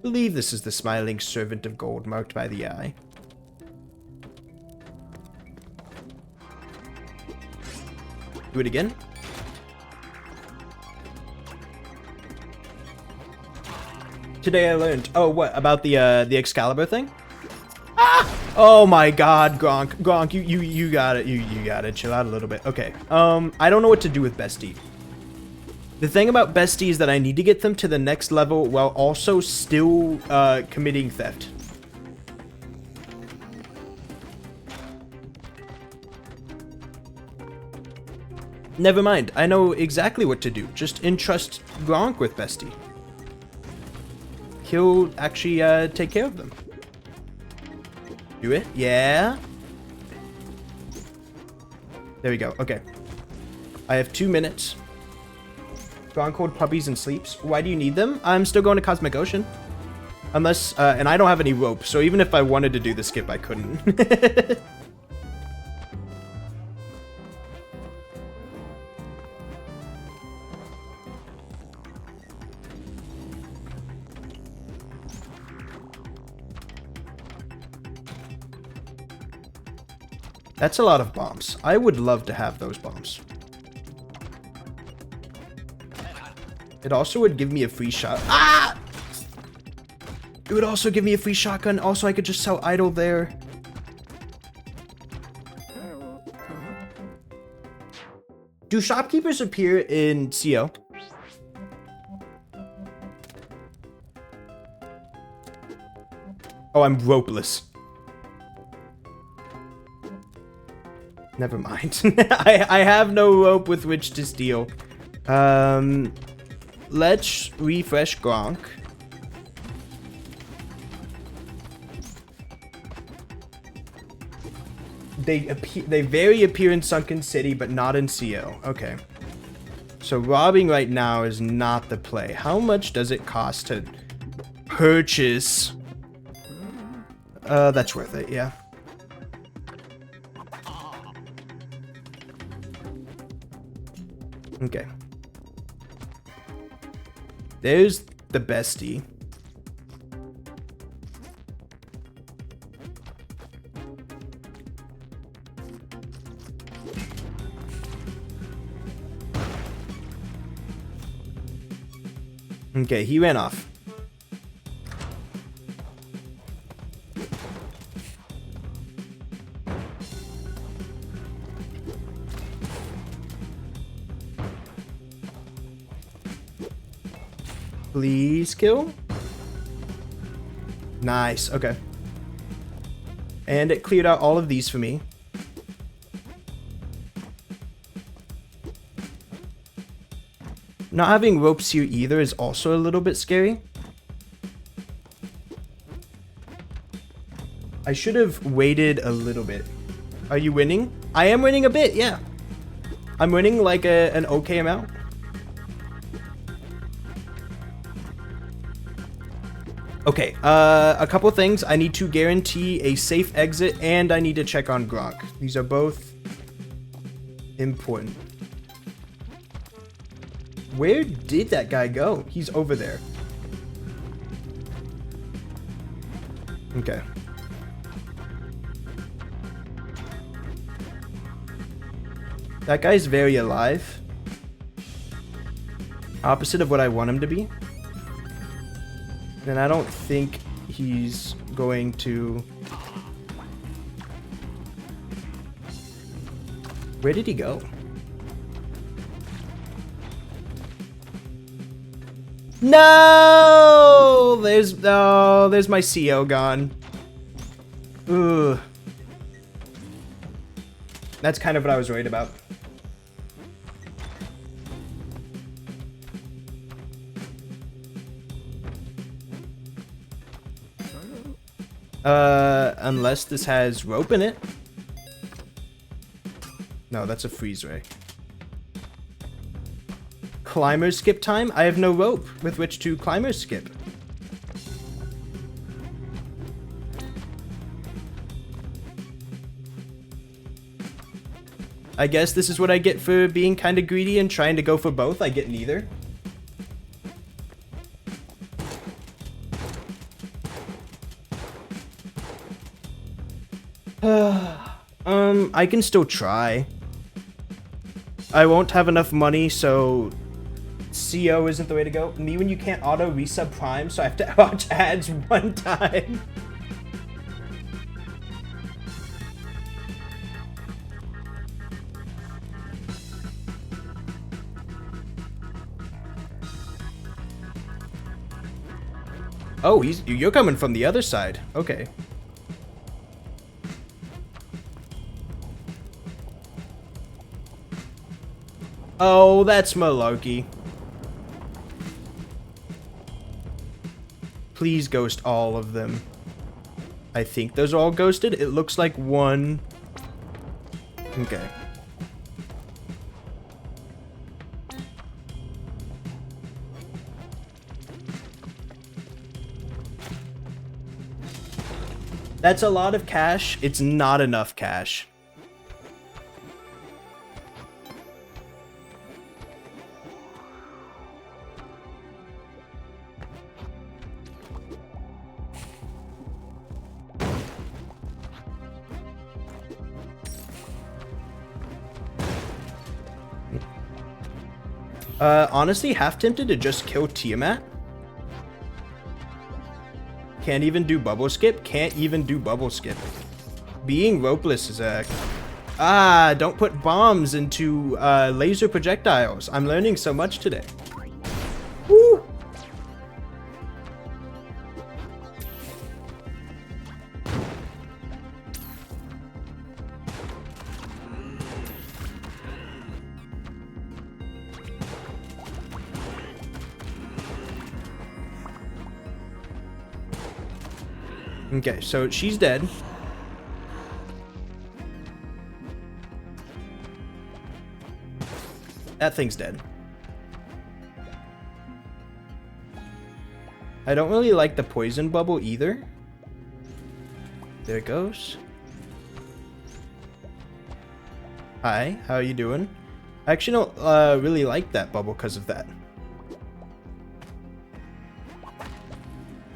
believe this is the smiling servant of gold marked by the eye. Do it again. Today I learned. Oh, what about the Excalibur thing? Ah! Oh my God, Gronk, you got it. You got it. Chill out a little bit. Okay. I don't know what to do with Bestie. The thing about Bestie is that I need to get them to the next level while also still committing theft. Never mind. I know exactly what to do. Just entrust Gronk with Bestie. He'll actually take care of them. Do it? Yeah. There we go. Okay. I have 2 minutes. Gronk hold puppies and sleeps. Why do you need them? I'm still going to Cosmic Ocean. Unless, and I don't have any rope, so even if I wanted to do the skip, I couldn't. That's a lot of bombs. I would love to have those bombs. It also would give me a free shot. Ah! It would also give me a free shotgun. Also, I could just sell idle there. Do shopkeepers appear in CO? Oh, I'm ropeless. Never mind. I have no rope with which to steal. Let's refresh Gronk. They vary appear in Sunken City, but not in CO. Okay. So robbing right now is not the play. How much does it cost to purchase? That's worth it, yeah. Okay. There's the bestie. Okay, he ran off. Please kill. Nice, okay. And it cleared out all of these for me. Not having ropes here either is also a little bit scary. I should have waited a little bit. Are you winning? I am winning a bit, yeah. I'm winning like an okay amount. Okay, a couple things. I need to guarantee a safe exit, and I need to check on Gronk. These are both important. Where did that guy go? He's over there. Okay. That guy's very alive. Opposite of what I want him to be. And I don't think he's going to... Where did he go? No! There's my CO gone. Ugh. That's kind of what I was worried about. Unless this has rope in it. No, that's a freeze ray. Climber skip time? I have no rope with which to climber skip. I guess this is what I get for being kind of greedy and trying to go for both. I get neither. I can still try. I won't have enough money, so CO isn't the way to go. Me when you can't auto resub prime, so I have to watch ads one time. Oh, you're coming from the other side. Okay. Oh, that's malarkey. Please ghost all of them. I think those are all ghosted. It looks like one. Okay. That's a lot of cash. It's not enough cash. Honestly, half tempted to just kill Tiamat. Can't even do bubble skip. Can't even do bubble skip. Being ropeless is a... Ah, don't put bombs into laser projectiles. I'm learning so much today. Woo! Okay, so she's dead. That thing's dead. I don't really like the poison bubble either. There it goes. Hi, how are you doing? I actually don't really like that bubble because of that.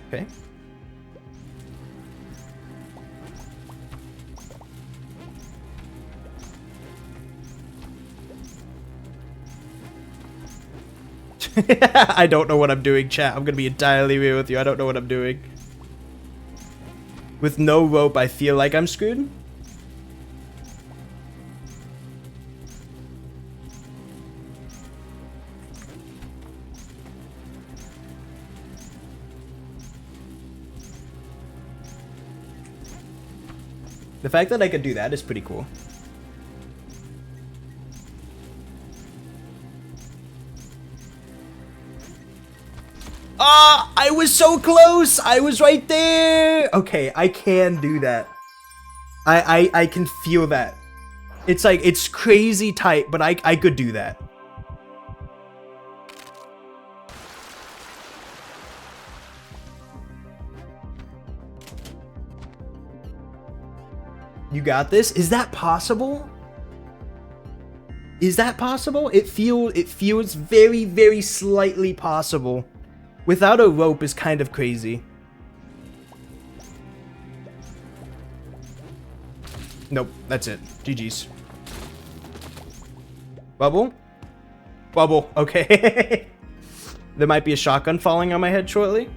Okay. I don't know what I'm doing, chat. I'm gonna be entirely real with you. I don't know what I'm doing. With no rope, I feel like I'm screwed. The fact that I could do that is pretty cool. Ah, I was so close. I was right there. Okay, I can do that. I can feel that. It's like, it's crazy tight, but I could do that. You got this? Is that possible? Is that possible? It feels very, very slightly possible. Without a rope is kind of crazy. Nope, that's it. GG's. Bubble? Bubble, okay. There might be a shotgun falling on my head shortly.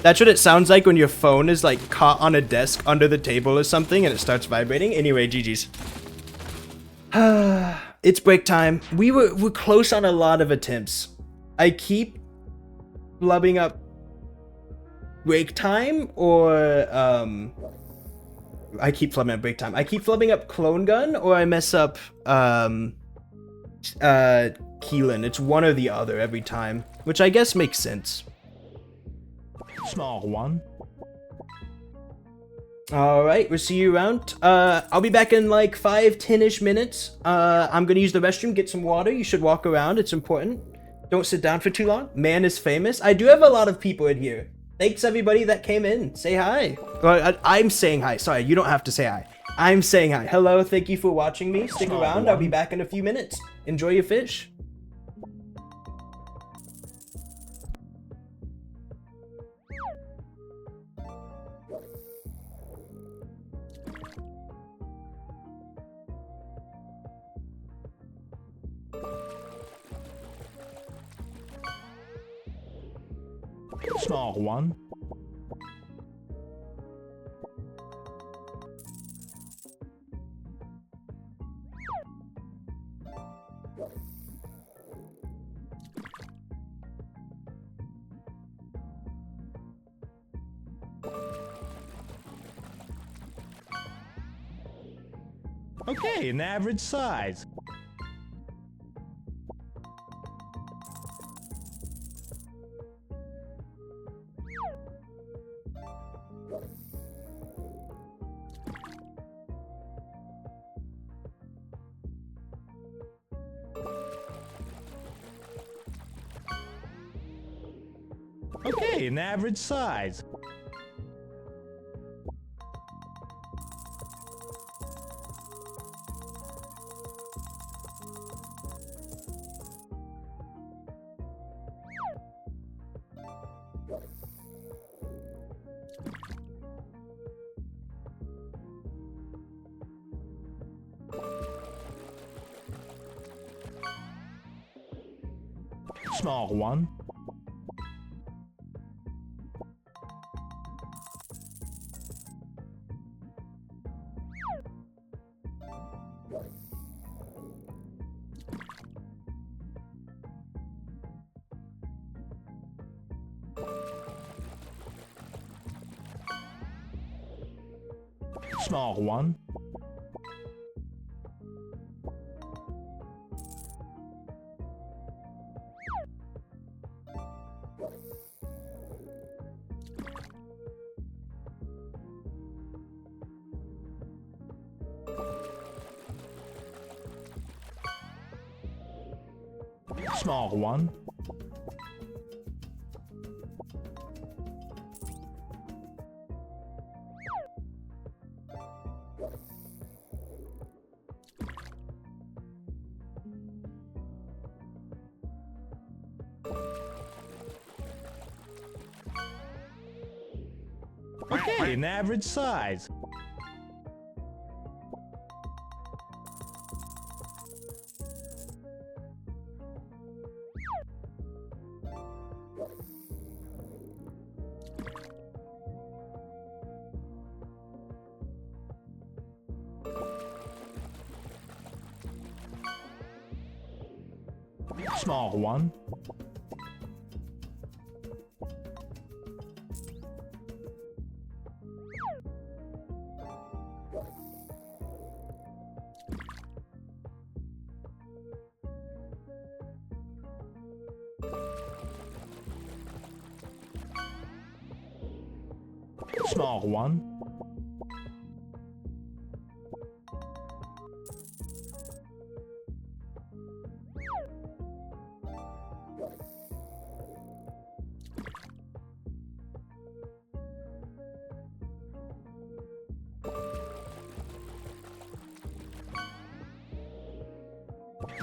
That's what it sounds like when your phone is like caught on a desk under the table or something and it starts vibrating. Anyway, GG's. It's break time. We're close on a lot of attempts. I keep flubbing up break time, or I keep flubbing up break time. I keep flubbing up clone gun, or I mess up Keelan. It's one or the other every time, which I guess makes sense. Small one. Alright, we'll see you around. I'll be back in like 5-10-ish minutes. I'm gonna use the restroom, get some water. You should walk around, it's important. Don't sit down for too long. Man is famous. I do have a lot of people in here. Thanks everybody that came in. Say hi. I'm saying hi. Sorry, you don't have to say hi. I'm saying hi. Hello, thank you for watching me. Stick around, I'll be back in a few minutes. Enjoy your fish. Small one. Okay, an average size. Okay, an average size. Small one. Small one. Small one. Okay, an average size. Small one. Small one.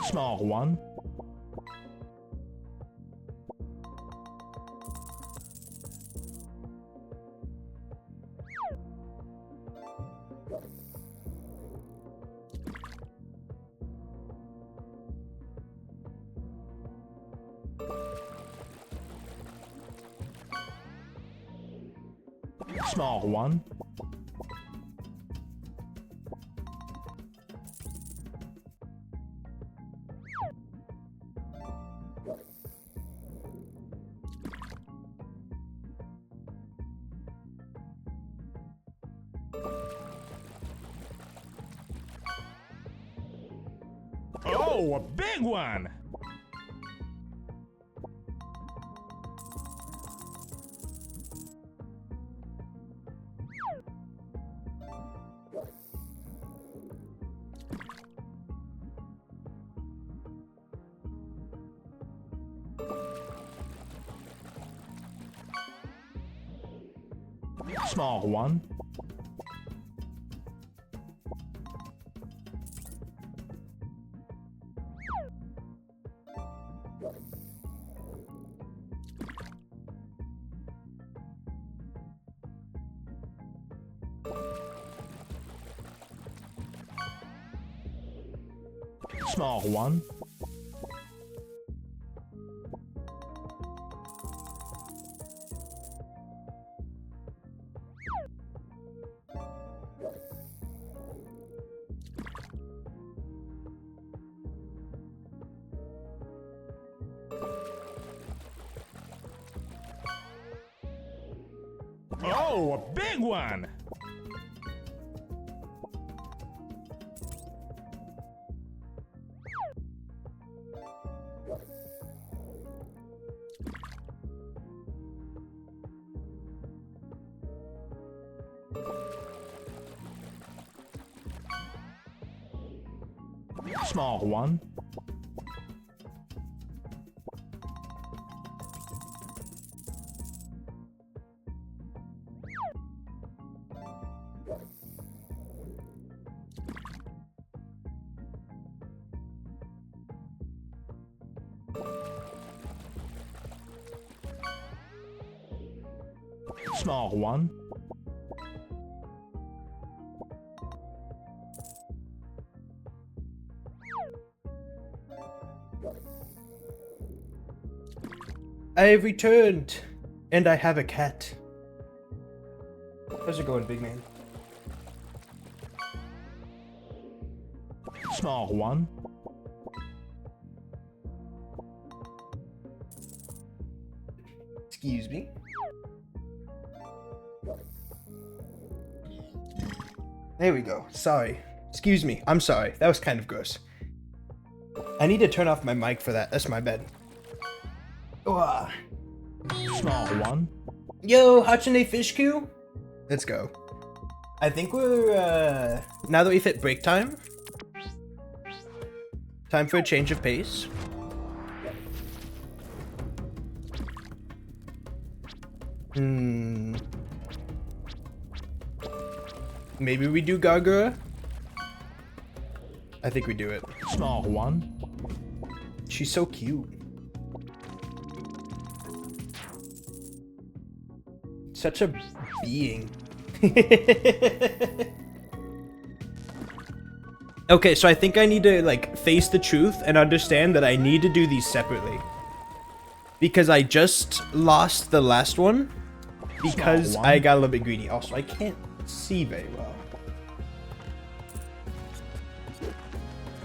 Small one. Small one. Oh, a big one! Small one. Small one. Oh, a big one! Small one. Small one. I have returned, and I have a cat. How's it going, big man? Small one. Excuse me. There we go. Sorry. Excuse me. I'm sorry. That was kind of gross. I need to turn off my mic for that. That's my bad. Ugh. Small one. Yo, Hachine Fish Q? Let's go. I think we're, now that we've hit break time, time for a change of pace. Maybe we do Gargura? I think we do it. Small one. She's so cute. Such a being. Okay, so I think I need to like face the truth and understand that I need to do these separately. Because I just lost the last one because I got a little bit greedy. Also, I can't see very well.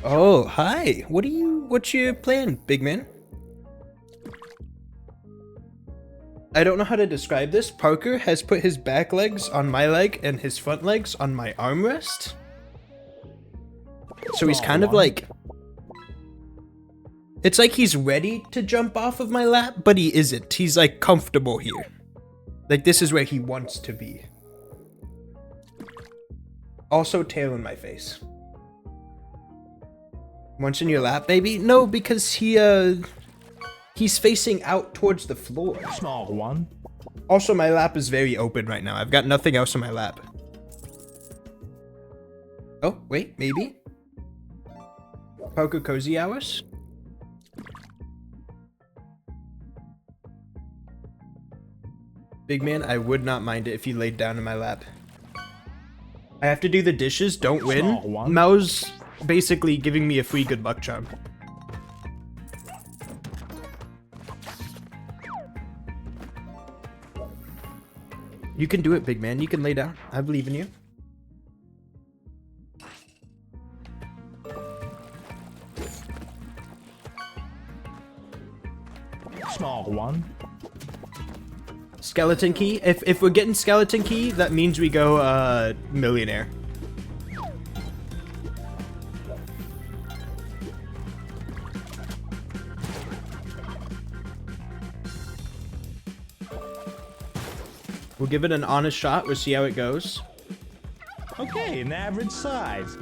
Oh, hi. What's your plan, big man? I don't know how to describe this. Parker has put his back legs on my leg and his front legs on my armrest. So he's kind of like... It's like he's ready to jump off of my lap, but he isn't. He's like comfortable here. Like this is where he wants to be. Also tail in my face. Once in your lap, baby? No, because he's facing out towards the floor. Small one. Also, my lap is very open right now. I've got nothing else in my lap. Oh, wait, maybe? Parker Cozy Hours? Big man, I would not mind it if you laid down in my lap. I have to do the dishes, don't win. Mao's basically giving me a free good luck charm. You can do it, big man. You can lay down. I believe in you. Small one. Skeleton key. If we're getting skeleton key, that means we go millionaire. We'll give it an honest shot. We'll see how it goes. Okay, an average size.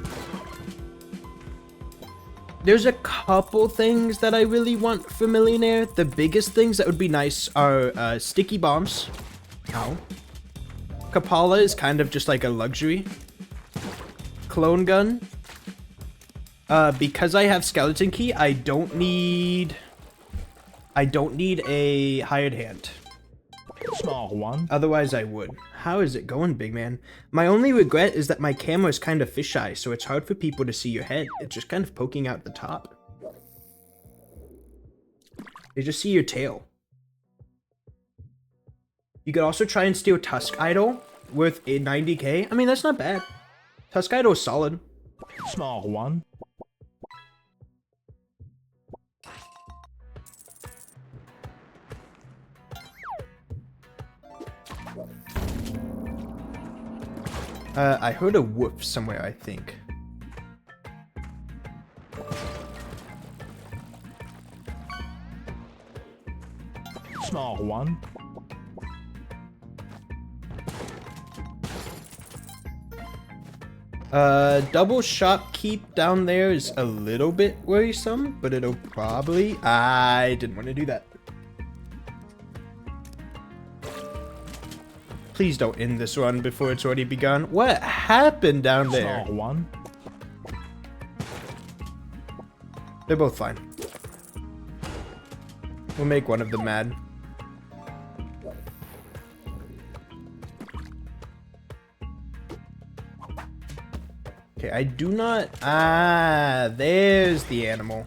There's a couple things that I really want for millionaire. The biggest things that would be nice are sticky bombs. Ow. Kapala is kind of just like a luxury. Clone gun. Because I have skeleton key, I don't need a hired hand. Small one. Otherwise, I would. How is it going, big man? My only regret is that my camera is kind of fisheye, so it's hard for people to see your head. It's just kind of poking out the top. They just see your tail. You could also try and steal Tusk Idol worth 90k. I mean, that's not bad. Tusk Idol is solid. Small one. I heard a whoop somewhere, I think. Small one. Double shopkeep down there is a little bit worrisome, but it'll probably... I didn't want to do that. Please don't end this run before it's already begun. What happened down there? Small one. They're both fine. We'll make one of them mad. Okay, I do not... Ah, there's the animal.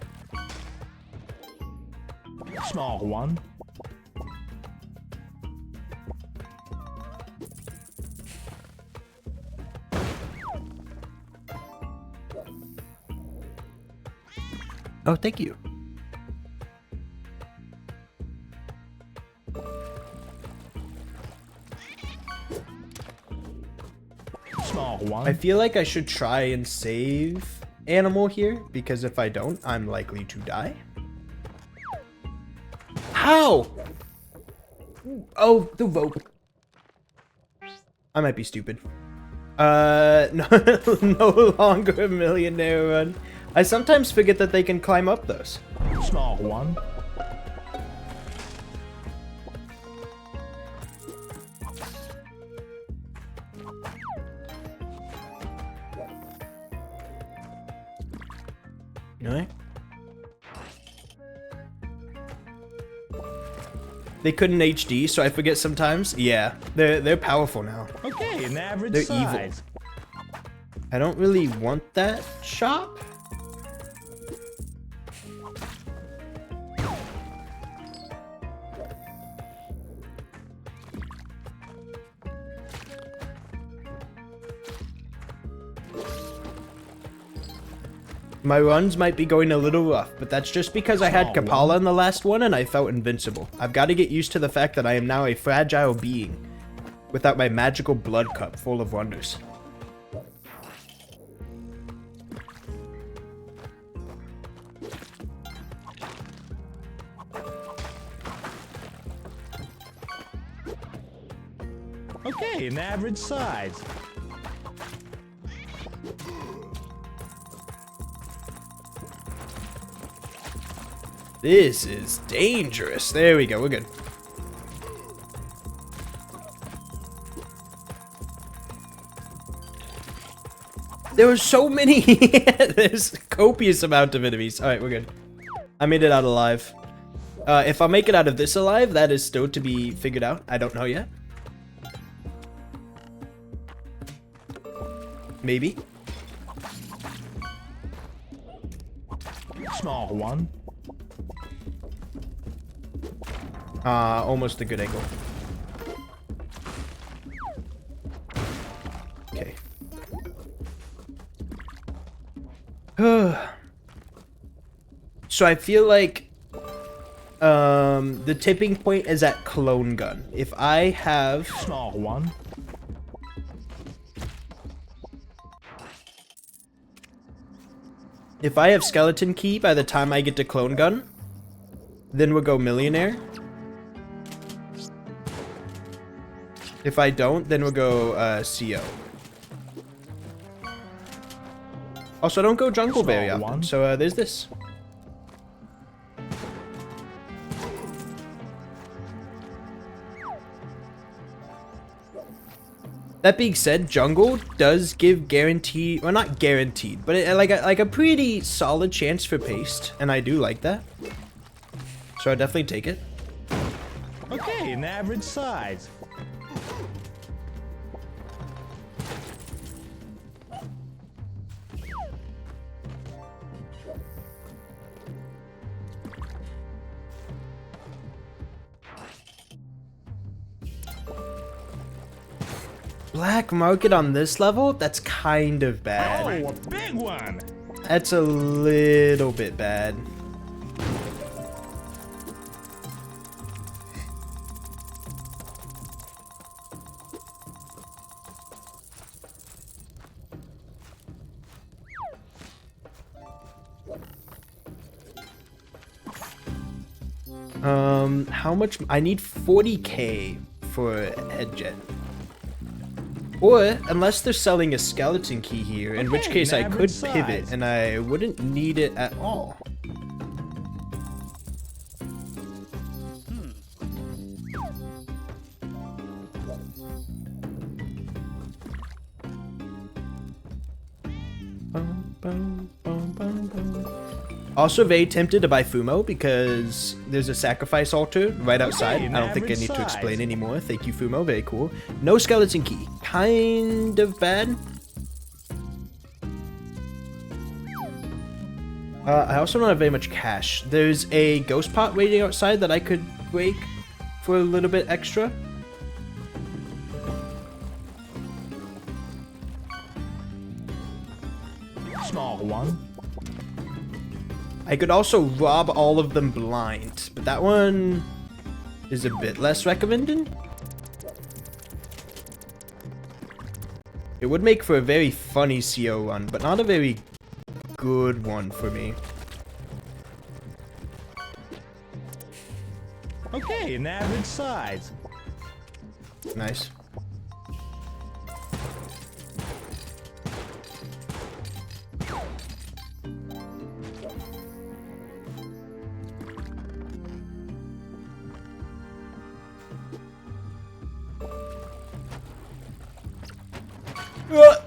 Small one. Oh, thank you. Small one. I feel like I should try and save animal here, because if I don't, I'm likely to die. How? Oh, the rope. I might be stupid. No, no longer a millionaire run. I sometimes forget that they can climb up those. Small one. Really? They couldn't HD, so I forget sometimes. Yeah, they're powerful now. Okay, an average They're size. evil. I don't really want that shop. My runs might be going a little rough, but that's just because I had Kapala in the last one and I felt invincible. I've got to get used to the fact that I am now a fragile being without my magical blood cup full of wonders. Okay, an average size. This is dangerous. There we go, we're good. There were so many. There's a copious amount of enemies. Alright, we're good. I made it out alive. If I make it out of this alive, that is still to be figured out. I don't know yet. Maybe. Small one. Almost a good angle. Okay. So I feel like the tipping point is at clone gun. If I have Small one. If I have skeleton key by the time I get to clone gun, then we'll go millionaire. If I don't, then we'll go CO. Also, I don't go jungle very often, so there's this. That being said, jungle does give guaranteed, well, not guaranteed, but like a pretty solid chance for paste, and I do like that. So I definitely take it. Okay, an average size. Black market on this level? That's kind of bad. Oh, a big one. That's a little bit bad. How much? I need 40k for head jet. Or, unless they're selling a skeleton key here, in which case I could pivot, and I wouldn't need it at all. Also very tempted to buy Fumo because there's a sacrifice altar right outside. I don't think I need to explain anymore. Thank you, Fumo. Very cool. No skeleton key. Kind of bad. I also don't have very much cash. There's a ghost pot waiting outside that I could break for a little bit extra. Small one. I could also rob all of them blind, but that one is a bit less recommended. It would make for a very funny CO run, but not a very good one for me. Okay, an average size. Nice.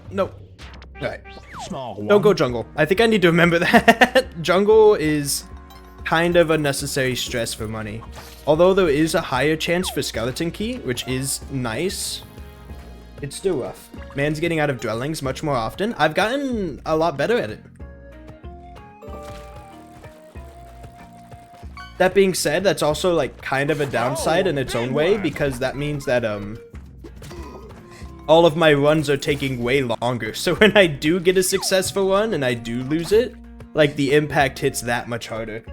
No. Alright. Small one. Don't go jungle. I think I need to remember that. Jungle is kind of unnecessary stress for money. Although there is a higher chance for skeleton key, which is nice, it's still rough. Man's getting out of dwellings much more often. I've gotten a lot better at it. That being said, that's also like kind of a downside in its own way, because that means that all of my runs are taking way longer. So when I do get a successful run and I do lose it, like the impact hits that much harder.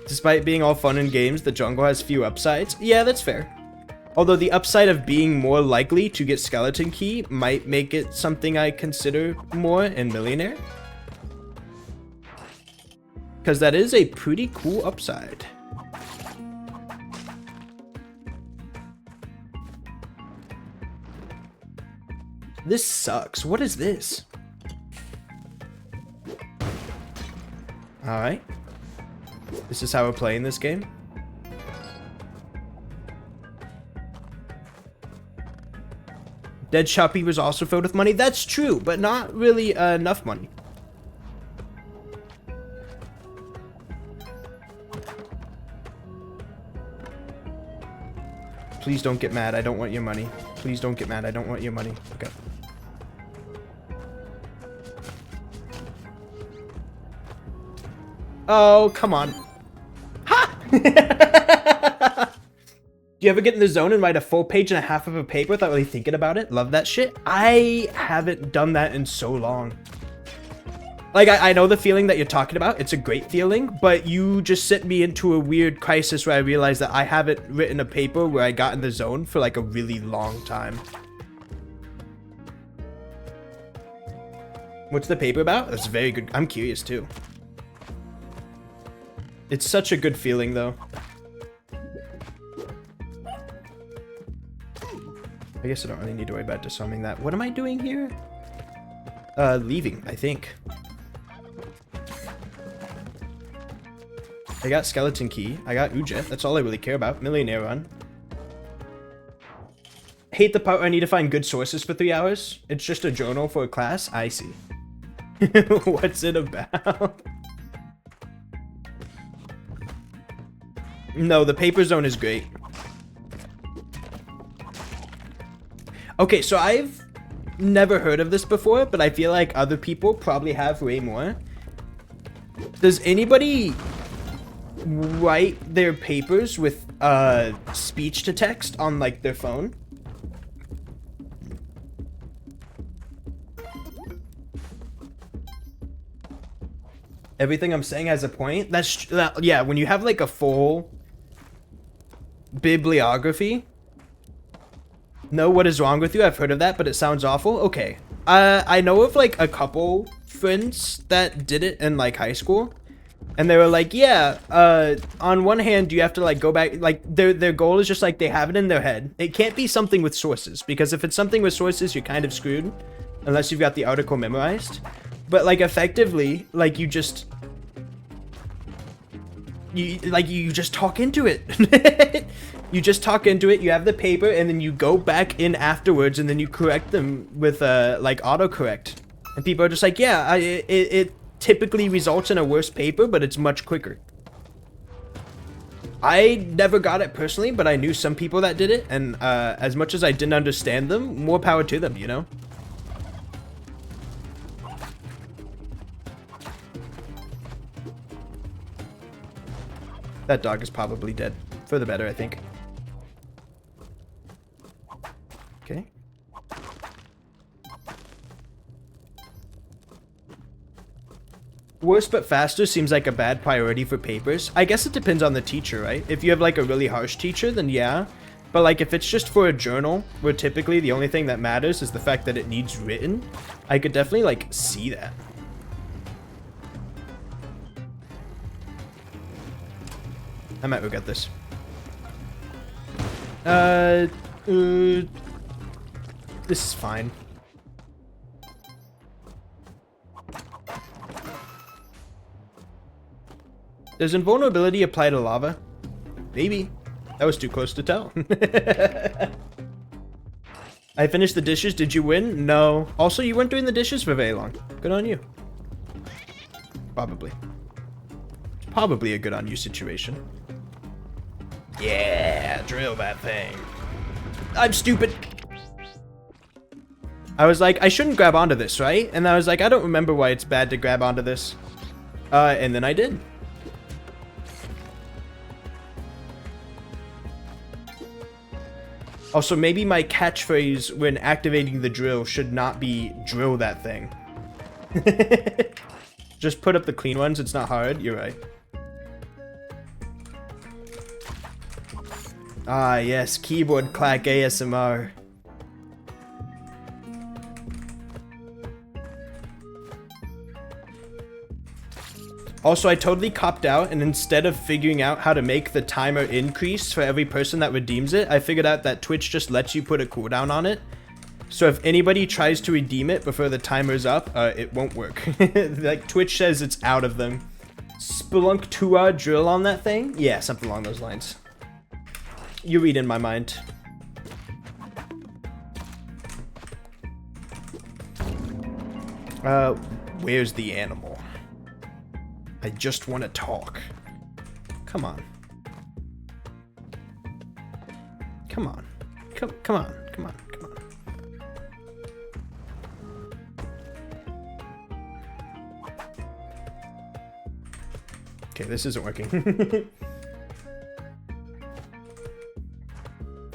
Despite being all fun and games, the jungle has few upsides. Yeah, that's fair. Although the upside of being more likely to get skeleton key might make it something I consider more in millionaire. Because that is a pretty cool upside. This sucks. What is this? Alright. This is how we're playing this game. Dead shopkeepers also filled with money. That's true, but not really enough money. Please don't get mad. I don't want your money. Please don't get mad. I don't want your money. Okay. Oh, come on. Ha! Do you ever get in the zone and write a full page and a half of a paper without really thinking about it? Love that shit. I haven't done that in so long. Like, I know the feeling that you're talking about. It's a great feeling, but you just sent me into a weird crisis where I realized that I haven't written a paper where I got in the zone for like a really long time. What's the paper about? That's very good. I'm curious too. It's such a good feeling though. I guess I don't really need to worry about disarming that. What am I doing here? Leaving, I think. I got skeleton key. I got Ujet. That's all I really care about. Millionaire run. Hate the part where I need to find good sources for 3 hours. It's just a journal for a class. I see. What's it about? No, the paper zone is great. Okay, so I've never heard of this before, but I feel like other people probably have way more. Does anybody write their papers with speech to text on like their phone? Everything I'm saying has a point. Yeah, when you have like a full bibliography. No, what is wrong with you? I've heard of that, but it sounds awful. Okay. I know of like a couple friends that did it in like high school. And they were like, yeah, on one hand, you have to like go back, like their goal is just like they have it in their head. It can't be something with sources, because if it's something with sources, you're kind of screwed unless you've got the article memorized. But like effectively, like you just talk into it. You just talk into it, you have the paper, and then you go back in afterwards, and then you correct them with like autocorrect. And people are just like, yeah, it typically results in a worse paper, but it's much quicker. I never got it personally, but I knew some people that did it, and as much as I didn't understand them, more power to them, you know? That dog is probably dead. For the better, I think. Okay. Worse but faster seems like a bad priority for papers. I guess it depends on the teacher, right? If you have like a really harsh teacher, then yeah. But like if it's just for a journal, where typically the only thing that matters is the fact that it needs written, I could definitely like see that. I might regret this. This is fine. Does invulnerability apply to lava? Maybe. That was too close to tell. I finished the dishes. Did you win? No. Also, you weren't doing the dishes for very long. Good on you. Probably. Probably a good on you situation. Yeah, drill that thing. I'm stupid. I was like, I shouldn't grab onto this, right? And I was like, I don't remember why it's bad to grab onto this. And then I did. Also, maybe my catchphrase when activating the drill should not be drill that thing. Just put up the clean ones. It's not hard. You're right. Ah, yes. Keyboard clack ASMR. Also, I totally copped out, and instead of figuring out how to make the timer increase for every person that redeems it, I figured out that Twitch just lets you put a cooldown on it. So if anybody tries to redeem it before the timer's up, it won't work. Like, Twitch says it's out of them. Spelunk 2-hour drill on that thing? Yeah, something along those lines. You read in my mind. Where's the animal? I just want to talk. Come on. Come on. Come on. Come on. Come on. Okay, this isn't working.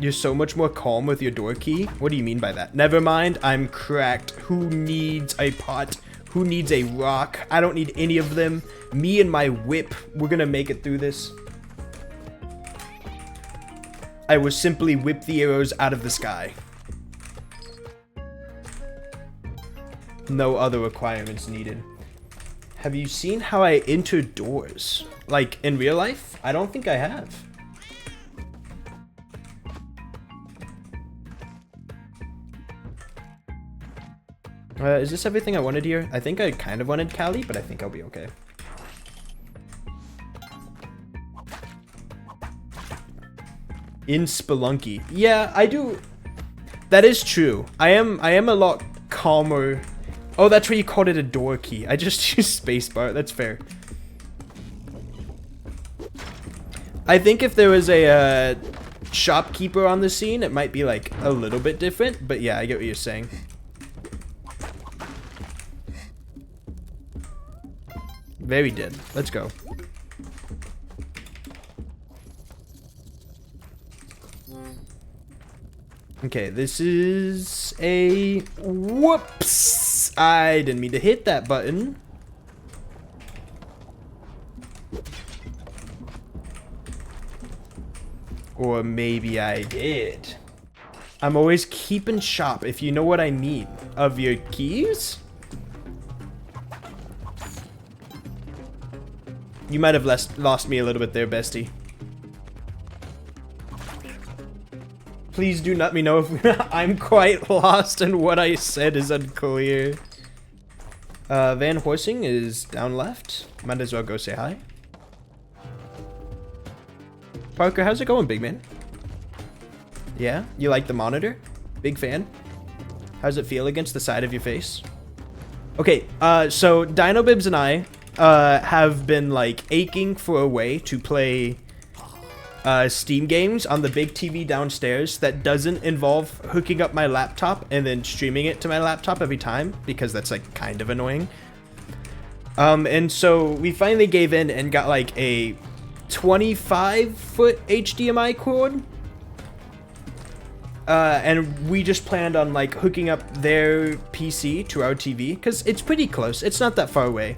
You're so much more calm with your door key? What do you mean by that? Never mind, I'm cracked. Who needs a pot? Who needs a rock? I don't need any of them. Me and my whip, we're gonna make it through this. I will simply whip the arrows out of the sky. No other requirements needed. Have you seen how I enter doors? Like, in real life? I don't think I have. Is this everything I wanted here? I think I kind of wanted Callie, but I think I'll be okay. In Spelunky. Yeah, I do. That is true. I am a lot calmer. Oh, that's why you called it a door key. I just used spacebar. That's fair. I think if there was a shopkeeper on the scene, it might be like a little bit different. But yeah, I get what you're saying. Very dead. Let's go. Okay, this is a... Whoops! I didn't mean to hit that button. Or maybe I did. I'm always keeping shop, if you know what I mean. Of your keys? You might have lost me a little bit there, bestie. Please do let me know if I'm quite lost and what I said is unclear. Van Horsing is down left. Might as well go say hi. Parker, how's it going, big man? Yeah? You like the monitor? Big fan? How's it feel against the side of your face? Okay, so DinoBibs and I have been like aching for a way to play Steam games on the big TV downstairs that doesn't involve hooking up my laptop and then streaming it to my laptop every time, because that's like kind of annoying. And so we finally gave in and got like a 25-foot HDMI cord. And we just planned on like hooking up their PC to our TV because it's pretty close. It's not that far away.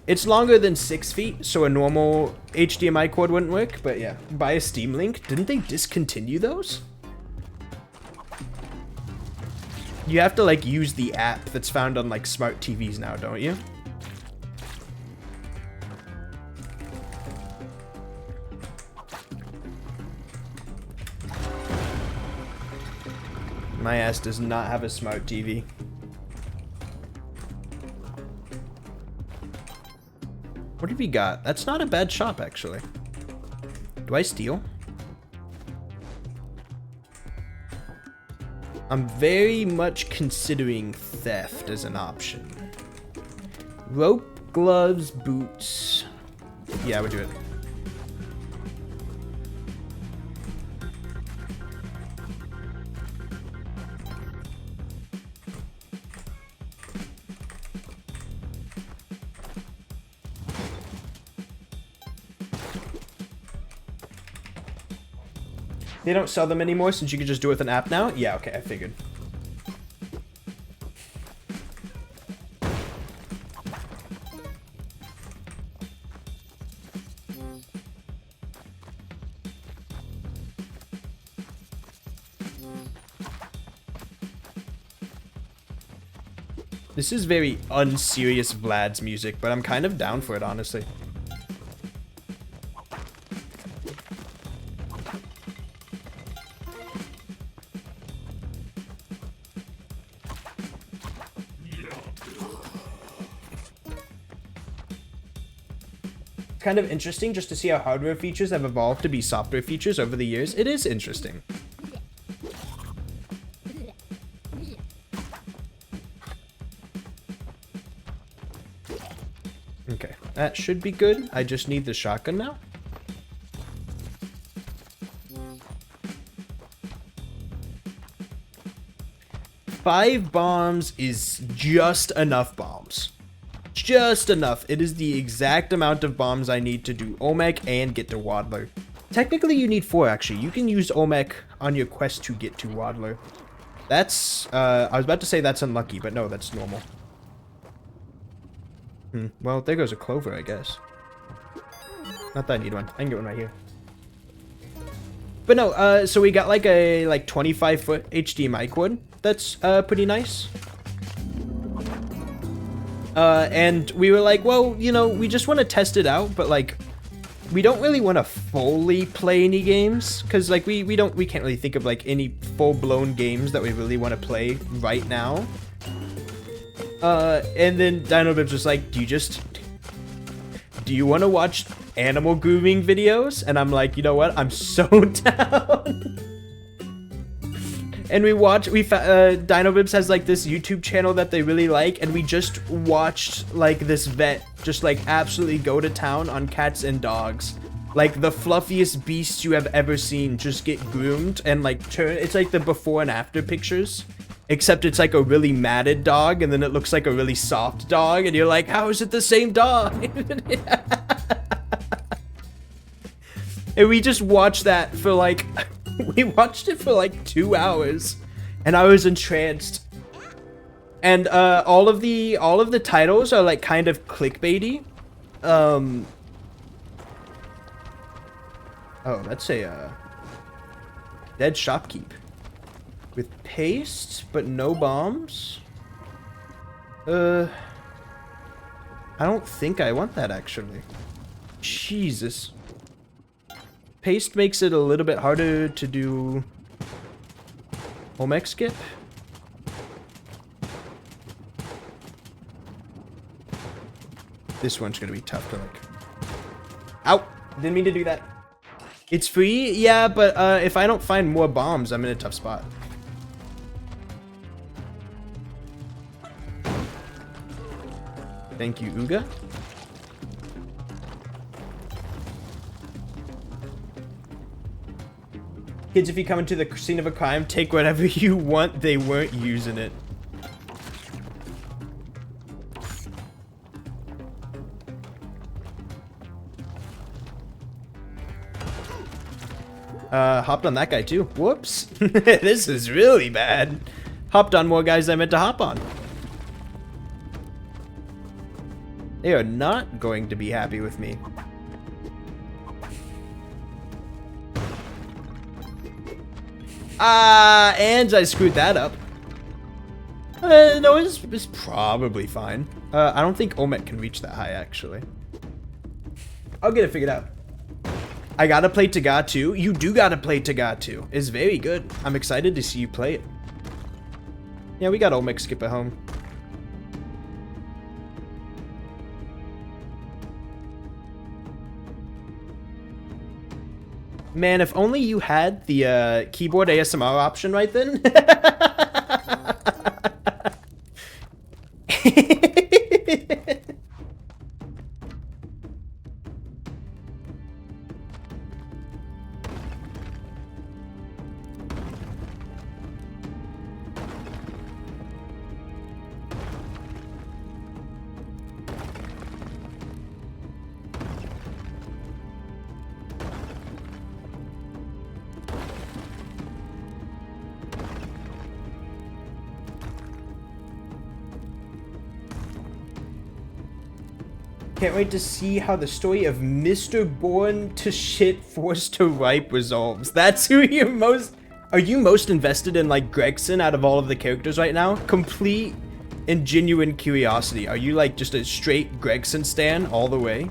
It's longer than 6 feet, so a normal HDMI cord wouldn't work, but yeah. Buy a Steam Link. Didn't they discontinue those? You have to like use the app that's found on like smart TVs now, don't you? My ass does not have a smart TV. What have you got? That's not a bad shop, actually. Do I steal? I'm very much considering theft as an option. Rope, gloves, boots. Yeah, I would do it. They don't sell them anymore since you can just do it with an app now? Yeah, okay, I figured. This is very unserious Vlad's music, but I'm kind of down for it, honestly. Kind of interesting just to see how hardware features have evolved to be software features over the years. It is interesting. Okay, that should be good. I just need the shotgun now. Five bombs is just enough bombs. Just enough. It is the exact amount of bombs I need to do Olmec and get to Waddler. Technically, you need 4, actually. You can use Olmec on your quest to get to Waddler. That's, I was about to say that's unlucky, but no, that's normal. Well, there goes a clover, I guess. Not that I need one. I can get one right here. But no, so we got like a 25-foot HDMI cord. That's pretty nice. And we were like, well, you know, we just want to test it out, but like, we don't really want to fully play any games, because like we can't really think of like any full-blown games that we really want to play right now. And then DinoBibs was like, do you want to watch animal grooming videos? And I'm like, you know what? I'm so down. And DinoBibs has like this YouTube channel that they really like, and we just watched like this vet just like absolutely go to town on cats and dogs. Like the fluffiest beasts you have ever seen just get groomed and like it's like the before and after pictures. Except it's like a really matted dog, and then it looks like a really soft dog, and you're like, how is it the same dog? And we just watched that for like, we watched it for like 2 hours, and I was entranced. And all of the titles are like kind of clickbaity. Oh, that's a dead shopkeep. With paste, but no bombs? I don't think I want that, actually. Jesus. Paste makes it a little bit harder to do Olmec skip. This one's gonna be tough to like... Ow! Didn't mean to do that. It's free? Yeah, but if I don't find more bombs, I'm in a tough spot. Thank you, Uga. Kids, if you come into the scene of a crime, take whatever you want. They weren't using it. Hopped on that guy too. Whoops. This is really bad. Hopped on more guys than I meant to hop on. They are not going to be happy with me. And I screwed that up. No, it's probably fine. I don't think Olmec can reach that high, actually. I'll get it figured out. I gotta play Taga too. You do gotta play Taga too. It's very good. I'm excited to see you play it. Yeah, we got Olmec skip at home. Man, if only you had the keyboard ASMR option right then. Can't wait to see how the story of Mr. Born to Shit Forced to Ripe resolves. That's who you're most... Are you most invested in, like, Gregson out of all of the characters right now? Complete and genuine curiosity. Are you, like, just a straight Gregson stan all the way?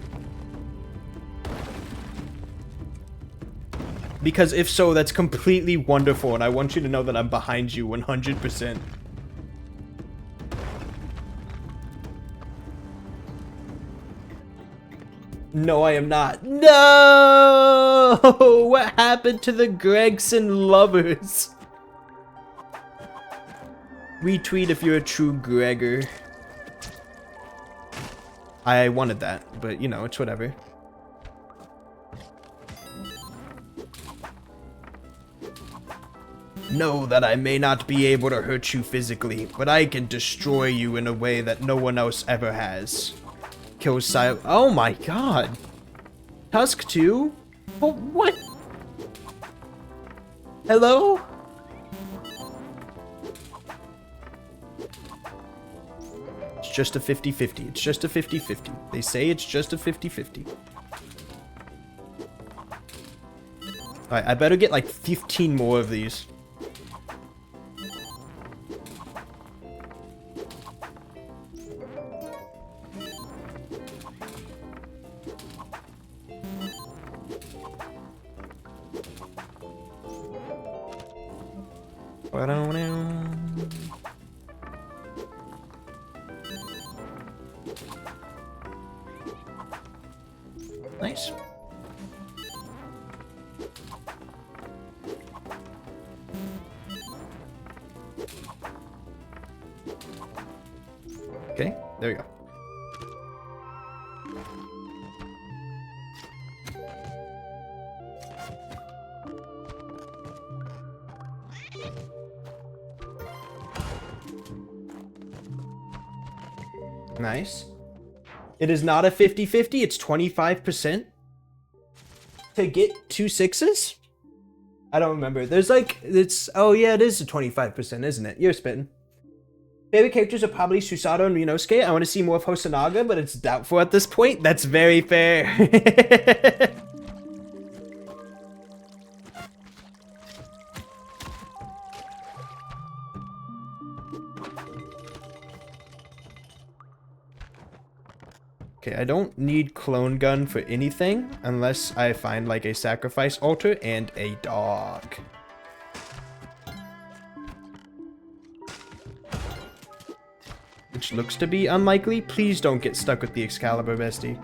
Because if so, that's completely wonderful, and I want you to know that I'm behind you 100%. No, I am not. No! What happened to the Gregson lovers? Retweet if you're a true Gregor. I wanted that, but you know, it's whatever. Know that I may not be able to hurt you physically, but I can destroy you in a way that no one else ever has. Kill Sil- Oh my god! Tusk 2? Oh, what? Hello? It's just a 50-50. It's just a 50-50. They say it's just a 50-50. Alright, I better get like 15 more of these. Nice. Okay, there we go. Nice. It is not a 50-50, it's 25%. To get 2 6s? I don't remember. There's like, it's, oh yeah, it is a 25%, isn't it? You're spitting. Favorite characters are probably Susato and Ryunosuke. I want to see more of Hosonaga, but it's doubtful at this point. That's very fair. Okay, I don't need clone gun for anything unless I find like a sacrifice altar and a dog. Which looks to be unlikely. Please don't get stuck with the Excalibur, bestie.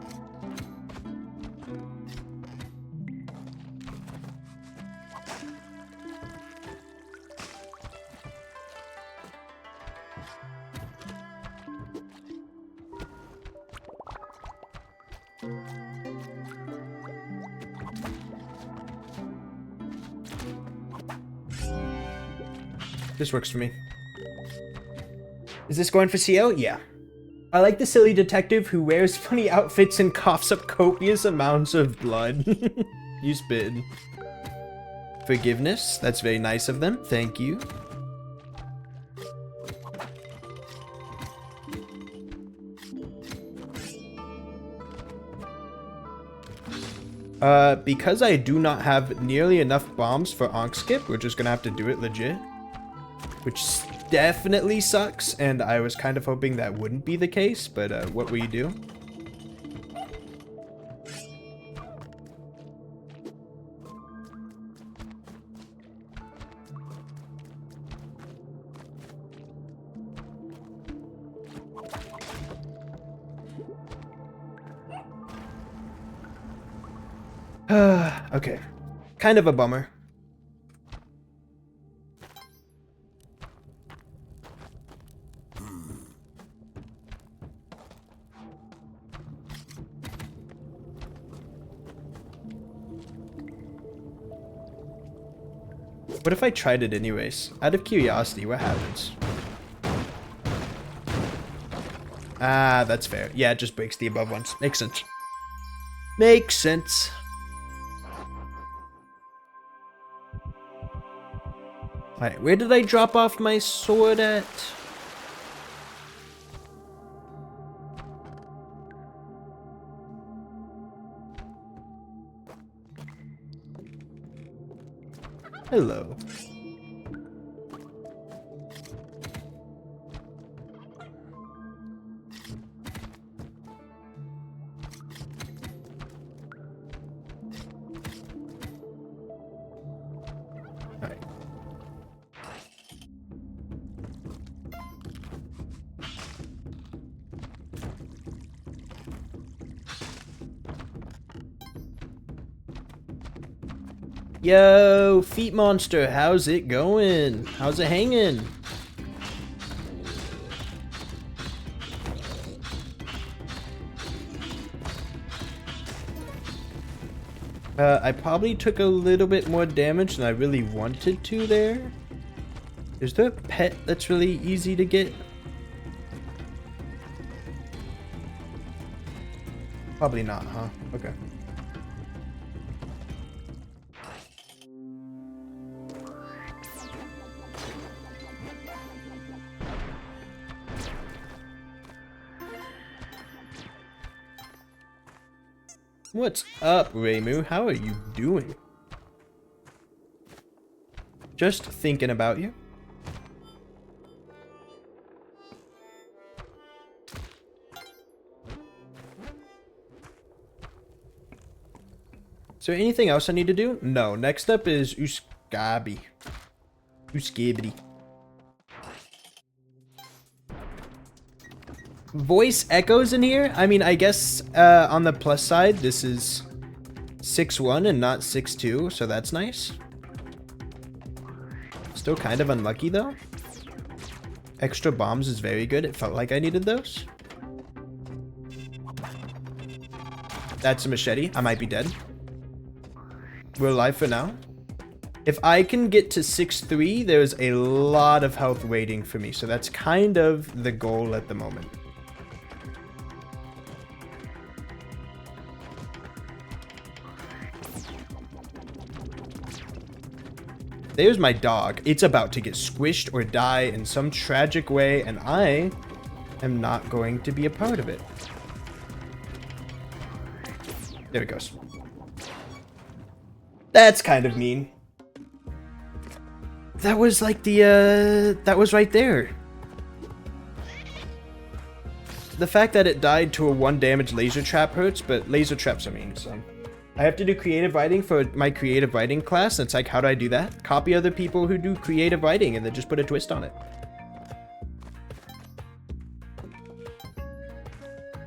This works for me. Is this going for CO? Yeah. I like the silly detective who wears funny outfits and coughs up copious amounts of blood. You spit. Forgiveness. That's very nice of them. Thank you. Because I do not have nearly enough bombs for Onk Skip, we're just gonna have to do it legit. Which definitely sucks, and I was kind of hoping that wouldn't be the case, but what will you do? Okay. Kind of a bummer. What if I tried it anyways? Out of curiosity, what happens? Ah, that's fair. Yeah, it just breaks the above ones. Makes sense. Makes sense. Alright, where did I drop off my sword at? Hello. Alright. Yo, Feet Monster, how's it going? How's it hanging? I probably took a little bit more damage than I really wanted to there. Is there a pet that's really easy to get? Probably not, huh? Okay. What's up, Reimu? How are you doing? Just thinking about you. Is there anything else I need to do? No. Next up is Uskabi. Uskabity. Voice echoes in here? I mean, I guess on the plus side, this is 6-1 and not 6-2, so that's nice. Still kind of unlucky, though. Extra bombs is very good. It felt like I needed those. That's a machete. I might be dead. We're alive for now. If I can get to 6-3, there's a lot of health waiting for me, so that's kind of the goal at the moment. There's my dog. It's about to get squished or die in some tragic way, and I am not going to be a part of it. There it goes. That's kind of mean. That was like the, that was right there. The fact that it died to a 1 damage laser trap hurts, but laser traps are mean, so. I have to do creative writing for my creative writing class. It's like, how do I do that? Copy other people who do creative writing and then just put a twist on it.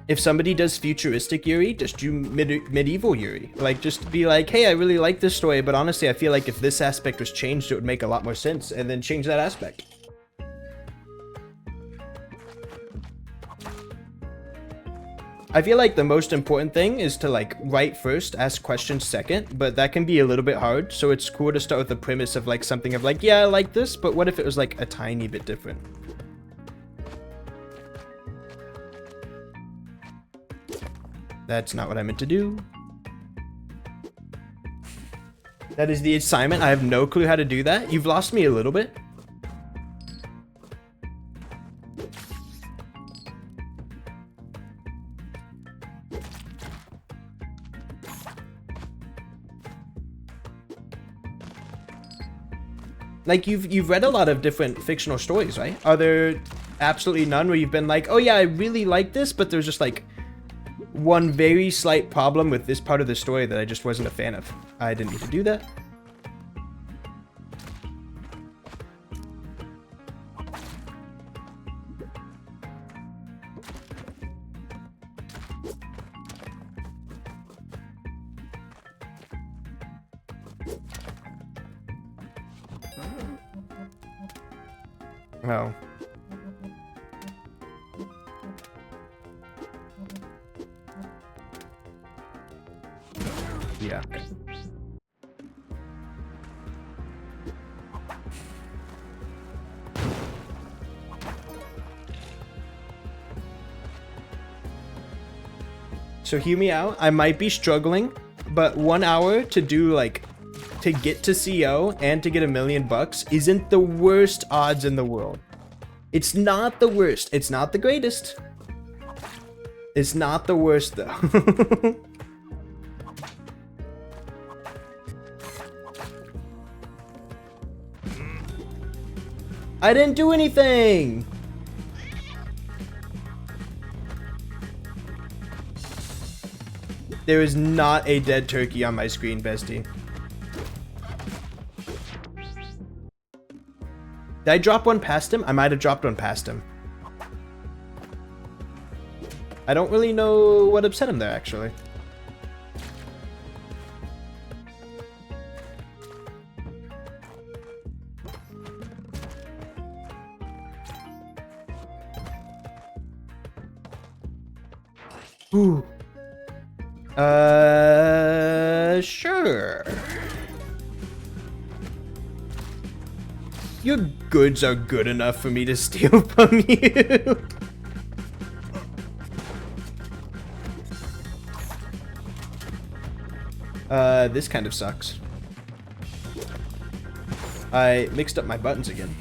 If somebody does futuristic Yuri, just do medieval Yuri. Like, just be like, hey, I really like this story, but honestly, I feel like if this aspect was changed, it would make a lot more sense, and then change that aspect. I feel like the most important thing is to like write first, ask questions second, but that can be a little bit hard. So it's cool to start with the premise of like something of like, yeah, I like this, but what if it was like a tiny bit different? That's not what I meant to do. That is the assignment. I have no clue how to do that. You've lost me a little bit. Like, you've read a lot of different fictional stories, right? Are there absolutely none where you've been like, oh yeah, I really like this, but there's just like one very slight problem with this part of the story that I just wasn't a fan of? I didn't need to do that. Oh. Yeah. So hear me out. I might be struggling, but 1 hour to do like to get to CO and to get $1 million isn't the worst odds in the world. It's not the worst. It's not the greatest. It's not the worst though. I didn't do anything. There is not a dead turkey on my screen, bestie. Did I drop one past him? I might have dropped one past him. I don't really know what upset him there, actually. Ooh. Sure. Your goods are good enough for me to steal from you. This kind of sucks. I mixed up my buttons again.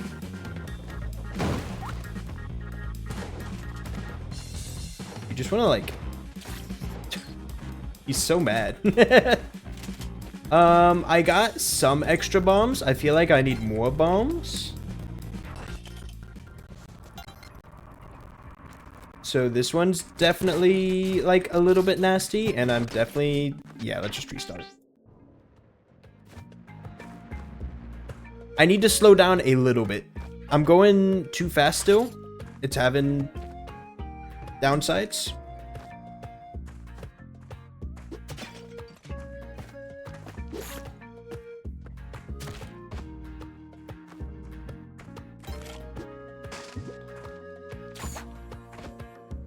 You just wanna like... He's so mad. I got some extra bombs. I feel like I need more bombs. So this one's definitely like a little bit nasty, and I'm definitely... Yeah, let's just restart. I need to slow down a little bit. I'm going too fast still. It's having downsides.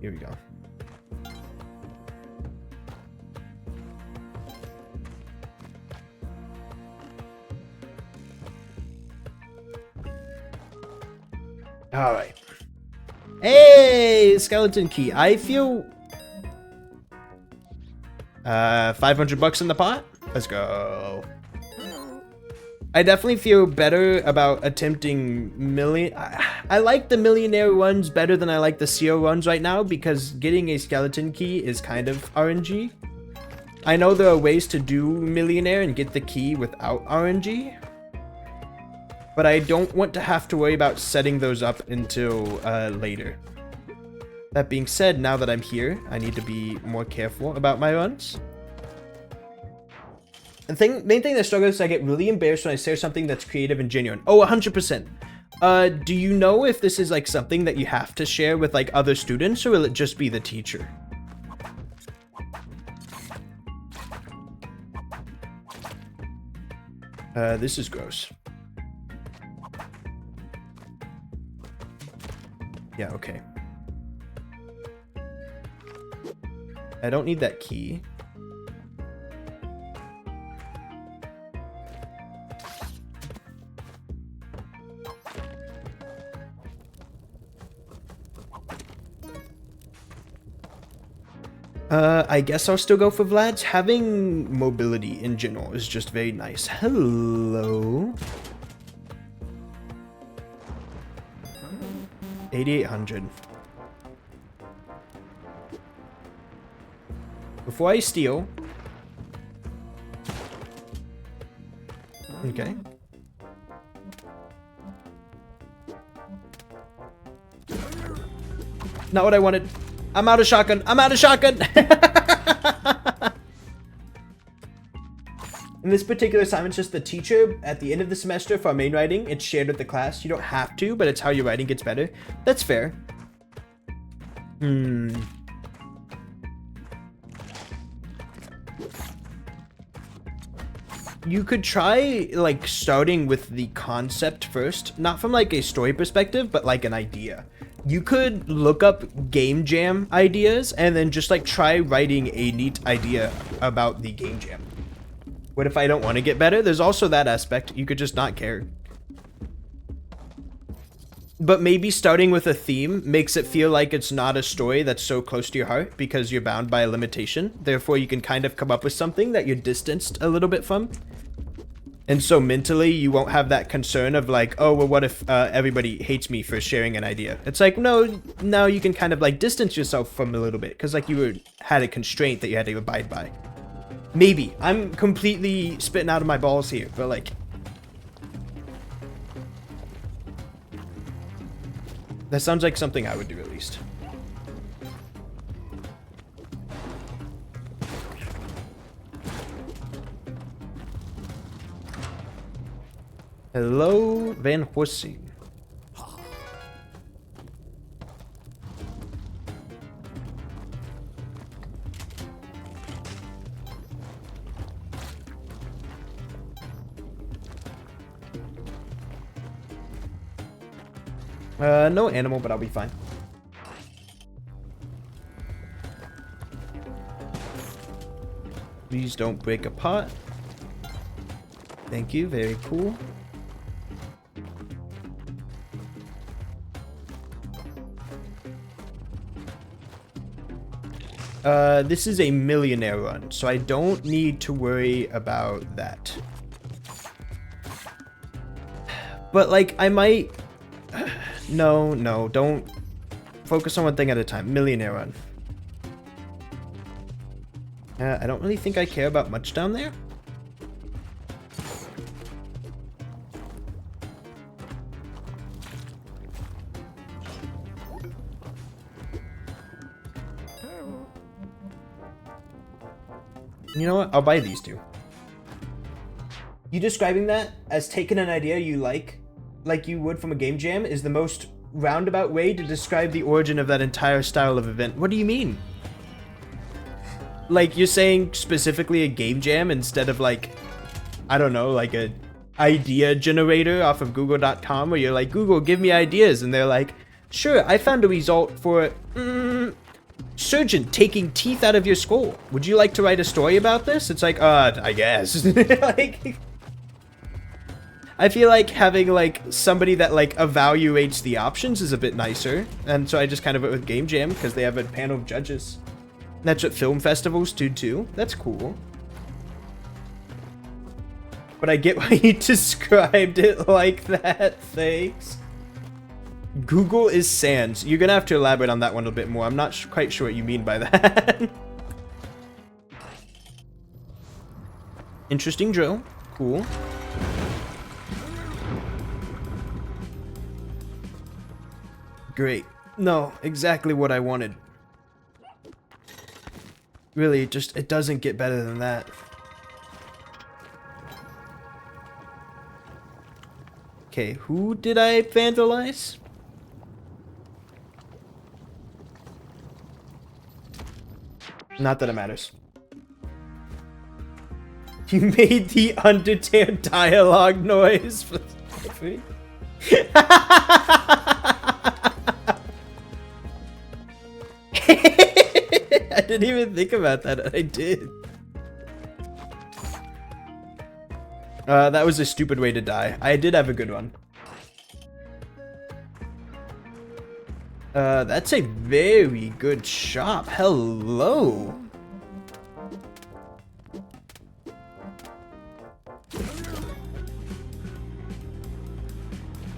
Here we go. All right. Hey, skeleton key. I feel 500 bucks in the pot. Let's go. I definitely feel better about attempting I like the millionaire ones better than I like the CO ones right now, because getting a skeleton key is kind of RNG. I know there are ways to do millionaire and get the key without RNG, but I don't want to have to worry about setting those up until later. That being said, now that I'm here, I need to be more careful about my runs. The main thing that struggles is I get really embarrassed when I say something that's creative and genuine. Oh, 100%. Do you know if this is like something that you have to share with like other students, or will it just be the teacher? This is gross. Yeah, okay. I don't need that key. I guess I'll still go for Vlad's. Having mobility in general is just very nice. Hello. 8,800. Before I steal. Okay. Not what I wanted. I'm out of shotgun. I'm out of shotgun. In this particular assignment, it's just the teacher at the end of the semester for our main writing. It's shared with the class. You don't have to, but it's how your writing gets better. That's fair. You could try like starting with the concept first, not from like a story perspective, but like an idea. You could look up game jam ideas and then just like try writing a neat idea about the game jam. What if I don't want to get better? There's also that aspect. You could just not care. But maybe starting with a theme makes it feel like it's not a story that's so close to your heart because you're bound by a limitation. Therefore, you can kind of come up with something that you're distanced a little bit from. And so mentally, you won't have that concern of like, oh, well, what if everybody hates me for sharing an idea? It's like, no, now you can kind of like distance yourself from a little bit because like you had a constraint that you had to abide by. Maybe. I'm completely spitting out of my balls here, but like... That sounds like something I would do at least. Hello, Van Horsing. No animal, but I'll be fine. Please don't break a pot. Thank you, very cool. This is a millionaire run, so I don't need to worry about that. But, like, I might... No, don't focus on one thing at a time. Millionaire run. I don't really think I care about much down there. You know what? I'll buy these two. You describing that as taking an idea you like you would from a game jam, is the most roundabout way to describe the origin of that entire style of event. What do you mean? Like, you're saying specifically a game jam instead of, like, I don't know, like a idea generator off of google.com, where you're like, Google, give me ideas, and they're like, sure, I found a result for surgeon taking teeth out of your skull. Would you like to write a story about this? It's like, I guess. Like, I feel like having, like, somebody that, like, evaluates the options is a bit nicer. And so I just kind of went with Game Jam because they have a panel of judges. That's what film festivals do too. That's cool. But I get why you described it like that. Thanks. Google is sans. You're gonna have to elaborate on that one a bit more. I'm not quite sure what you mean by that. Interesting drill. Cool. Great. No, exactly what I wanted. Really, it doesn't get better than that. Okay, who did I vandalize? Not that it matters. You made the Undertale dialogue noise for free. I didn't even think about that. I did. That was a stupid way to die. I did have a good one. That's a very good shop. Hello.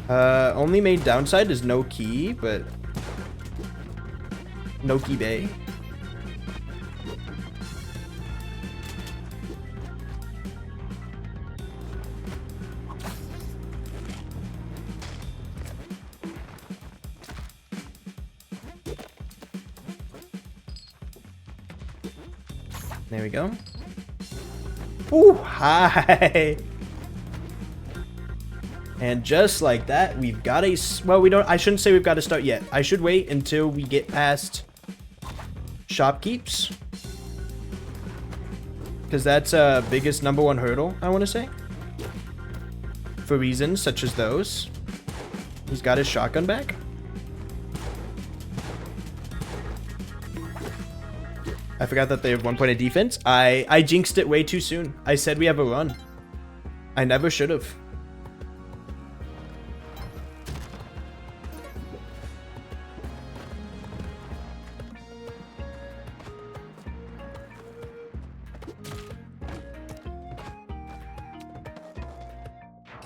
Only main downside is no key, but no key bay. There we go. Ooh, hi. And just like that, we've got a... Well, I shouldn't say we've got to start yet. I should wait until we get past shopkeeps. Because that's biggest #1 hurdle, I want to say. For reasons such as those. He's got his shotgun back. I forgot that they have 1 point of defense. I jinxed it way too soon. I said we have a run. I never should have.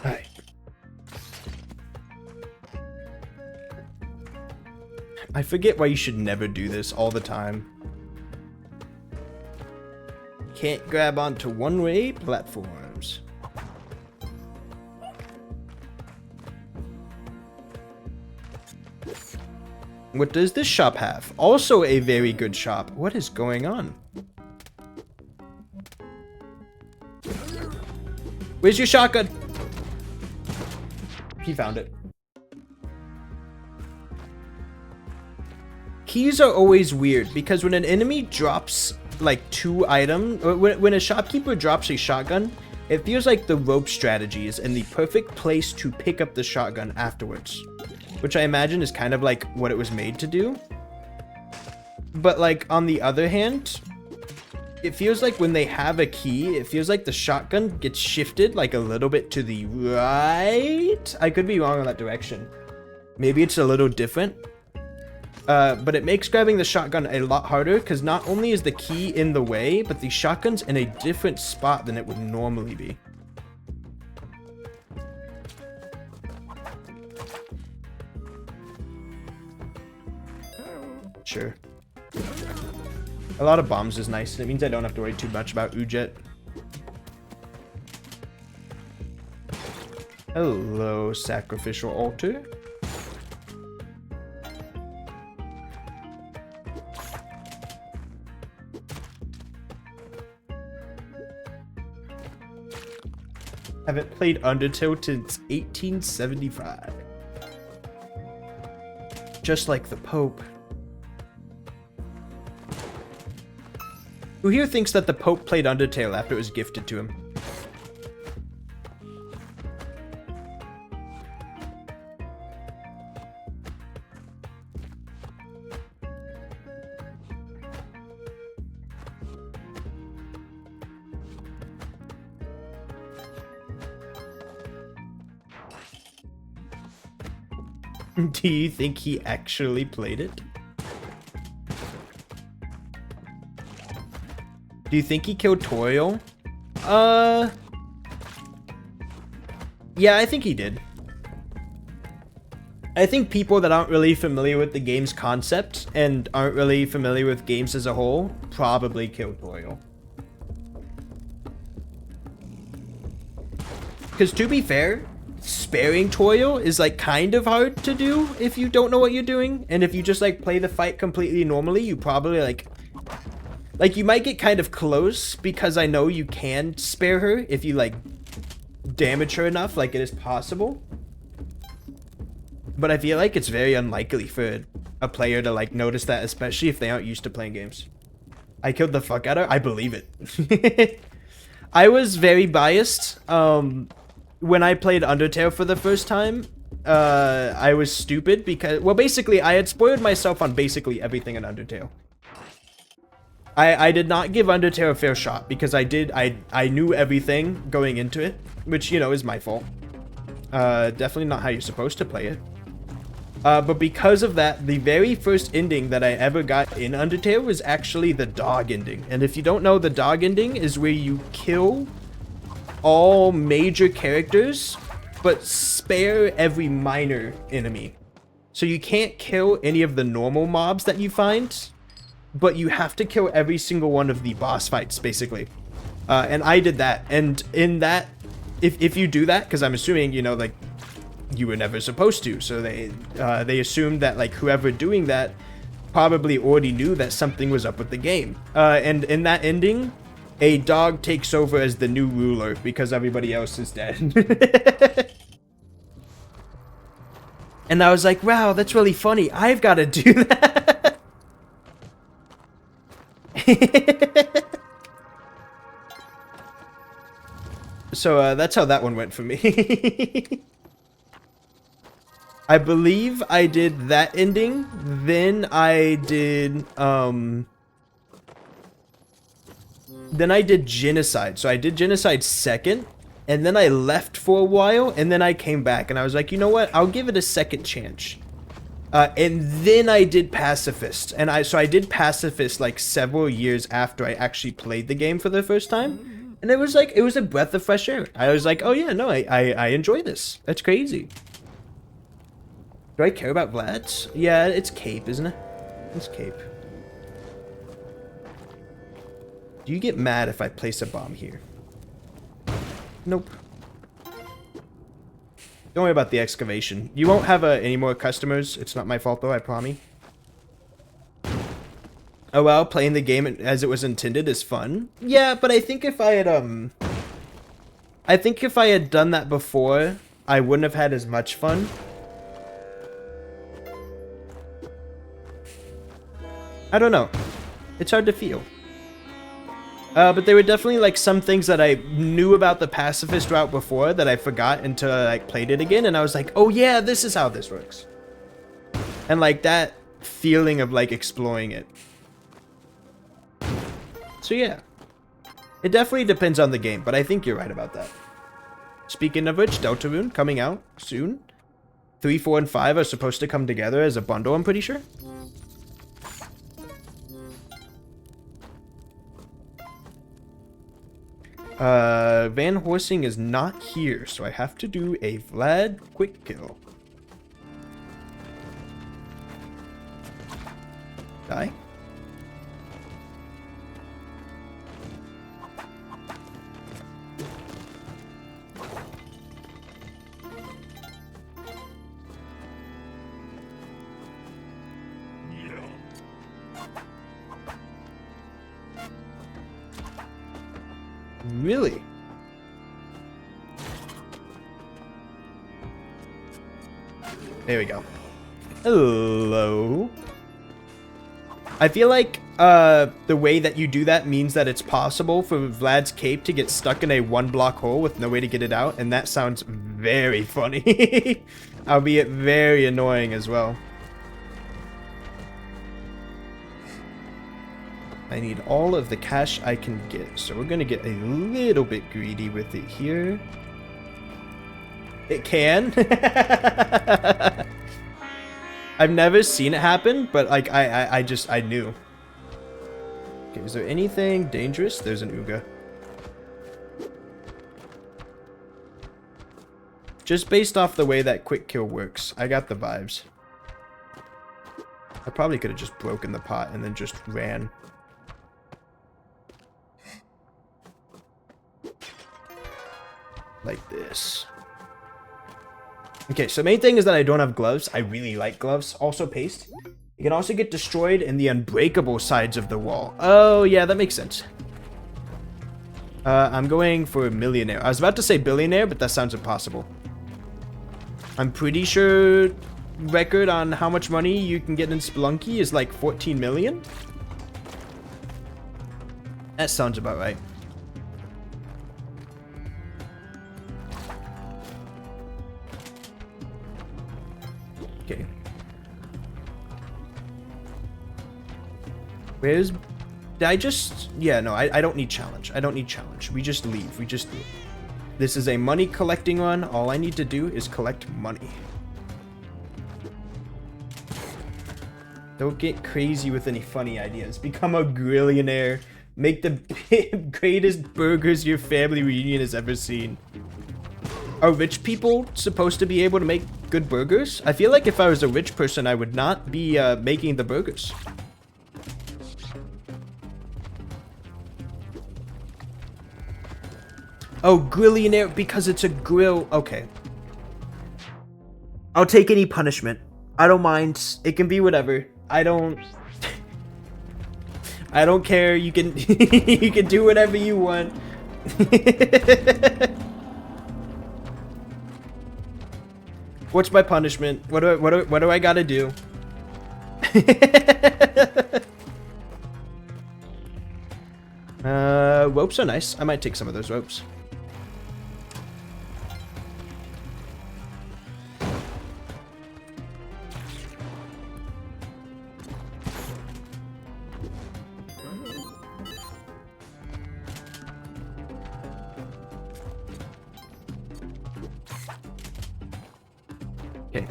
Alright. I forget why you should never do this all the time. Can't grab onto one-way platforms. What does this shop have? Also a very good shop. What is going on? Where's your shotgun? He found it. Keys are always weird because when an enemy drops like 2 items, when a shopkeeper drops a shotgun, it feels like the rope strategy is in the perfect place to pick up the shotgun afterwards, which I imagine is kind of like what it was made to do. But like on the other hand, it feels like when they have a key, it feels like the shotgun gets shifted like a little bit to the right. I could be wrong on that direction. Maybe it's a little different. But it makes grabbing the shotgun a lot harder because not only is the key in the way, but the shotgun's in a different spot than it would normally be. Sure. A lot of bombs is nice. It means I don't have to worry too much about Ujet. Hello, sacrificial altar. Haven't played Undertale since 1875. Just like the Pope. Who here thinks that the Pope played Undertale after it was gifted to him? Do you think he actually played it? Do you think he killed Toriel? Yeah, I think he did. I think people that aren't really familiar with the game's concept and aren't really familiar with games as a whole probably killed Toriel. Because to be fair, sparing Toriel is like kind of hard to do if you don't know what you're doing. And if you just like play the fight completely normally, you probably like you might get kind of close because I know you can spare her if you like damage her enough, like it is possible. But I feel like it's very unlikely for a player to like notice that, especially if they aren't used to playing games. I killed the fuck out of her. I believe it. I was very biased. When I played Undertale for the first time, I was stupid because, well, basically I had spoiled myself on basically everything in Undertale. I did not give Undertale a fair shot because I knew everything going into it, which, you know, is my fault. Definitely not how you're supposed to play it. But because of that, the very first ending that I ever got in Undertale was actually the dog ending. And if you don't know, the dog ending is where you kill all major characters, but spare every minor enemy. So you can't kill any of the normal mobs that you find, but you have to kill every single one of the boss fights, basically. And I did that. And in that, if you do that, because I'm assuming, you know, like, you were never supposed to, so they assumed that, like, whoever doing that probably already knew that something was up with the game. And in that ending, a dog takes over as the new ruler because everybody else is dead. And I was like, wow, that's really funny. I've got to do that. So that's how that one went for me. I believe I did that ending, then I did Genocide. So I did Genocide second, and then I left for a while, and then I came back, and I was like, you know what? I'll give it a second chance. And then I did Pacifist, and I did Pacifist like several years after I actually played the game for the first time, and it was a breath of fresh air. I was like, oh yeah, no, I enjoy this. That's crazy. Do I care about Vlad? Yeah, it's Cape, isn't it? It's Cape. Do you get mad if I place a bomb here? Nope. Don't worry about the excavation. You won't have any more customers. It's not my fault, though, I promise. Oh well, playing the game as it was intended is fun. Yeah, but I think if I had done that before, I wouldn't have had as much fun. I don't know. It's hard to feel. But there were definitely like some things that I knew about the pacifist route before that I forgot until I like played it again, and I was like, oh yeah, this is how this works. And like that feeling of like exploring it. So yeah. It definitely depends on the game, but I think you're right about that. Speaking of which, Deltarune coming out soon. 3, 4, and 5 are supposed to come together as a bundle, I'm pretty sure. Van Horsing is not here, so I have to do a Vlad quick kill. Die. Really? There we go. Hello. I feel like the way that you do that means that it's possible for Vlad's cape to get stuck in a 1-block hole with no way to get it out, and that sounds very funny. Albeit very annoying as well. I need all of the cash I can get, so we're gonna get a little bit greedy with it here. It can. I've never seen it happen, but like I knew. Okay, is there anything dangerous? There's an Uga. Just based off the way that quick kill works, I got the vibes. I probably could have just broken the pot and then just ran. Like this. Okay, so main thing is that I don't have gloves. I really like gloves. Also paste. You can also get destroyed in the unbreakable sides of the wall. Oh, yeah, that makes sense. I'm going for millionaire. I was about to say billionaire, but that sounds impossible. I'm pretty sure record on how much money you can get in Spelunky is like 14 million. That sounds about right. Okay. Where's... Did I just... Yeah, no, I don't need challenge. I don't need challenge. We just leave. We just leave. This is a money collecting run. All I need to do is collect money. Don't get crazy with any funny ideas. Become a grillionaire. Make the greatest burgers your family reunion has ever seen. Are rich people supposed to be able to make good burgers? I feel like if I was a rich person, I would not be making the burgers. Oh, grillionaire because it's a grill. Okay. I'll take any punishment. I don't mind. It can be whatever. I don't care. You can you can do whatever you want. What's my punishment? What do I gotta do? Ropes are nice. I might take some of those ropes. Okay.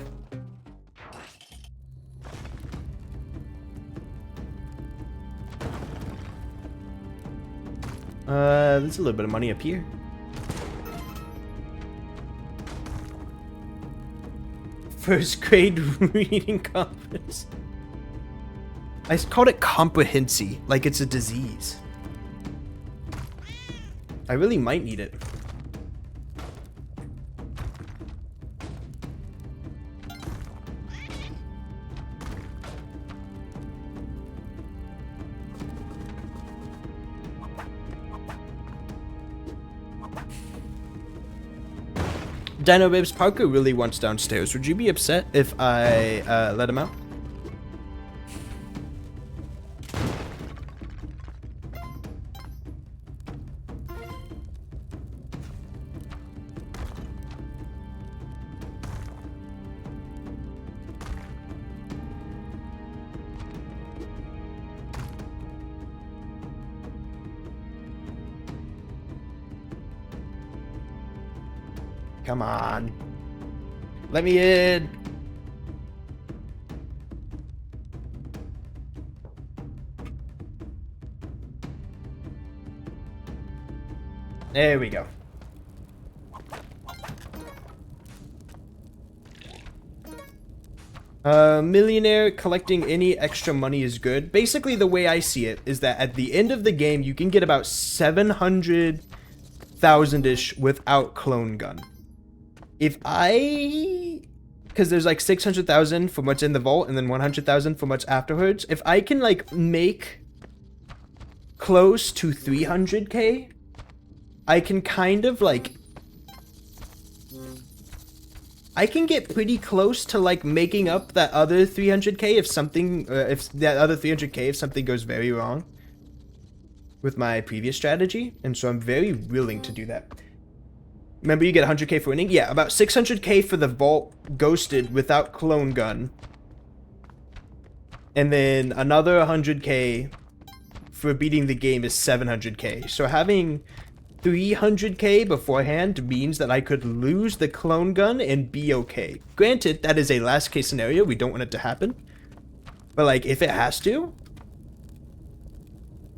There's a little bit of money up here. First grade reading conference. I called it comprehensi, like it's a disease. I really might need it. Dino Babes, Parker really wants downstairs. Would you be upset if I let him out? Come on. Let me in. There we go. Millionaire, collecting any extra money is good. Basically, the way I see it is that at the end of the game, you can get about 700,000-ish without clone gun. If I... Because there's like 600,000 for what's in the vault and then 100,000 for what's afterwards. If I can like make close to 300k, I can kind of like... I can get pretty close to like making up that other 300k if something... if that other 300k if something goes very wrong with my previous strategy. And so I'm very willing to do that. Remember, you get 100k for winning? Yeah, about 600k for the vault ghosted without clone gun. And then another 100k for beating the game is 700k. So having 300k beforehand means that I could lose the clone gun and be okay. Granted, that is a last case scenario. We don't want it to happen. But like, if it has to...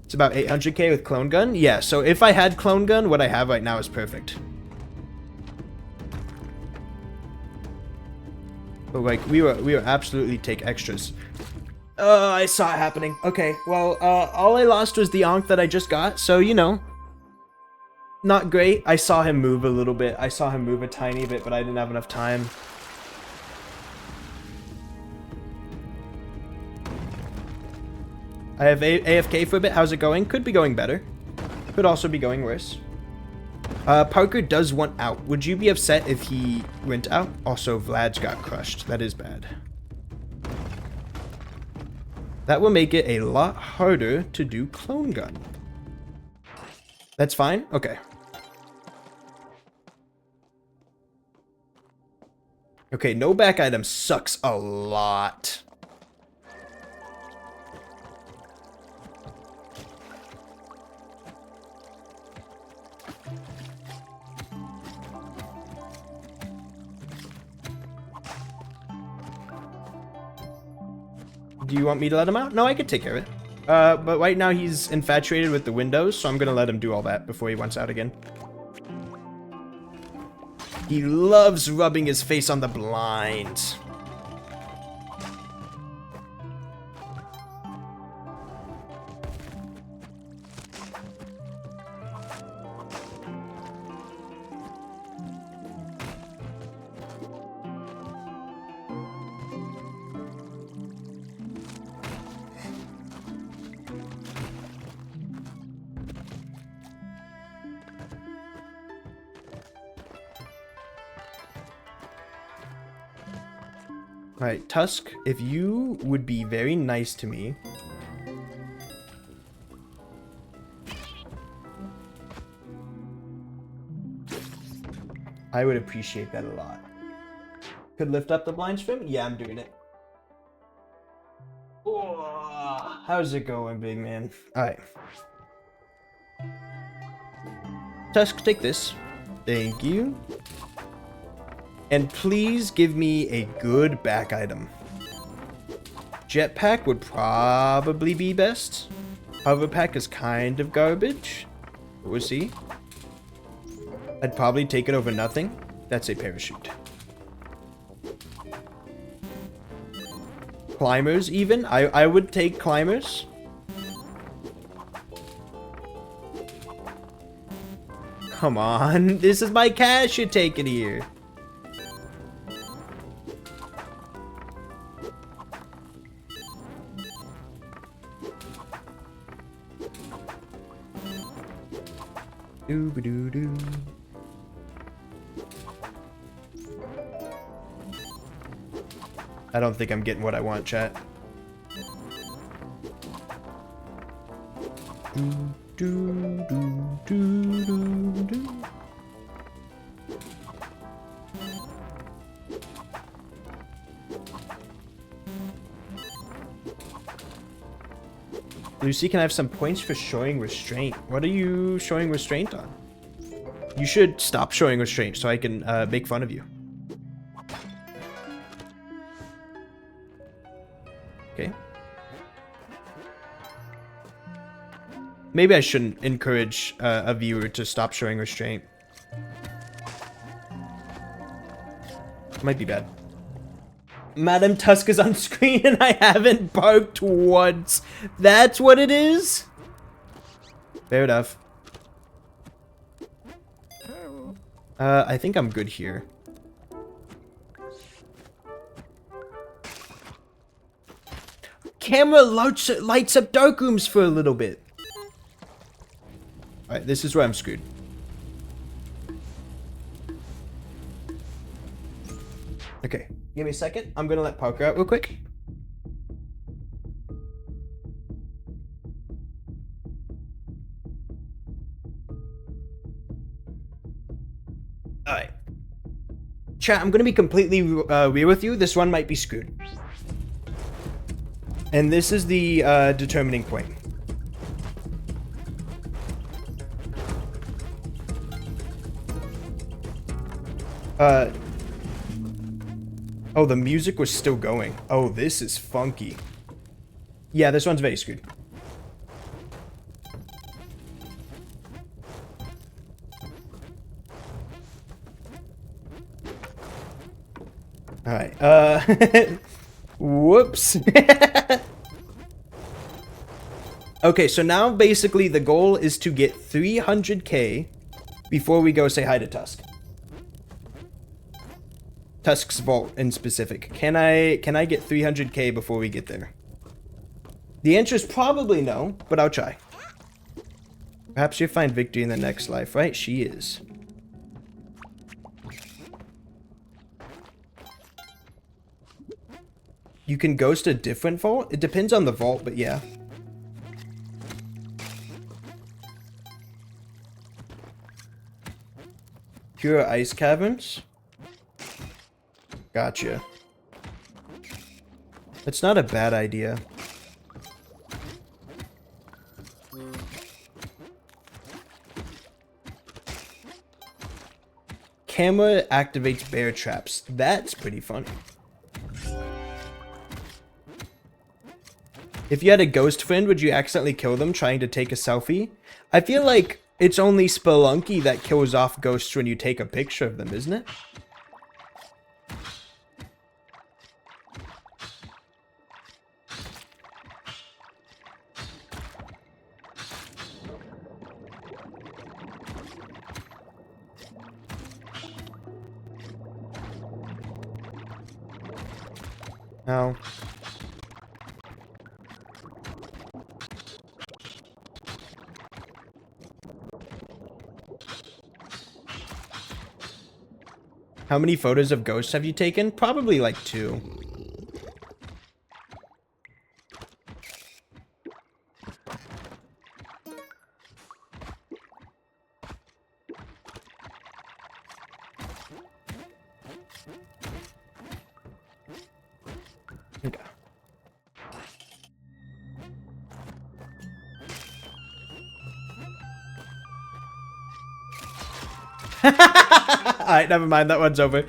It's about 800k with clone gun? Yeah, so if I had clone gun, what I have right now is perfect. But like, we were absolutely take extras. I saw it happening. Okay, well, all I lost was the Ankh that I just got, so, you know. Not great. I saw him move a little bit. I saw him move a tiny bit, but I didn't have enough time. I have AFK for a bit. How's it going? Could be going better. Could also be going worse. Parker does want out. Would you be upset if he went out? Also, Vlad's got crushed. That is bad. That will make it a lot harder to do clone gun. That's fine? Okay. Okay, no back item sucks a lot. Do you want me to let him out? No, I could take care of it. But right now he's infatuated with the windows, so I'm gonna let him do all that before he wants out again. He loves rubbing his face on the blinds. Alright, Tusk, if you would be very nice to me. I would appreciate that a lot. Could lift up the blind stream? Yeah, I'm doing it. Oh, how's it going, big man? Alright. Tusk, take this. Thank you. And please give me a good back item. Jetpack would probably be best. Hoverpack is kind of garbage. We'll see. I'd probably take it over nothing. That's a parachute. Climbers even. I would take climbers. Come on. This is my cash you're taking here. Doo-ba-doo-doo. I don't think I'm getting what I want, chat. Lucy, can I have some points for showing restraint? What are you showing restraint on? You should stop showing restraint so I can make fun of you. Okay. Maybe I shouldn't encourage a viewer to stop showing restraint. Might be bad. Madam Tusk is on screen and I haven't barked once. That's what it is? Fair enough. I think I'm good here. Camera lights up dark rooms for a little bit. Alright, this is where I'm screwed. Okay, give me a second. I'm gonna let Parker out real quick. Alright. Chat, I'm gonna be completely real with you. This one might be screwed. And this is the determining point. Oh, the music was still going. Oh, this is funky. Yeah, this one's very screwed. Alright, whoops. Okay, so now basically the goal is to get 300k before we go say hi to Tusk. Tusk's vault in specific. Can I get 300k before we get there? The answer is probably no, but I'll try. Perhaps you'll find victory in the next life, right? She is. You can ghost a different vault? It depends on the vault, but yeah. Pure ice caverns? Gotcha. That's not a bad idea. Camera activates bear traps. That's pretty funny. If you had a ghost friend, would you accidentally kill them trying to take a selfie? I feel like it's only Spelunky that kills off ghosts when you take a picture of them, isn't it? No. How many photos of ghosts have you taken? Probably like 2. Okay. Alright, never mind, that one's over.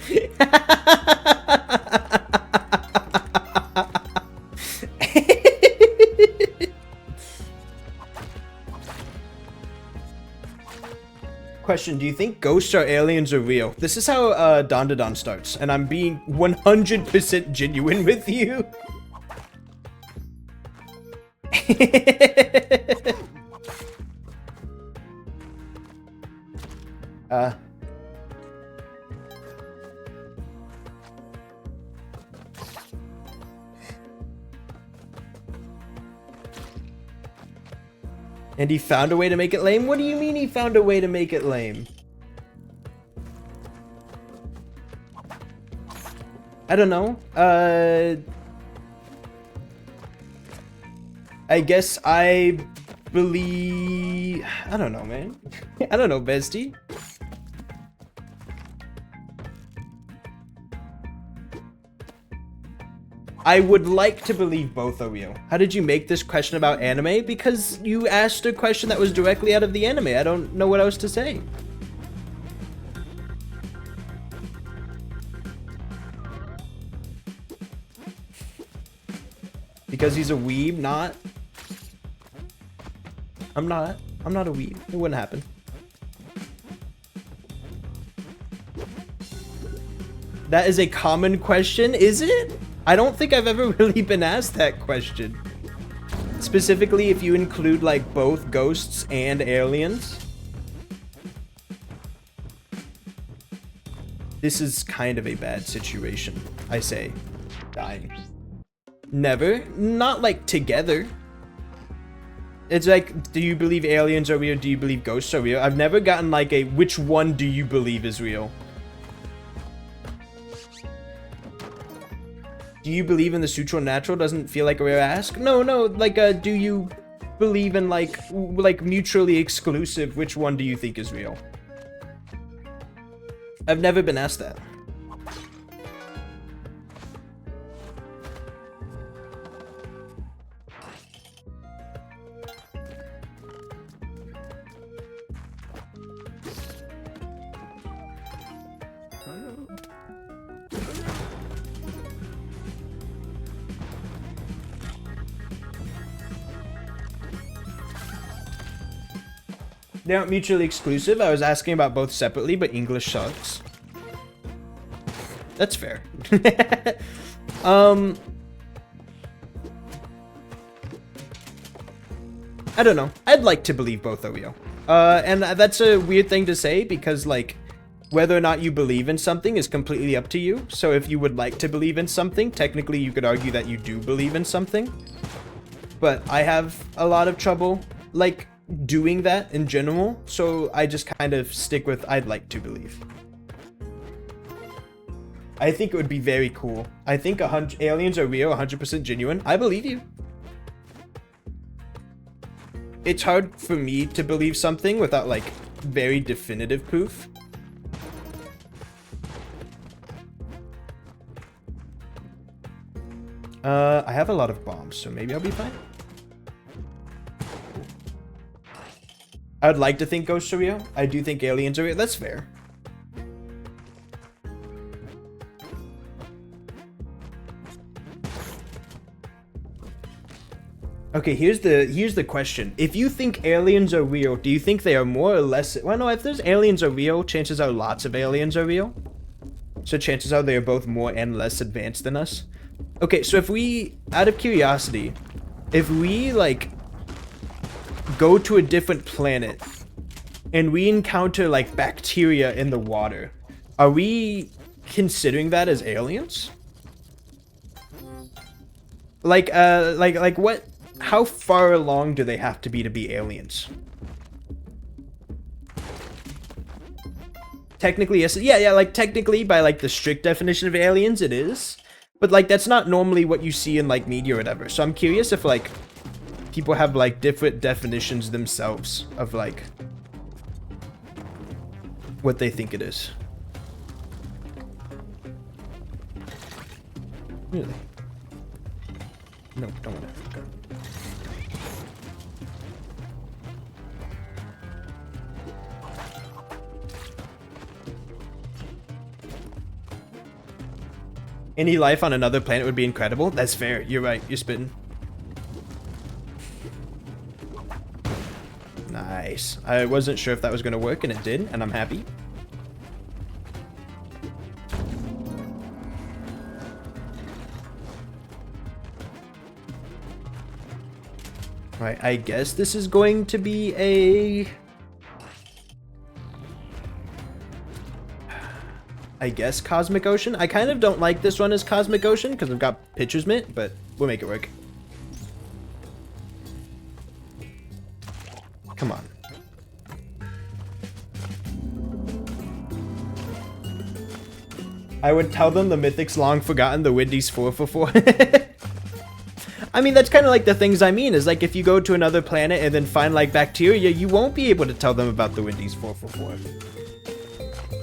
Question, do you think ghosts or aliens are real? This is how Don starts, and I'm being 100% genuine with you. And he found a way to make it lame? What do you mean he found a way to make it lame? I don't know. I guess I believe... I don't know, man. I don't know, bestie. I would like to believe both are real. How did you make this question about anime? Because you asked a question that was directly out of the anime. I don't know what else to say. Because he's a weeb, not... I'm not a weeb. It wouldn't happen. That is a common question, is it? I don't think I've ever really been asked that question. Specifically, if you include, like, both ghosts and aliens. This is kind of a bad situation, I say. Dying. Never. Not, like, together. It's like, do you believe aliens are real? Do you believe ghosts are real? I've never gotten, like, a, which one do you believe is real? Do you believe in the supernatural? Doesn't feel like a rare ask. No, like, do you believe in, like mutually exclusive? Which one do you think is real? I've never been asked that. They aren't mutually exclusive. I was asking about both separately, but English sucks. That's fair. I don't know. I'd like to believe both are real. And that's a weird thing to say because, like, whether or not you believe in something is completely up to you. So if you would like to believe in something, technically you could argue that you do believe in something. But I have a lot of trouble, like, doing that in general, so I just kind of stick with I'd like to believe. I think it would be very cool. I think aliens are real, 100% genuine. I believe you. It's hard for me to believe something without, like, very definitive proof. I have a lot of bombs, so maybe I'll be fine. I would like to think ghosts are real. I do think aliens are real. That's fair. Okay, here's the question. If you think aliens are real, do you think they are more or less... Well, no, if there's aliens are real, chances are lots of aliens are real. So chances are they are both more and less advanced than us. Okay, so if we, out of curiosity, if we, like, go to a different planet and we encounter, like, bacteria in the water, are we considering that as aliens? Like what, how far along do they have to be aliens? Technically, yes. Yeah, like, technically, by, like, the strict definition of aliens, it is. But, like, that's not normally what you see in, like, media or whatever. So I'm curious if, like, people have, like, different definitions themselves of, like, what they think it is. Really? No, don't want to. Okay. Any life on another planet would be incredible. That's fair. You're right. You're spitting. Nice. I wasn't sure if that was going to work, and it did, and I'm happy. Right, I guess this is going to be a... I guess Cosmic Ocean. I kind of don't like this one as Cosmic Ocean because I've got Pitcher's Mitt, but we'll make it work. Come on. I would tell them the mythic's long forgotten, the Windy's 4 for 4. I mean, that's kind of like the things I mean, is like if you go to another planet and then find like bacteria, you won't be able to tell them about the Windy's 4 for 4.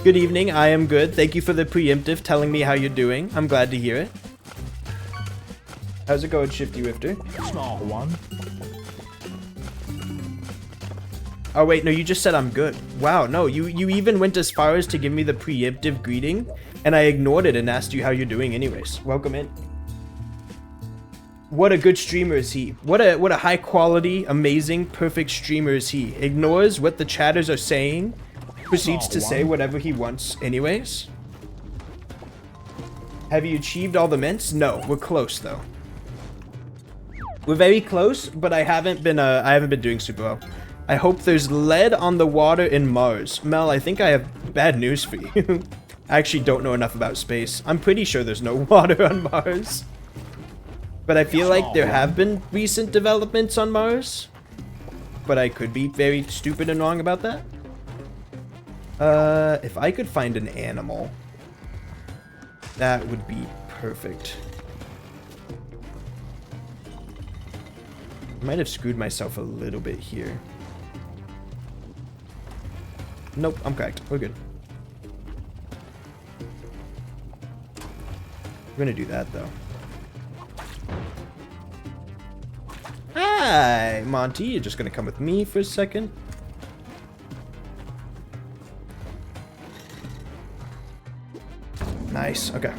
Good evening, I am good. Thank you for the preemptive telling me how you're doing. I'm glad to hear it. How's it going, Shifty Wifter? Small one. Oh wait, no, you just said I'm good. Wow, no, you even went as far as to give me the preemptive greeting, and I ignored it and asked you how you're doing anyways. Welcome in. What a good streamer is he. What a high quality, amazing, perfect streamer is he. Ignores what the chatters are saying, proceeds to say whatever he wants anyways. Have you achieved all the mints? No, we're close though. We're very close, but I haven't been doing super well. I hope there's lead on the water in Mars. Mel, I think I have bad news for you. I actually don't know enough about space. I'm pretty sure there's no water on Mars. But I feel like there have been recent developments on Mars. But I could be very stupid and wrong about that. If I could find an animal, that would be perfect. I might have screwed myself a little bit here. Nope, I'm correct. We're good. We're gonna do that though. Hi, Monty. You're just gonna come with me for a second. Nice. Okay.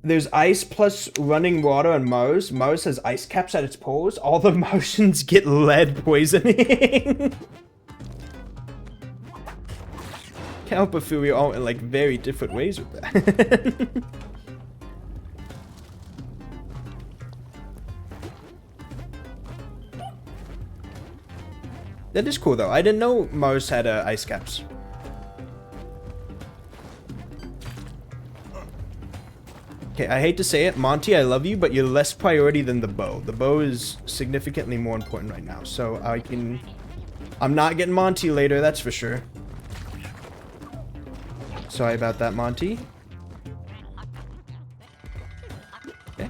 There's ice plus running water on Mars. Mars has ice caps at its poles. All the Martians get lead poisoning. Can't help but feel we're all in like very different ways with that. That is cool though. I didn't know Mars had ice caps. Okay, I hate to say it, Monty, I love you, but you're less priority than the bow. The bow is significantly more important right now, so I'm not getting Monty later, that's for sure. Sorry about that, Monty. Okay.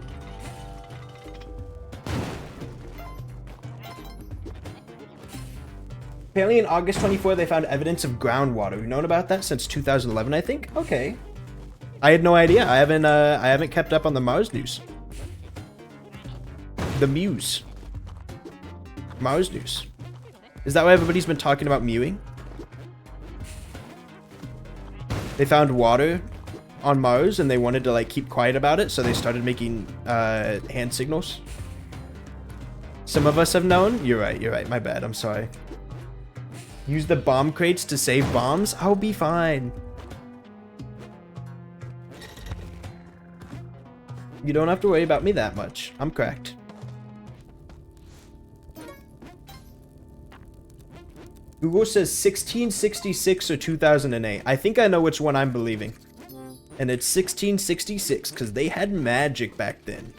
Apparently in August 24, they found evidence of groundwater. We've known about that since 2011, I think? Okay. I had no idea. I haven't kept up on the Mars news. The Muse. Mars news. Is that why everybody's been talking about mewing? They found water on Mars and they wanted to like keep quiet about it, so they started making hand signals. Some of us have known. You're right. My bad. I'm sorry. Use the bomb crates to save bombs. I'll be fine. You don't have to worry about me that much. I'm correct. Google says 1666 or 2008. I think I know which one I'm believing. And it's 1666 because they had magic back then.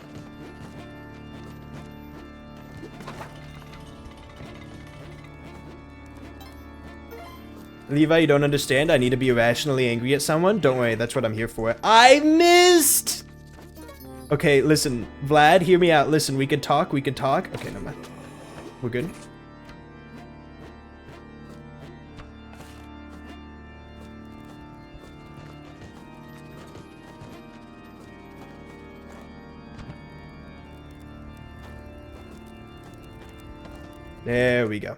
Levi, you don't understand. I need to be irrationally angry at someone. Don't worry, that's what I'm here for. I missed! Okay, listen, Vlad, hear me out. Listen, we can talk. Okay, never mind. We're good. There we go.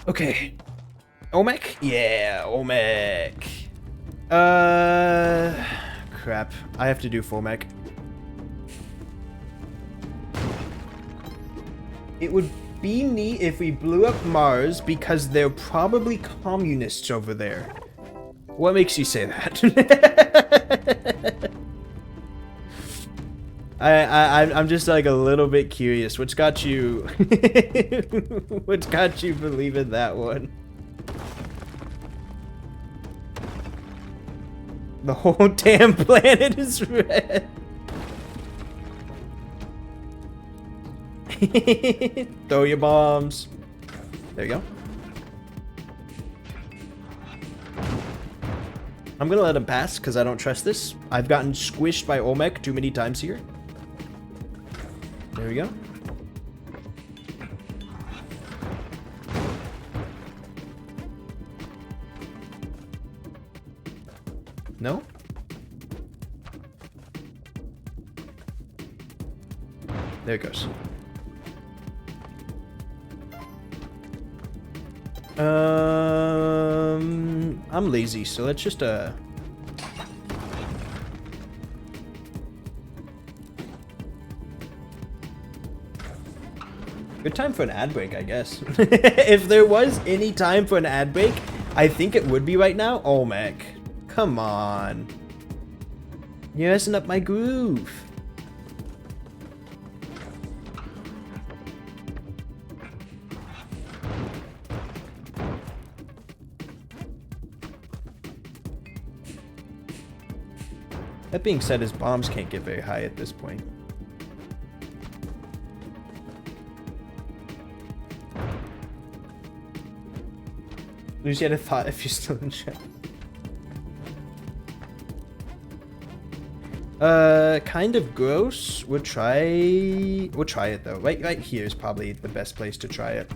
Okay. Omek? Yeah, Omek. Crap. I have to do Fomek. It would be neat if we blew up Mars because they're probably communists over there. What makes you say that? I'm just like a little bit curious. What's got you what's got you believing that one? The whole damn planet is red. Throw your bombs. There you go. I'm gonna let him pass because I don't trust this. I've gotten squished by Olmec too many times here. There we go. No? There it goes. I'm lazy, so let's just good time for an ad break, I guess. If there was any time for an ad break, I think it would be right now. Oh, Mac. Come on. You're messing up my groove. That being said, his bombs can't get very high at this point. Lucy had a thought if you're still in chat. Kind of gross. We'll try it though. Right here is probably the best place to try it.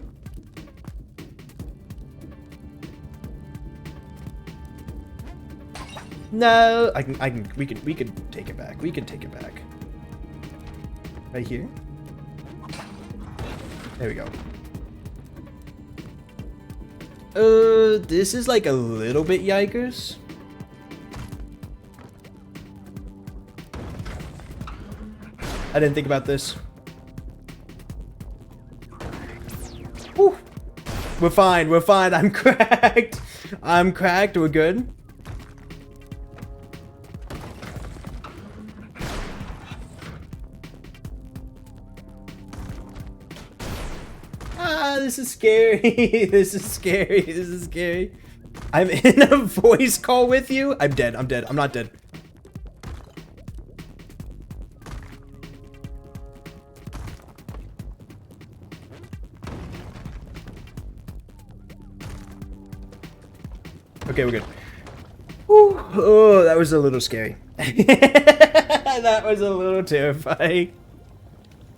No, we can take it back. We can take it back. Right here. There we go. This is like a little bit yikers. I didn't think about this. Whew. We're fine. We're fine. I'm cracked. I'm cracked. We're good. This is scary. This is scary. This is scary. I'm in a voice call with you. I'm dead. I'm dead. I'm not dead. Okay, we're good. Whew. Oh, that was a little scary. That was a little terrifying.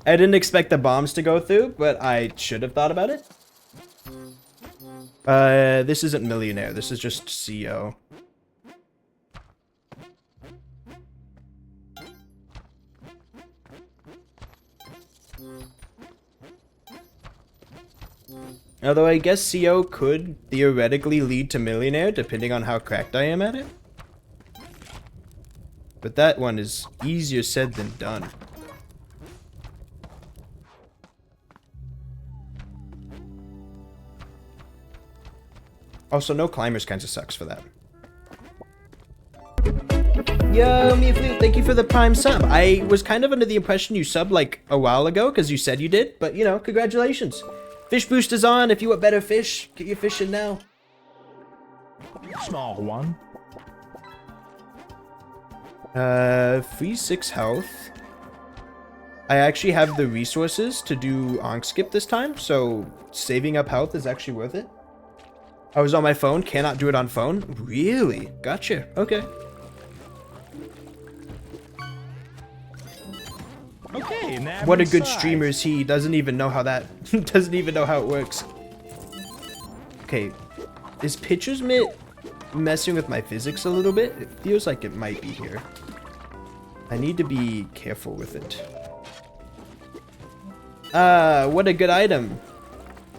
I didn't expect the bombs to go through, but I should have thought about it. This isn't millionaire. This is just CO. Although I guess CO could theoretically lead to millionaire, depending on how cracked I am at it. But that one is easier said than done. Also, no climbers kinda sucks for that. Yo, Mewflute, thank you for the prime sub. I was kind of under the impression you subbed like a while ago, because you said you did, but you know, congratulations. Fish boost is on. If you want better fish, get your fish in now. Small one. Free 6 health. I actually have the resources to do Onk skip this time, so saving up health is actually worth it. I was on my phone, cannot do it on phone. Really? Gotcha. Okay. Okay, What a good streamer is he. Doesn't even know how that doesn't even know how it works. Okay. Is Pitcher's Mitt messing with my physics a little bit? It feels like it might be here. I need to be careful with it. Ah, what a good item.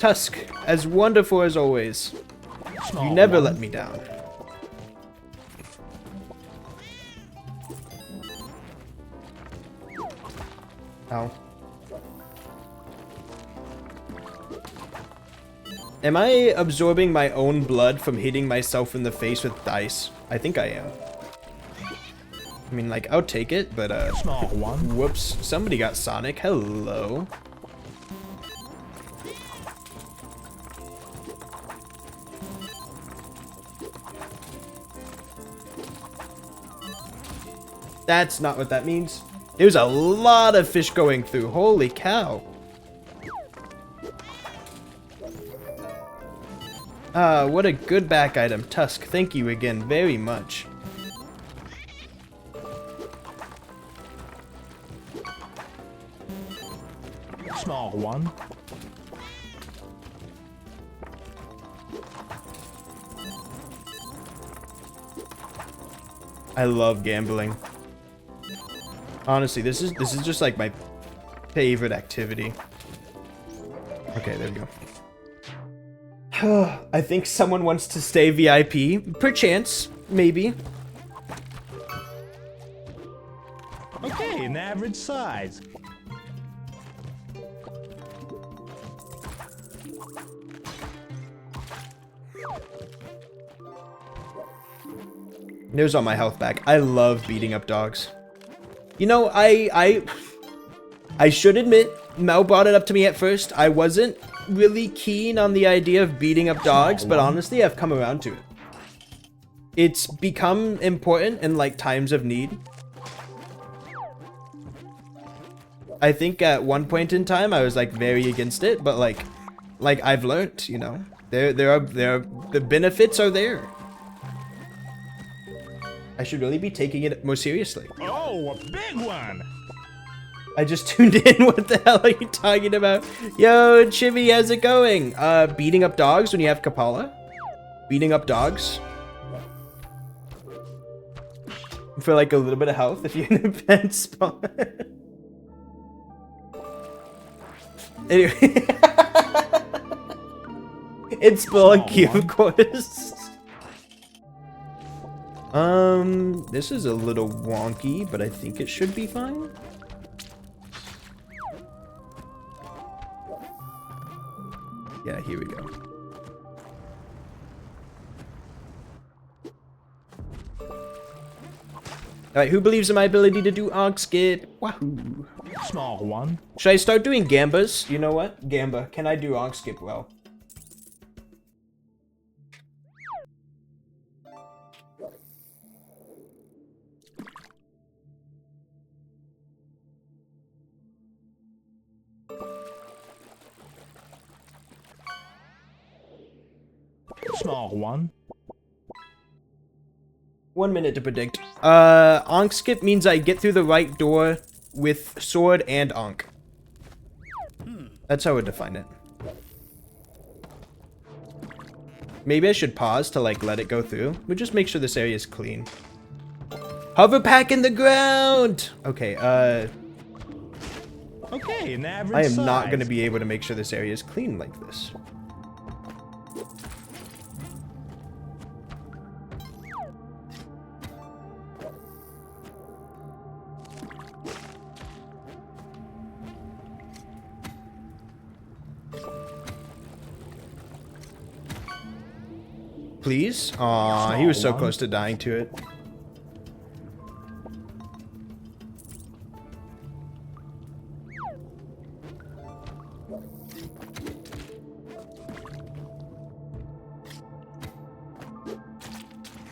Tusk, as wonderful as always. You never let me down. Ow. Am I absorbing my own blood from hitting myself in the face with dice? I think I am. I mean, like, I'll take it, but, Small one. whoops. Somebody got Sonic. Hello. That's not what that means. There's a lot of fish going through. Holy cow. Ah, what a good back item. Tusk, thank you again very much. Small one. I love gambling. Honestly, this is just like my favorite activity. Okay, there we go. I think someone wants to stay VIP. Perchance, maybe. Okay, an average size. There's all my health back. I love beating up dogs. You know, I should admit, Mel brought it up to me at first. I wasn't really keen on the idea of beating up dogs, but honestly, I've come around to it. It's become important in, like, times of need. I think at one point in time, I was, like, very against it, but, like I've learned, you know. The benefits are there. I should really be taking it more seriously. Oh, a big one! I just tuned in. What the hell are you talking about? Yo, Chibi, how's it going? Beating up dogs when you have Kapala? Beating up dogs? For like a little bit of health if you're in a bad spot. Anyway. It's Spelunky, of course. This is a little wonky, but I think it should be fine. Yeah, here we go. Alright, who believes in my ability to do Arc Skip? Wahoo! Small one. Should I start doing Gambas? You know what? Gamba. Can I do Arc Skip well? Small one. 1 minute to predict. Ankh skip means I get through the right door with sword and Ankh. That's how I would define it. Maybe I should pause to like let it go through. We'll just make sure this area is clean. Hover pack in the ground! Okay, Okay, an average I am size. not going to be able to make sure this area is clean like this. Please? Aw, he was so close to dying to it.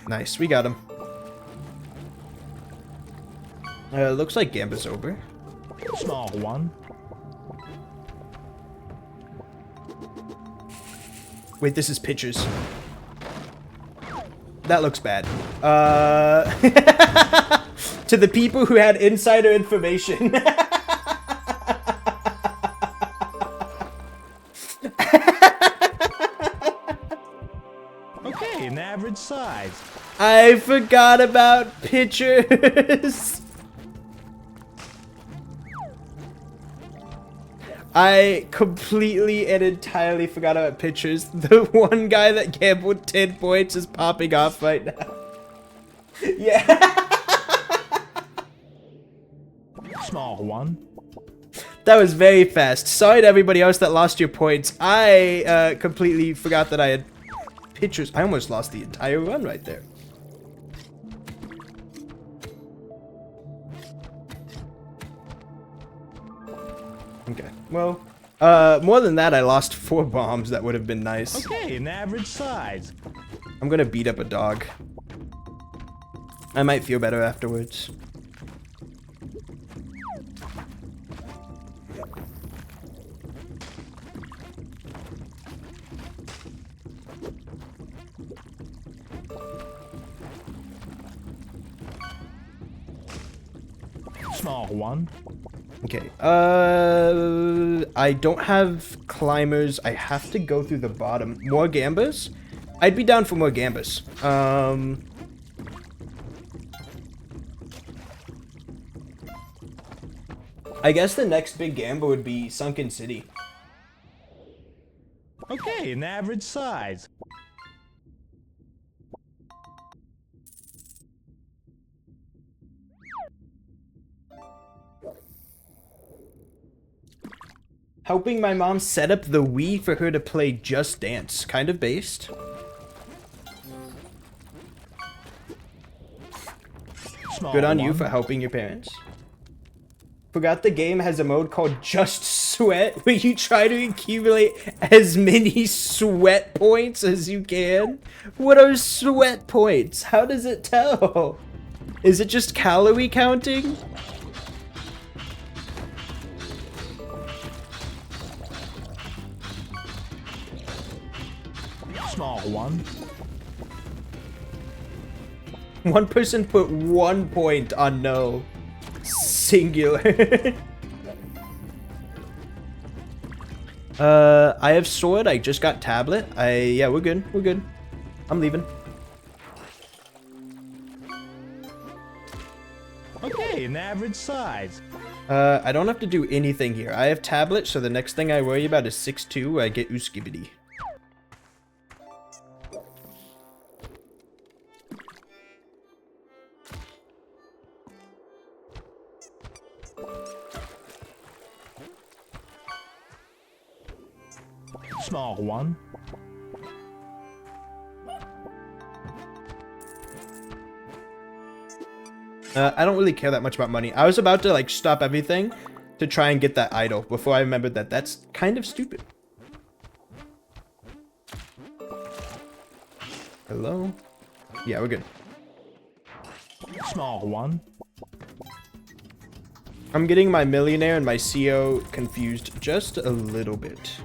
Nice, we got him. Looks like Gamba's over. Small one. Wait, this is pictures. That looks bad. To the people who had insider information. Okay, an average size. I forgot about pictures. I completely and entirely forgot about pictures. The one guy that gambled 10 points is popping off right now. Yeah. Small one. That was very fast. Sorry to everybody else that lost your points. I completely forgot that I had pictures. I almost lost the entire run right there. Okay, well, more than that, I lost 4 bombs. That would have been nice. Okay, an average size. I'm gonna beat up a dog. I might feel better afterwards. Small one. Okay. I don't have climbers. I have to go through the bottom. More gambas? I'd be down for more gambas. I guess the next big gamba would be Sunken City. Okay, an average size. Helping my mom set up the Wii for her to play Just Dance. Kind of based. Small Good on you one. for helping your parents. Forgot the game has a mode called Just Sweat, where you try to accumulate as many sweat points as you can. What are sweat points? How does it tell? Is it just calorie counting? Small one. One person put 1 point on no. Singular. I have sword. I just got tablet. Yeah, we're good. We're good. I'm leaving. Okay, an average size. I don't have to do anything here. I have tablet, so the next thing I worry about is 6'2". I get Uskibidi. Small one. I don't really care that much about money. I was about to like stop everything to try and get that idol before I remembered that that's kind of stupid. Hello? Yeah, we're good. Small one. I'm getting my millionaire and my CO confused just a little bit.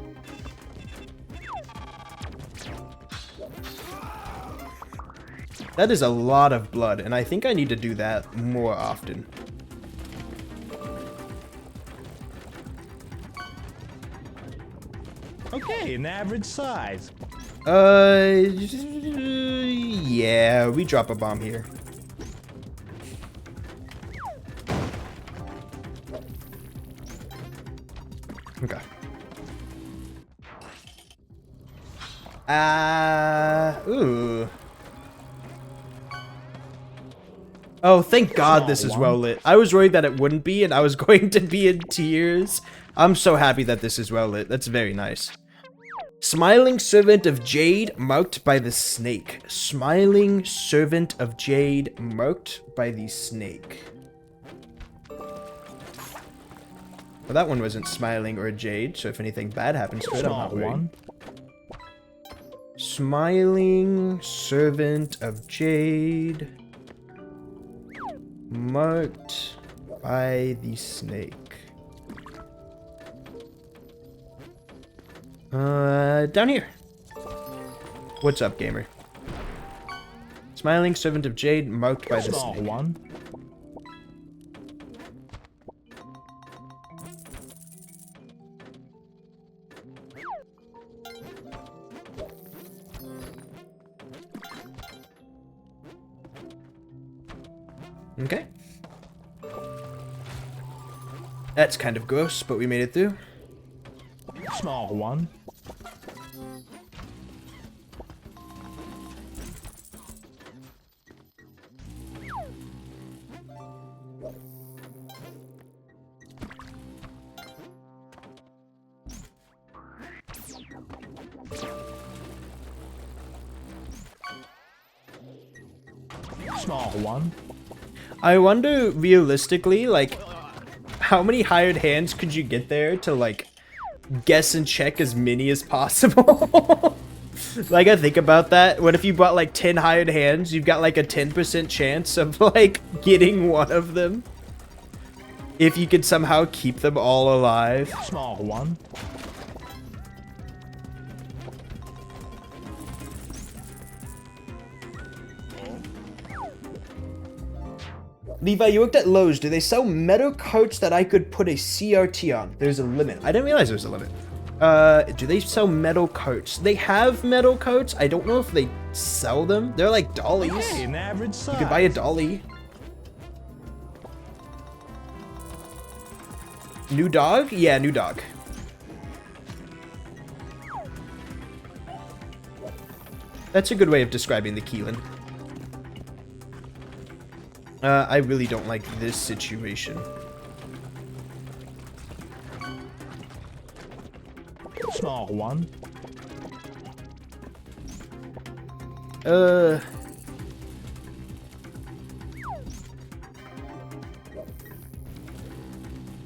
That is a lot of blood, and I think I need to do that more often. Okay, an average size. Yeah, we drop a bomb here. Okay. Ooh. Oh, thank God this is well lit. I was worried that it wouldn't be, and I was going to be in tears. I'm so happy that this is well lit. That's very nice. Smiling Servant of Jade, marked by the snake. Smiling Servant of Jade, marked by the snake. Well, that one wasn't smiling or jade, so if anything bad happens to it, I'm not worried. Smiling Servant of Jade, marked by the snake. Down here. What's up, gamer? Smiling Servant of Jade, marked by the snake. One. Okay. That's kind of gross, but we made it through. Small one. Small one. I wonder, realistically, like, how many hired hands could you get there to, like, guess and check as many as possible? Like, I think about that. What if you bought, like, 10 hired hands? You've got, like, a 10% chance of, like, getting one of them. If you could somehow keep them all alive. Small one. Levi, you worked at Lowe's. Do they sell metal carts that I could put a CRT on? There's a limit. I didn't realize there was a limit. Do they sell metal carts? They have metal carts. I don't know if they sell them. They're like dollies. Hey, an average size. You could buy a dolly. New dog? Yeah, new dog. That's a good way of describing the Keelan. I really don't like this situation. Small one.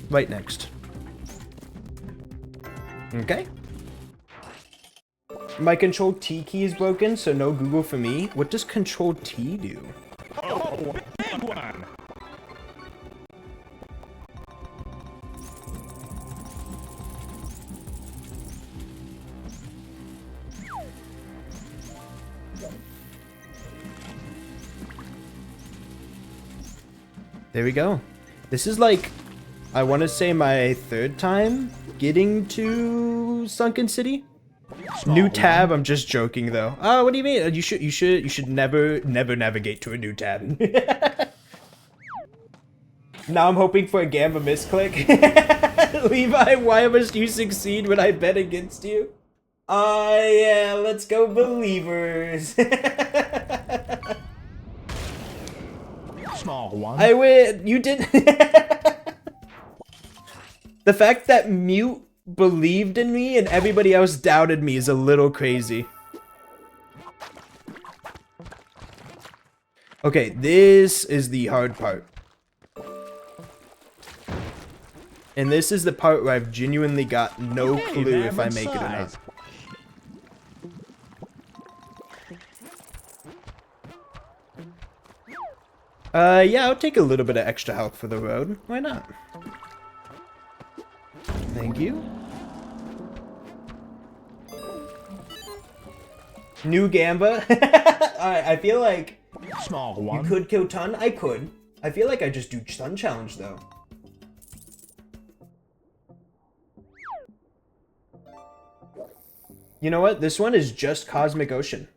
Right next. Okay. My control T key is broken, so no Google for me. What does control T do? Oh, big one. There we go. This is like, I want to say my third time getting to Sunken City. New tab. I'm just joking though. Oh, what do you mean? You should never navigate to a new tab. Now I'm hoping for a Gamba misclick. Levi, why must you succeed when I bet against you? Oh yeah, let's go Believers. Small one. I win. You did. The fact that Mute believed in me and everybody else doubted me is a little crazy. Okay, this is the hard part. And this is the part where I've genuinely got no clue if I make it or not. Yeah, I'll take a little bit of extra help for the road. Why not? Thank you. New Gamba. Alright, I feel like Small one. you could kill Ton. I could. I feel like I just do Sun Challenge though. You know what? This one is just Cosmic Ocean.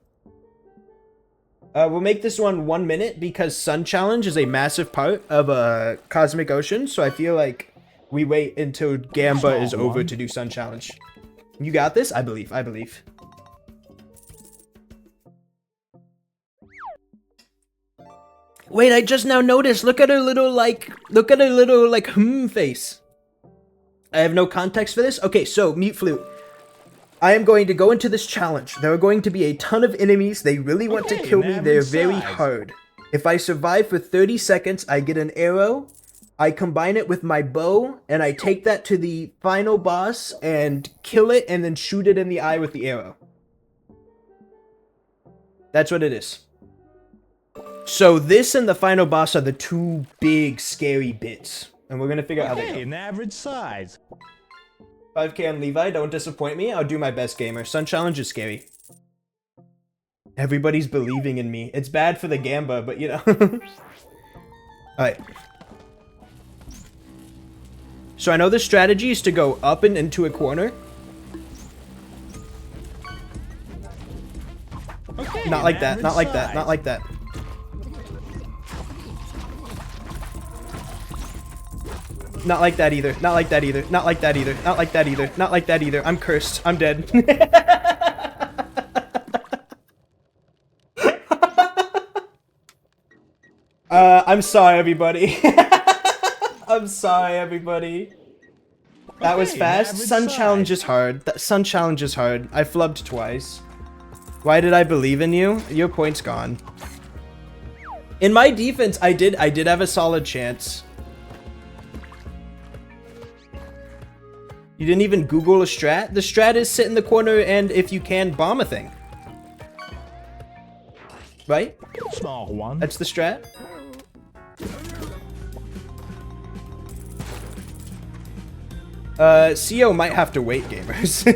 We'll make this one 1 minute because Sun Challenge is a massive part of Cosmic Ocean, so I feel like we wait until Gamba is over to do Sun Challenge. You got this? I believe. I believe. Wait, I just now noticed. Look at her little face. I have no context for this. Okay, so Mute Flute. I am going to go into this challenge. There are going to be a ton of enemies. They really want to kill me. They're very hard. If I survive for 30 seconds, I get an arrow. I combine it with my bow, and I take that to the final boss and kill it, and then shoot it in the eye with the arrow. That's what it is. So this and the final boss are the two big, scary bits. And we're going to figure out how they go. An average size. 5k on Levi, don't disappoint me. I'll do my best, gamer. Sun Challenge is scary. Everybody's believing in me. It's bad for the Gamba, but you know. Alright. So I know the strategy is to go up and into a corner. Okay, Not like that, not like that, not like that. Not like that either. Not like that either. Not like that either. Not like that either. Not like that either. I'm cursed. I'm dead. I'm sorry, everybody. I'm sorry, everybody. That was fast. Sun Challenge is hard. Sun Challenge is hard. I flubbed twice. Why did I believe in you? Your point's gone. In my defense, I did have a solid chance. You didn't even Google a strat? The strat is sit in the corner and, if you can, bomb a thing. Right? Small one. That's the strat? CO might have to wait, gamers.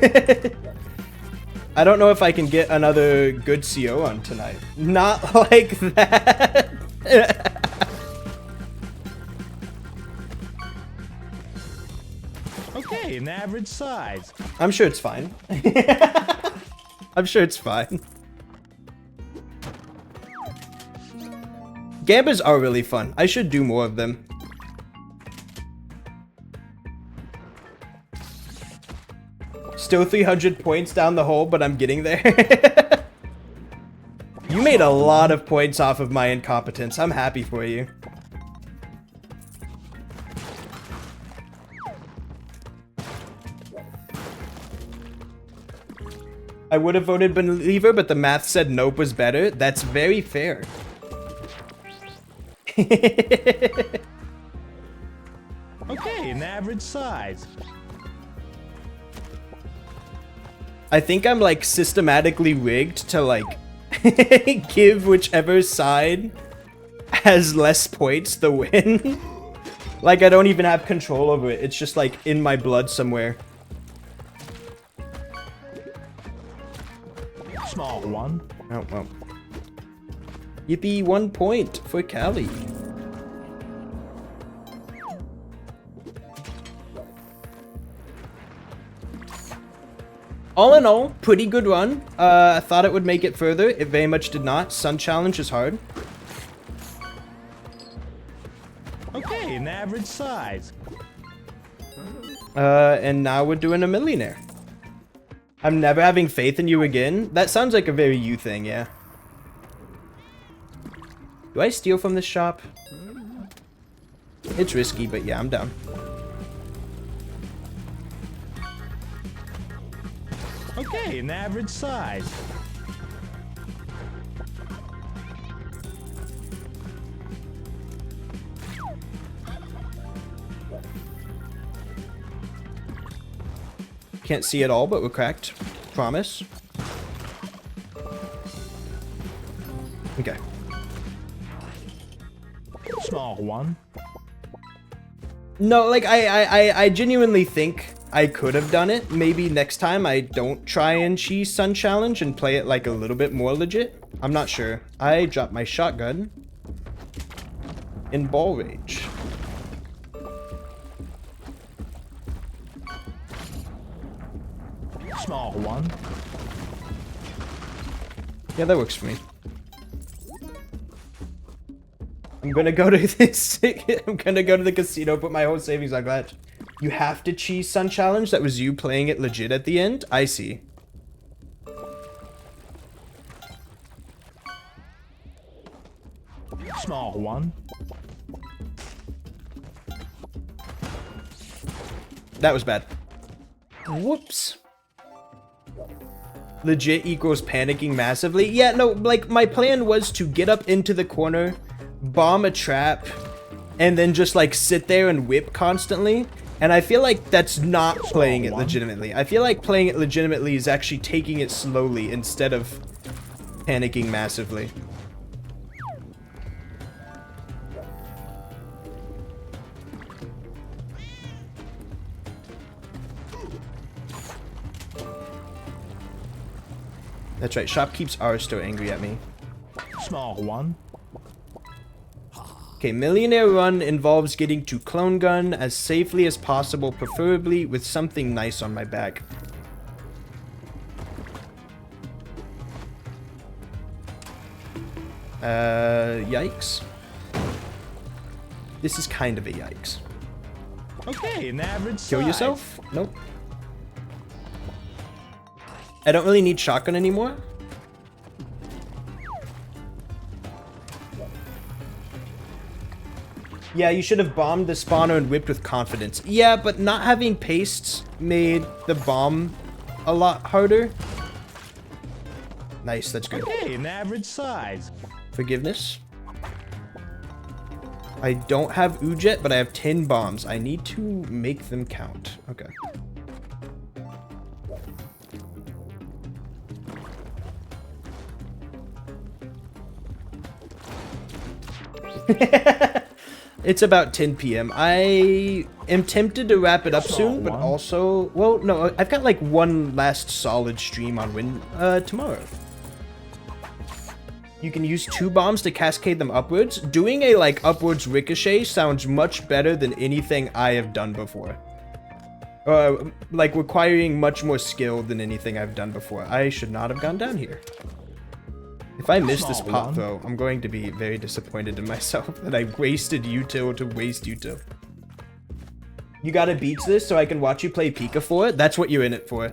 I don't know if I can get another good CO on tonight. Not like that. Okay, an average size. I'm sure it's fine. I'm sure it's fine. Gambas are really fun. I should do more of them. Still 300 points down the hole, but I'm getting there. You made a lot of points off of my incompetence. I'm happy for you. I would have voted Believer, but the math said Nope was better. That's very fair. Okay, an average size. I think I'm like systematically rigged to like give whichever side has less points the win. Like I don't even have control over it. It's just like in my blood somewhere. Small one. Oh, well. Yippee, 1 point for Callie. All in all, pretty good run. I thought it would make it further. It very much did not. Sun challenge is hard. Okay, an average size. And now we're doing a millionaire. I'm never having faith in you again. That sounds like a very you thing, yeah. Do I steal from this shop? It's risky, but yeah, I'm down. Okay, an average size. Can't see it all, but we're cracked. Promise. Okay. Small one. No, like, I genuinely think I could have done it. Maybe next time I don't try and cheese Sun Challenge and play it, like, a little bit more legit. I'm not sure. I dropped my shotgun in ball rage. Small one. Yeah, that works for me. I'm gonna go to this. I'm gonna go to the casino, put my whole savings on that. You have to cheese Sun Challenge? That was you playing it legit at the end? I see. Small one. That was bad. Whoops. Legit equals panicking massively. Yeah, no, like, my plan was to get up into the corner, bomb a trap, and then just, like, sit there and whip constantly. And I feel like that's not playing it legitimately. I feel like playing it legitimately is actually taking it slowly instead of panicking massively. That's right, shopkeep's are still angry at me. Small one. Okay, millionaire run involves getting to clone gun as safely as possible, preferably with something nice on my back. Yikes. This is kind of a yikes. Okay, an average size. Kill yourself? Nope. I don't really need shotgun anymore. Yeah, you should have bombed the spawner and whipped with confidence. Yeah, but not having pastes made the bomb a lot harder. Nice, that's good. Okay, an average size. Forgiveness. I don't have Ujet, but I have 10 bombs. I need to make them count. Okay. It's about 10 p.m. I am tempted to wrap it up soon, but also, well, no, I've got like one last solid stream on tomorrow. You can use 2 bombs to cascade them upwards. Doing a like upwards ricochet sounds much better than anything I have done before. Like requiring much more skill than anything I've done before. I should not have gone down here. If I miss this pot throw, I'm going to be very disappointed in myself that I wasted util to waste util. You gotta beat this so I can watch you play Pika for it? That's what you're in it for.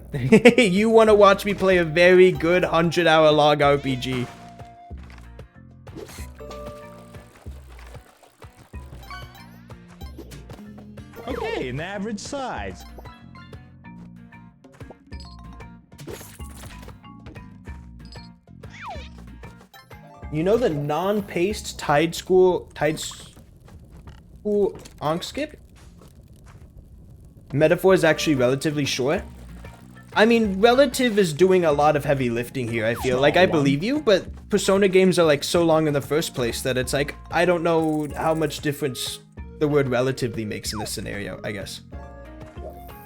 You want to watch me play a very good 100-hour log RPG. Okay, an average size. You know the non-paced Tide School Onk skip? Metaphor is actually relatively short. I mean, relative is doing a lot of heavy lifting here, I feel. Like, I believe you, but Persona games are like so long in the first place that it's like, I don't know how much difference the word relatively makes in this scenario, I guess.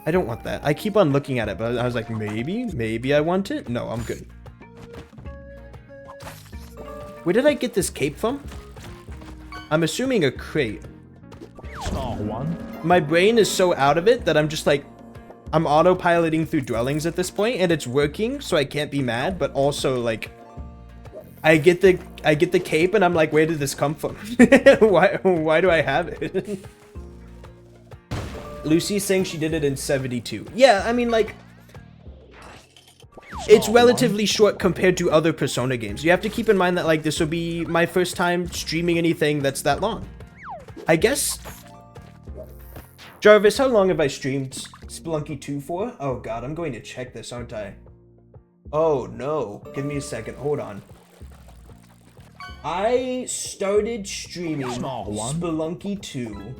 I don't want that. I keep on looking at it, but I was like, maybe I want it? No, I'm good. Where did I get this cape from? I'm assuming a crate. Small one. My brain is so out of it that I'm just like, I'm autopiloting through dwellings at this point, and it's working, so I can't be mad, but also like, I get the cape, and I'm like, where did this come from? why do I have it? Lucy's saying she did it in 72. Yeah, I mean, like, it's relatively short compared to other Persona games. You have to keep in mind that, like, this will be my first time streaming anything that's that long. I guess... Jarvis, how long have I streamed Spelunky 2 for? Oh god, I'm going to check this, aren't I? Oh no. Give me a second. Hold on. I started streaming Spelunky 2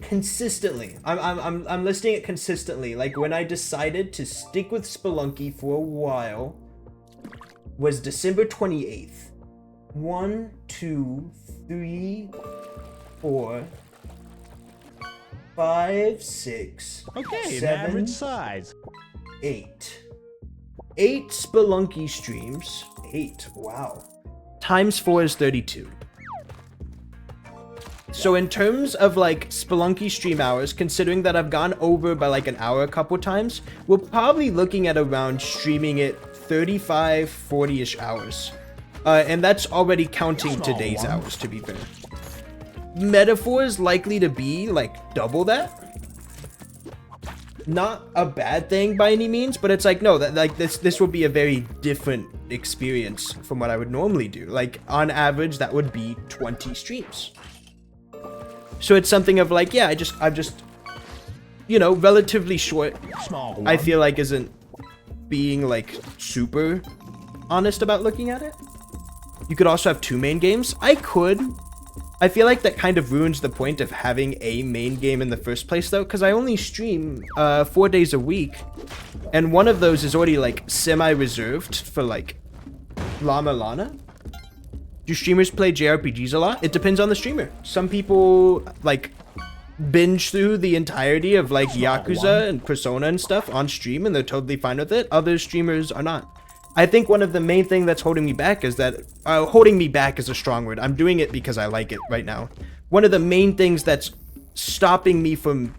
consistently. I'm listing it consistently. Like, when I decided to stick with Spelunky for a while was December 28th. 1, 2, 3, 4, 5, 6, Okay, 7, an average size. 8. 8 Spelunky streams. 8, wow. Times 4 is 32. So in terms of like Spelunky stream hours, considering that I've gone over by like an hour a couple times, we're probably looking at around streaming it 35, 40-ish hours. And that's already counting today's hours, to be fair. Metaphor is likely to be like double that. Not a bad thing by any means, but it's like, no, that like this would be a very different experience from what I would normally do. Like, on average, that would be 20 streams. So it's something of like, yeah, I've just, you know, relatively short. I feel like isn't being like super honest about looking at it. You could also have 2 main games. I could. I feel like that kind of ruins the point of having a main game in the first place, though, because I only stream 4 days a week, and one of those is already like semi-reserved for like Llama Lana. Do streamers play JRPGs a lot? It depends on the streamer. Some people like binge through the entirety of like Yakuza and Persona and stuff on stream, and they're totally fine with it. Other streamers are not. I think one of the main things that's holding me back is that, holding me back is a strong word. I'm doing it because I like it right now. One of the main things that's stopping me from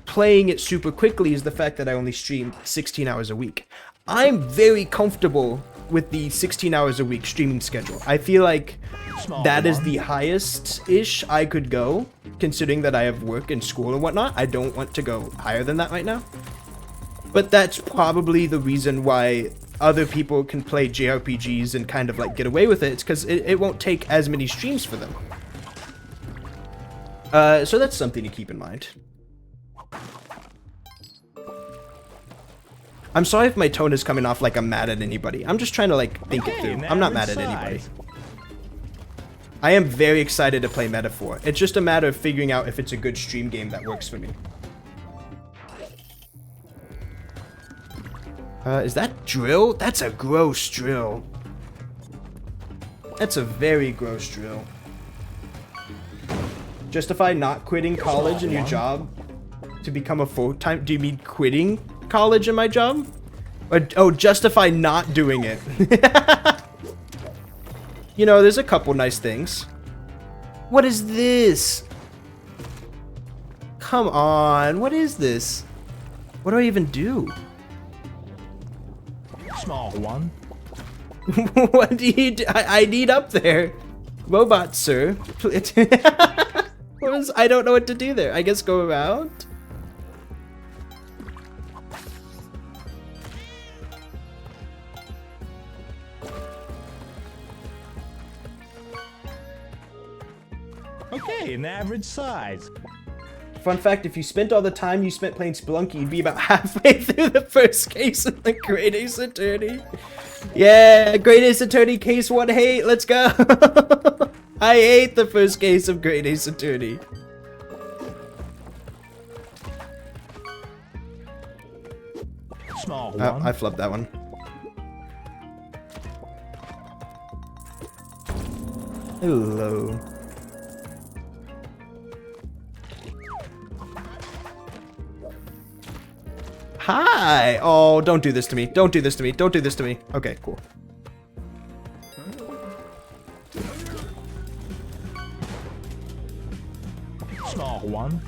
playing it super quickly is the fact that I only stream 16 hours a week. I'm very comfortable with the 16 hours a week streaming schedule. I feel like that is the highest-ish I could go, considering that I have work and school and whatnot. I don't want to go higher than that right now. But that's probably the reason why other people can play JRPGs and kind of like get away with it. It's because it won't take as many streams for them. So that's something to keep in mind. I'm sorry if my tone is coming off like I'm mad at anybody. I'm just trying to like think it through. I'm not mad at anybody. I am very excited to play Metaphor. It's just a matter of figuring out if it's a good stream game that works for me. Is that drill? That's a gross drill. That's a very gross drill. Justify not quitting college and your job to become a full-time... Do you mean quitting college and my job? Or, oh, justify not doing it. You know, there's a couple nice things. What is this? come on. What is this? What do I even do? Small one. What do you do? I need up there. Robot, sir. I don't know what to do there. I guess go around? Okay, an average size. Fun fact, if you spent all the time you spent playing Spelunky, you'd be about halfway through the first case in the Great Ace Attorney. Yeah, Great Ace Attorney case 1 hate, let's go! I hate the first case of Great Ace Attorney. Small one. Oh, I flubbed that one. Hello. Hi! Oh, don't do this to me. Don't do this to me. Don't do this to me. Okay, cool. Small one.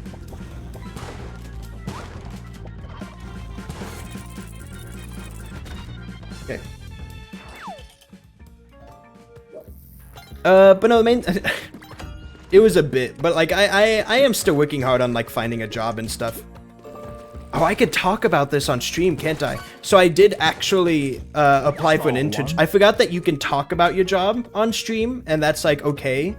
Okay. But no, the main... it was a bit, but like, I am still working hard on like finding a job and stuff. Oh, I could talk about this on stream, can't I? So I did actually apply for an internship. I forgot that you can talk about your job on stream, and that's like okay.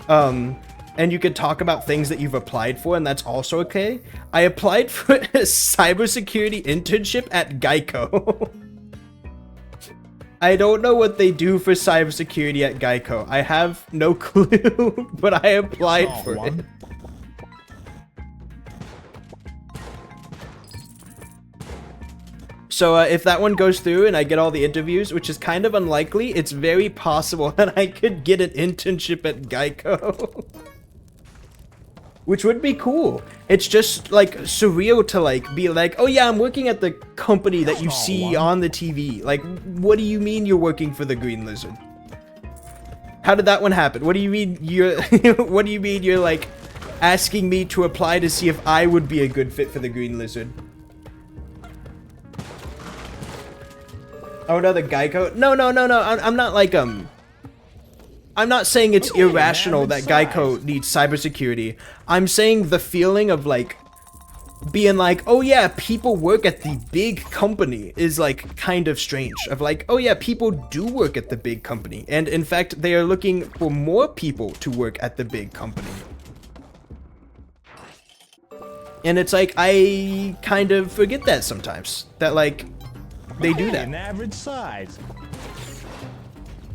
And you can talk about things that you've applied for, and that's also okay. I applied for a cybersecurity internship at Geico. I don't know what they do for cybersecurity at Geico. I have no clue, but I applied for it. So if that one goes through and I get all the interviews, which is kind of unlikely, it's very possible that I could get an internship at Geico. Which would be cool. It's just like surreal to like be like, oh yeah, I'm working at the company that you see on the TV. Like, what do you mean you're working for the Green Lizard? How did that one happen? What do you mean you're what do you mean you're like asking me to apply to see if I would be a good fit for the Green Lizard? Oh no, the Geico? No. I'm not like I'm not saying it's irrational that Geico needs cybersecurity. I'm saying the feeling of like being like, oh yeah, people work at the big company is like kind of strange. Of like, oh yeah, people do work at the big company, and in fact they are looking for more people to work at the big company. And it's like I kind of forget that sometimes, that like they do that. An average size.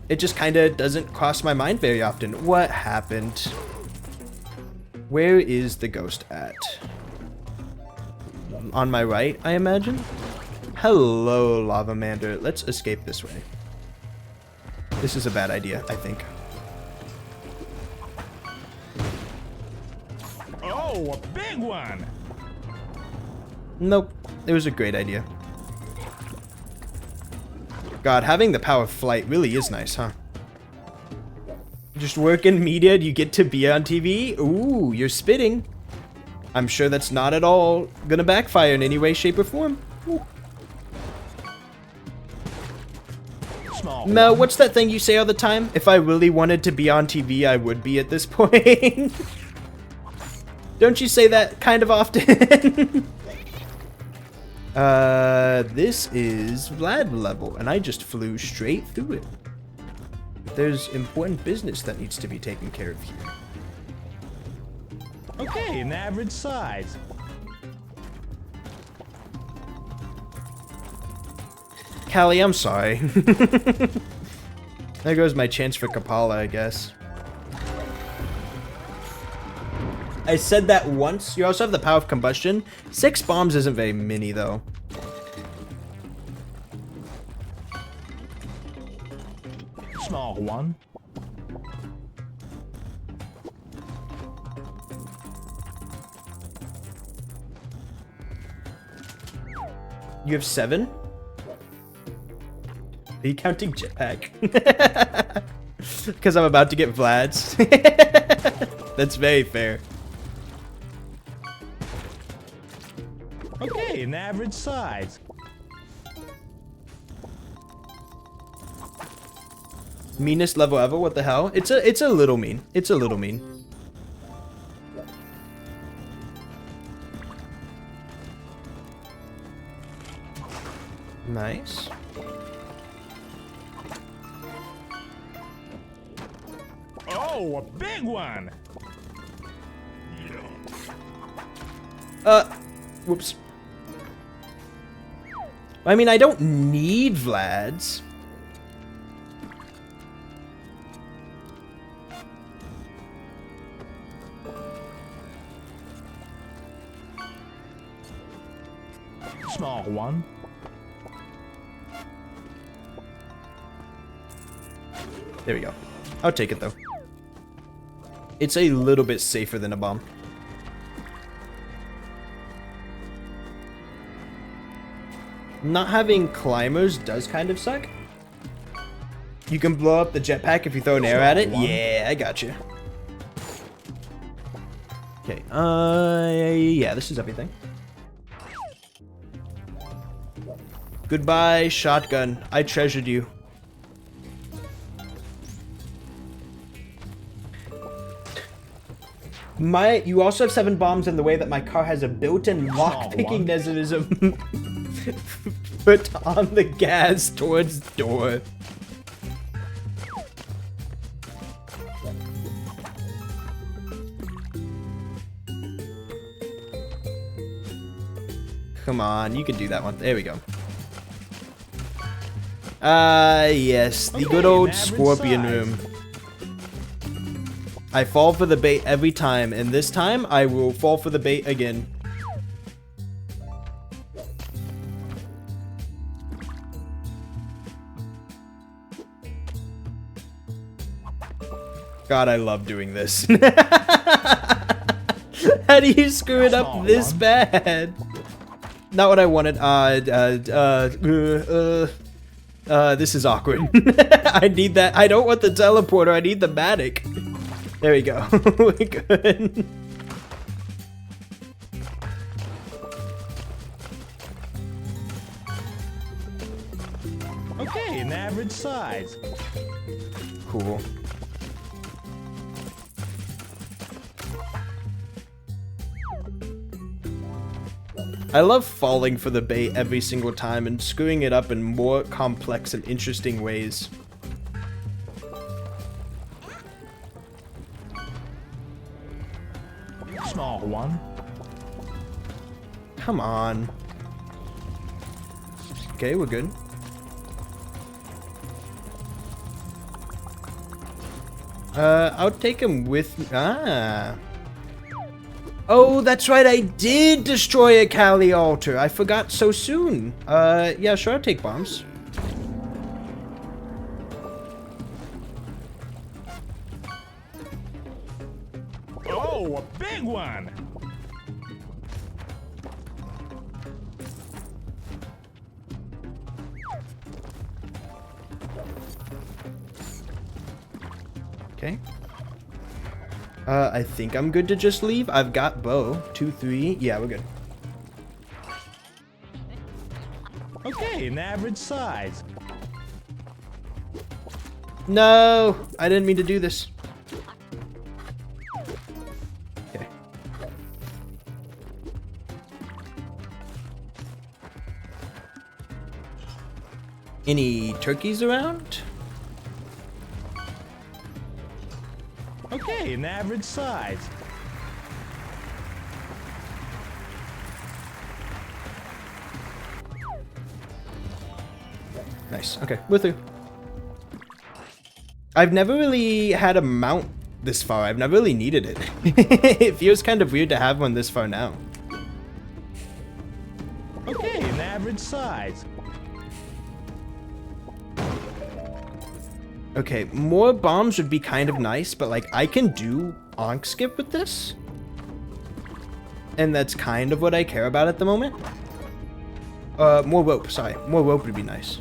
It just kind of doesn't cross my mind very often. What happened? Where is the ghost at? On my right, I imagine? Hello, Lavamander. Let's escape this way. This is a bad idea, I think. Oh, a big one! Nope. It was a great idea. God, having the power of flight really is nice, huh? Just work in media, you get to be on TV? Ooh, you're spitting. I'm sure that's not at all gonna backfire in any way, shape, or form. Mel, what's that thing you say all the time? If I really wanted to be on TV, I would be at this point. Don't you say that kind of often? This is Vlad level, and I just flew straight through it. There's important business that needs to be taken care of here. Okay, an average size. Callie, I'm sorry. There goes my chance for Kapala, I guess. I said that once. You also have the power of combustion. 6 bombs isn't very many, though. Small one. You have 7? Are you counting jetpack? Because I'm about to get Vlad's. That's very fair. Okay, an average size. Meanest level ever? What the hell? It's a little mean. It's a little mean. Nice. Oh, a big one. Whoops. I mean, I don't need Vlad's. Small one. There we go. I'll take it though. It's a little bit safer than a bomb. Not having climbers does kind of suck. You can blow up the jetpack if you throw an arrow at it. Yeah, I got you. Okay, yeah, this is everything. Goodbye, shotgun. I treasured you. You also have 7 bombs in the way that my car has a built-in lock-picking mechanism. Put on the gas towards door. Come on, you can do that one. There we go. Yes, the good old scorpion room. I fall for the bait every time, and this time I will fall for the bait again. God, I love doing this. How do you screw it up this bad? Not what I wanted. This is awkward. I need that. I don't want the teleporter. I need the Matic. There we go. We're good. Okay, an average size. Cool. I love falling for the bait every single time and screwing it up in more complex and interesting ways. Small one. Come on. Okay, we're good. I'll take him with me. Oh, that's right, I did destroy a Kali altar. I forgot so soon. Yeah, sure, I'll take bombs. Oh, a big one. Okay. I think I'm good to just leave. I've got bow. 2, 3. Yeah, we're good. Okay, an average size. No, I didn't mean to do this. Okay. Any turkeys around? Okay, an average size. Nice. Okay, we're through. I've never really had a mount this far. I've never really needed it. It feels kind of weird to have one this far now. Okay, an average size. Okay, more bombs would be kind of nice, but like I can do onk skip with this. And that's kind of what I care about at the moment. More rope, sorry. More rope would be nice.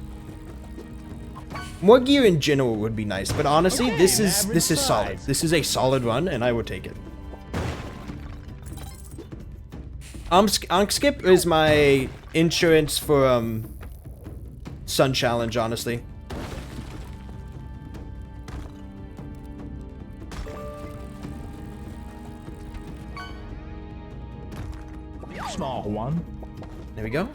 More gear in general would be nice, but honestly, Okay, this an is average solid. size. This is a solid run, and I will take it. Skip is my insurance for Sun Challenge, honestly. Small one. There we go.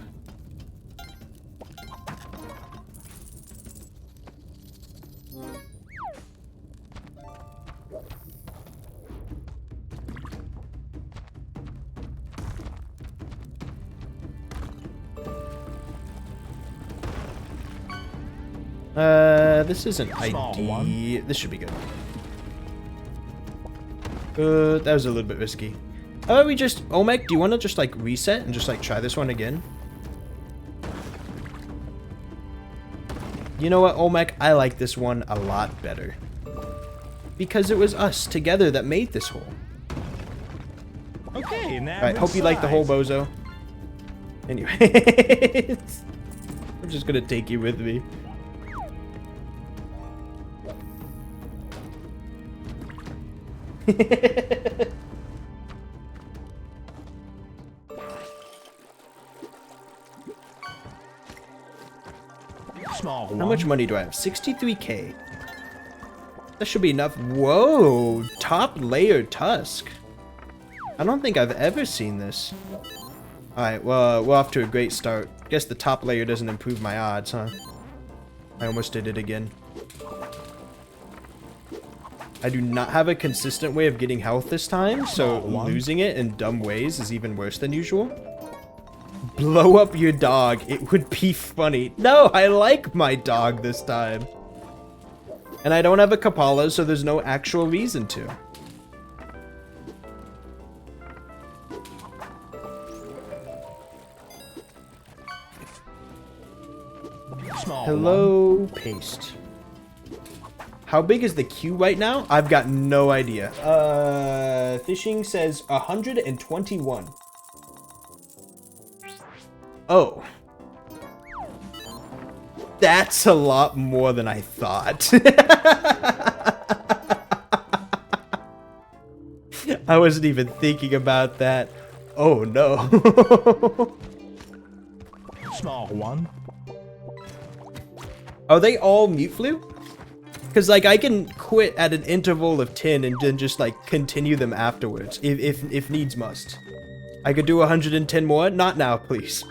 This isn't ID. This should be good. That was a little bit risky. How about we just... Olmec, do you want to just, like, reset and just, like, try this one again? You know what, Olmec? I like this one a lot better. Because it was us together that made this hole. Okay, now. Alright, hope you like the hole, bozo. Anyway, I'm just gonna take you with me. Small one. How much money do I have? 63k. That should be enough. Whoa, top layer tusk. I don't think I've ever seen this. Alright, well, we're off to a great start. Guess the top layer doesn't improve my odds, huh? I almost did it again. I do not have a consistent way of getting health this time, so losing it in dumb ways is even worse than usual. Blow up your dog. It would be funny. No, I like my dog this time. And I don't have a Kapala, so there's no actual reason to. Hello, paste. How big is the queue right now? I've got no idea. Fishing says 121. Oh. That's a lot more than I thought. I wasn't even thinking about that. Oh no. Small one. Are they all mute flu? Because, like, I can quit at an interval of 10 and then just, like, continue them afterwards, if needs must. I could do 110 more? Not now, please.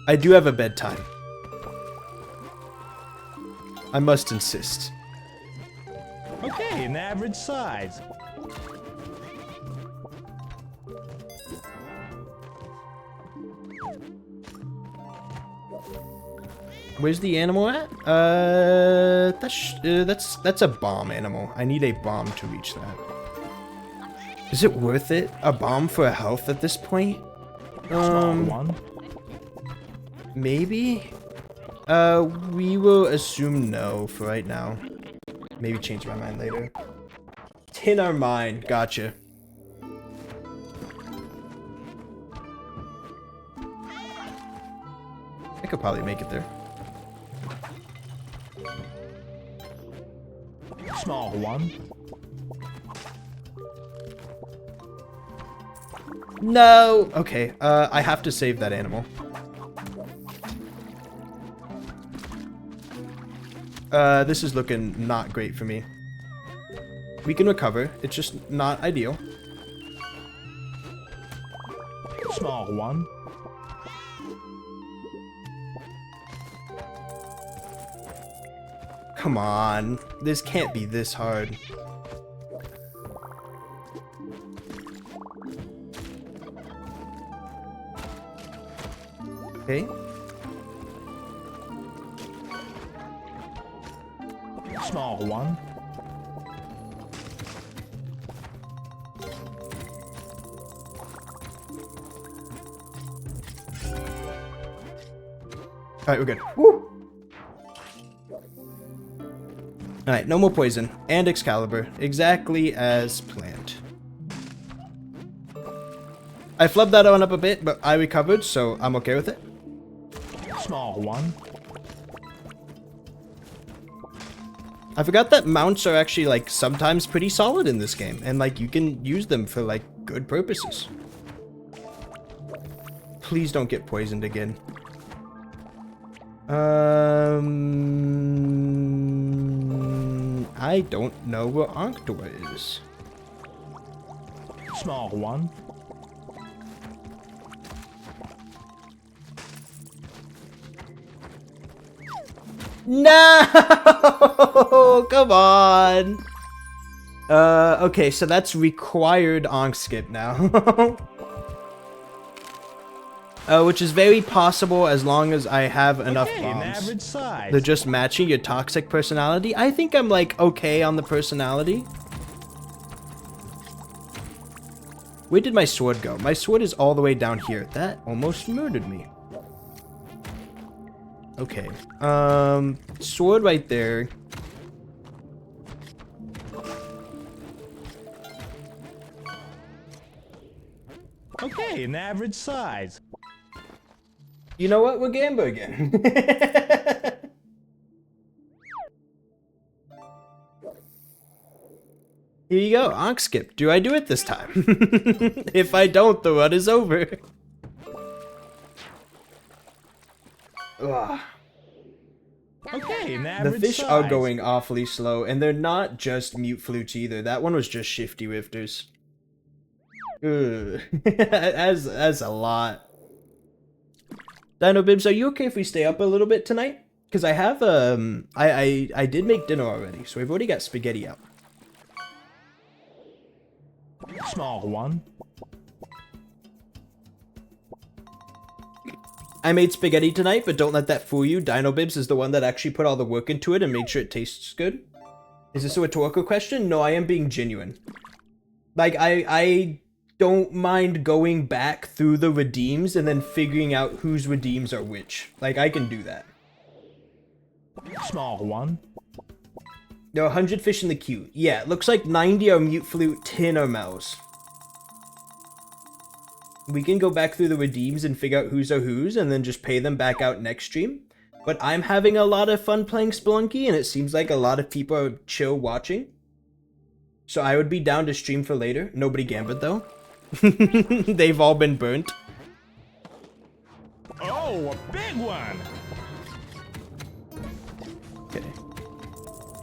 I do have a bedtime. I must insist. Okay, an average size. Where's the animal at? That's a bomb animal. I need a bomb to reach that. Is it worth it? A bomb for a health at this point? Small one. Maybe? We will assume no for right now. Maybe change my mind later. Tin our mind. Gotcha. I could probably make it there. Small one. No! Okay, I have to save that animal. This is looking not great for me. We can recover, it's just not ideal. Small one. Come on, this can't be this hard. Okay. Small one. Alright, we're good. Woo! Alright, no more poison. And Excalibur. Exactly as planned. I flubbed that one up a bit, but I recovered, so I'm okay with it. Small one. I forgot that mounts are actually, like, sometimes pretty solid in this game. And, like, you can use them for, like, good purposes. Please don't get poisoned again. I don't know where Anktor is. Small one. No! Come on! Okay, so that's required Ankh skip now. Which is very possible as long as I have enough An bombs. average size. They're just matching your toxic personality. I think I'm like okay on the personality. Where did my sword go? My sword is all the way down here. That almost murdered me. Okay. Sword right there. Okay, an average size. You know what? We're Gamba again. Here you go, Ankh skip. Do I do it this time? If I don't, the run is over. Ugh. Okay, an The average fish size. are going awfully slow, and they're not just mute flutes either. That one was just shifty rifters. Ugh. That's a lot. Dino Bibs, are you okay if we stay up a little bit tonight? Because I have, I did make dinner already, so we've already got spaghetti out. Small one. I made spaghetti tonight, but don't let that fool you. Dino Bibs is the one that actually put all the work into it and made sure it tastes good. Is this a rhetorical question? No, I am being genuine. Like, I don't mind going back through the redeems and then figuring out whose redeems are which. Like, I can do that. Small one. There are 100 fish in the queue. Yeah, it looks like 90 are mute flute, 10 are mouse. We can go back through the redeems and figure out whose are whose and then just pay them back out next stream. But I'm having a lot of fun playing Spelunky and it seems like a lot of people are chill watching. So I would be down to stream for later. Nobody gambit though. They've all been burnt. Oh, a big one. Okay.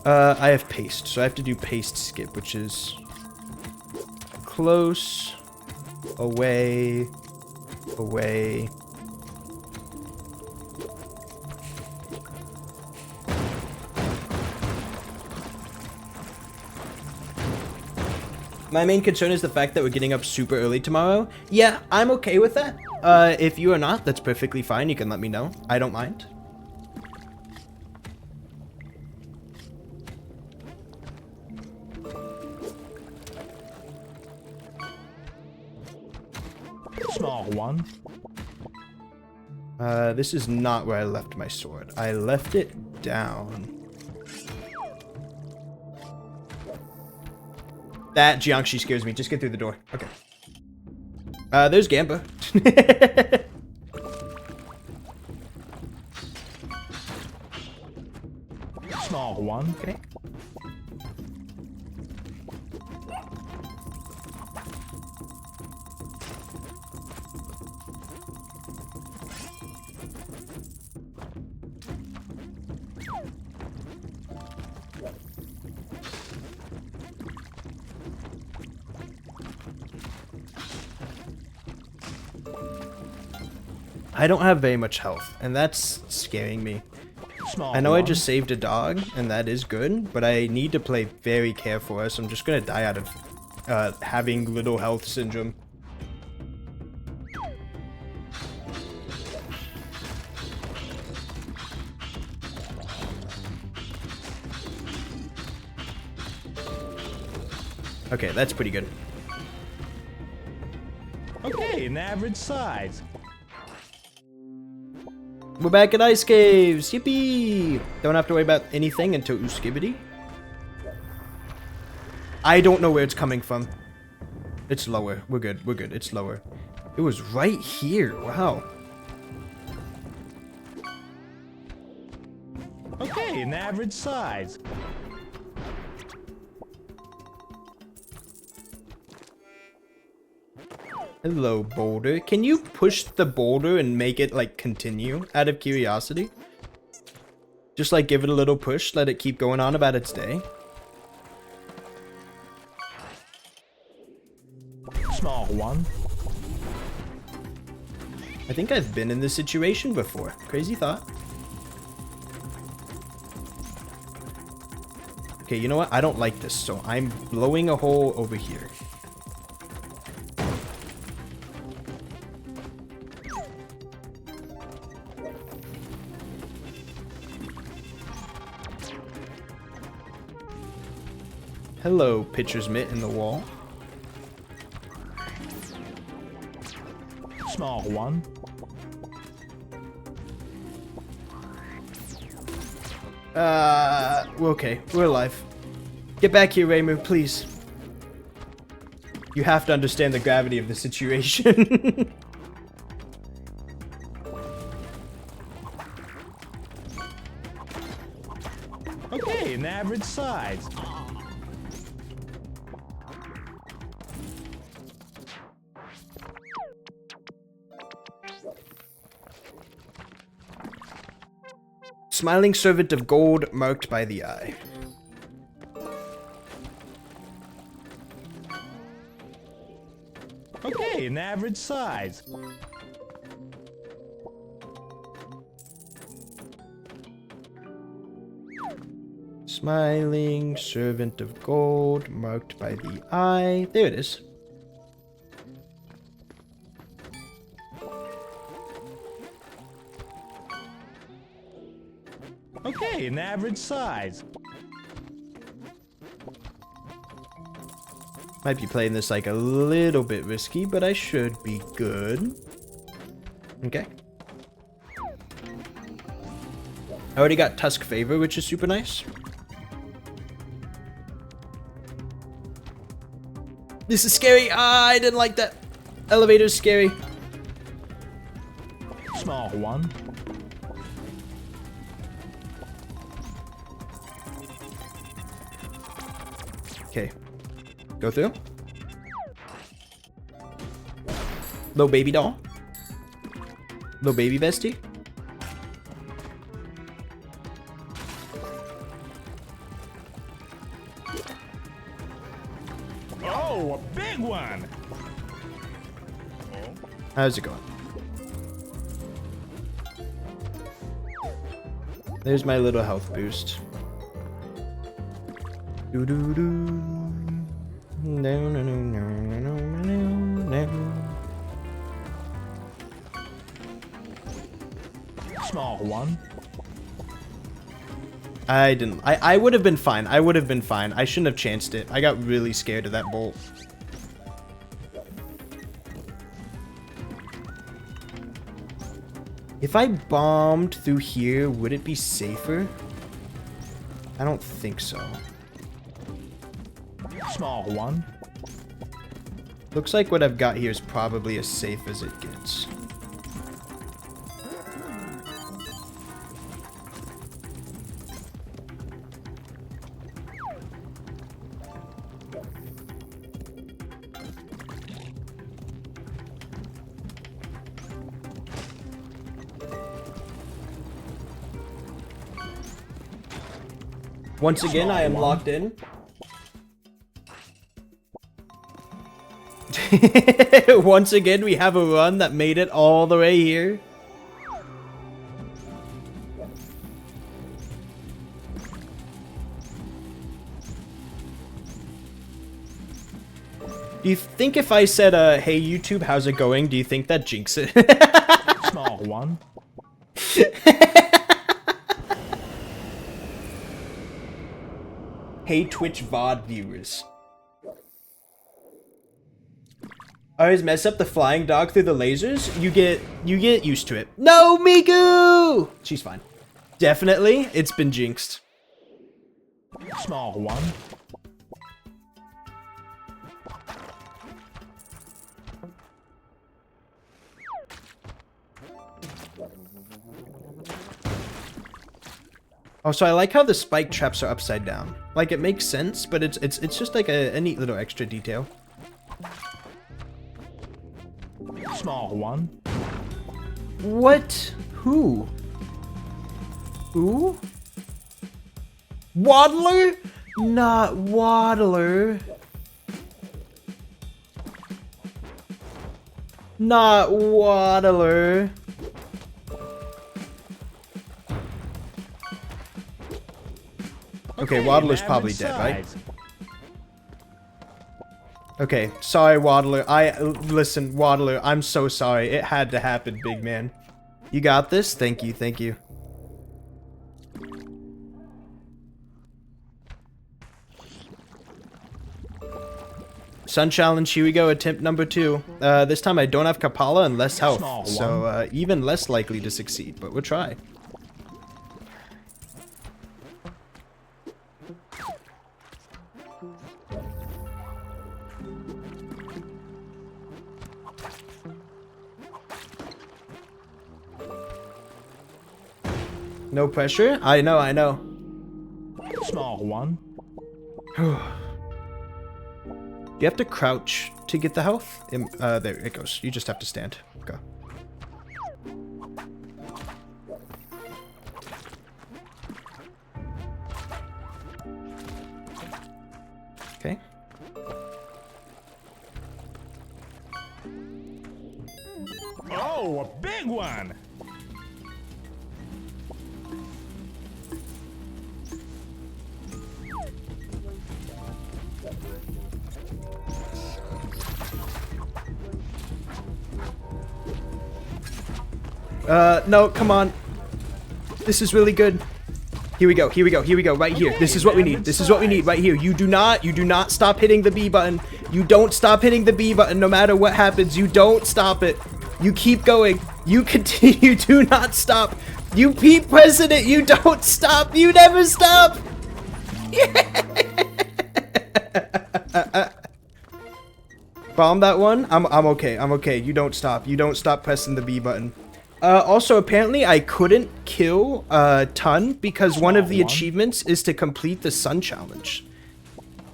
I have paste, so I have to do paste skip, which is close, away, away. My main concern is the fact that we're getting up super early tomorrow. Yeah, I'm okay with that. If you are not, that's perfectly fine. You can let me know. I don't mind. Small one. This is not where I left my sword. I left it down. That Jiangxi scares me. Just get through the door. Okay. There's Gamba. Small one. Okay. I don't have very much health, and that's scaring me. Small I know one. I just saved a dog, and that is good, but I need to play very careful, or else I'm just gonna die out of having little health syndrome. Okay, that's pretty good. Okay, an average size. We're back at Ice Caves! Yippee! Don't have to worry about anything until Uskibity. I don't know where it's coming from. It's lower. We're good. We're good. It's lower. It was right here. Wow. Okay, an average size. Hello, boulder. Can you push the boulder and make it, like, continue out of curiosity? Just, like, give it a little push, let it keep going on about its day. Small one. I think I've been in this situation before. Crazy thought. Okay, you know what? I don't like this, so I'm blowing a hole over here. Hello, pitcher's mitt in the wall. Small one. Okay, we're alive. Get back here, Reimu, please. You have to understand the gravity of the situation. Okay, an average size. Smiling servant of gold marked by the eye. Okay, an average size. Smiling servant of gold marked by the eye. There it is. Okay, an average size. Might be playing this like a little bit risky, but I should be good. Okay. I already got Tusk Favor, which is super nice. This is scary. Ah, I didn't like that. Elevator's scary. Small one. Okay. Go through. Little baby doll. Little baby bestie. Oh, a big one. How's it going? There's my little health boost. Do do do. No no no no no no no. Small one. I didn't. I would have been fine. I would have been fine. I shouldn't have chanced it. I got really scared of that bolt. If I bombed through here, would it be safer? I don't think so. Small one. Looks like what I've got here is probably as safe as it gets. Once again, I am locked in. Once again, we have a run that made it all the way here. Do you think if I said, hey YouTube, how's it going? Do you think that jinx it? Small one. Hey Twitch VOD viewers. I always mess up the flying dog through the lasers. You get used to it. No, Miku! She's fine. Definitely, it's been jinxed. Small one. Oh, so I like how the spike traps are upside down. Like, it makes sense, but it's just like a neat little extra detail. Small one. What? Who? Who? Waddler? Not Waddler. Not Waddler. Okay, Waddler's probably dead, right? Okay, sorry, Waddler. Listen, Waddler, I'm so sorry. It had to happen, big man. You got this? Thank you, thank you. Sun challenge, here we go, attempt number 2. This time I don't have Kapala and less health, so even less likely to succeed, but we'll try. No pressure? I know, I know. Small one. Do you have to crouch to get the health? There it goes. You just have to stand. Go. Okay. Oh, a big one. No, come on. This is really good. Here we go, here we go, here we go, right here. This is what we need. This is what we need right here. You do not stop hitting the B button. You don't stop hitting the B button no matter what happens. You don't stop it. You keep going. You continue. You do not stop. You keep pressing it. You don't stop. You never stop. Bomb that one. I'm okay. I'm okay. You don't stop. You don't stop pressing the B button. Also, apparently I couldn't kill Ton because one of the achievements is to complete the Sun Challenge.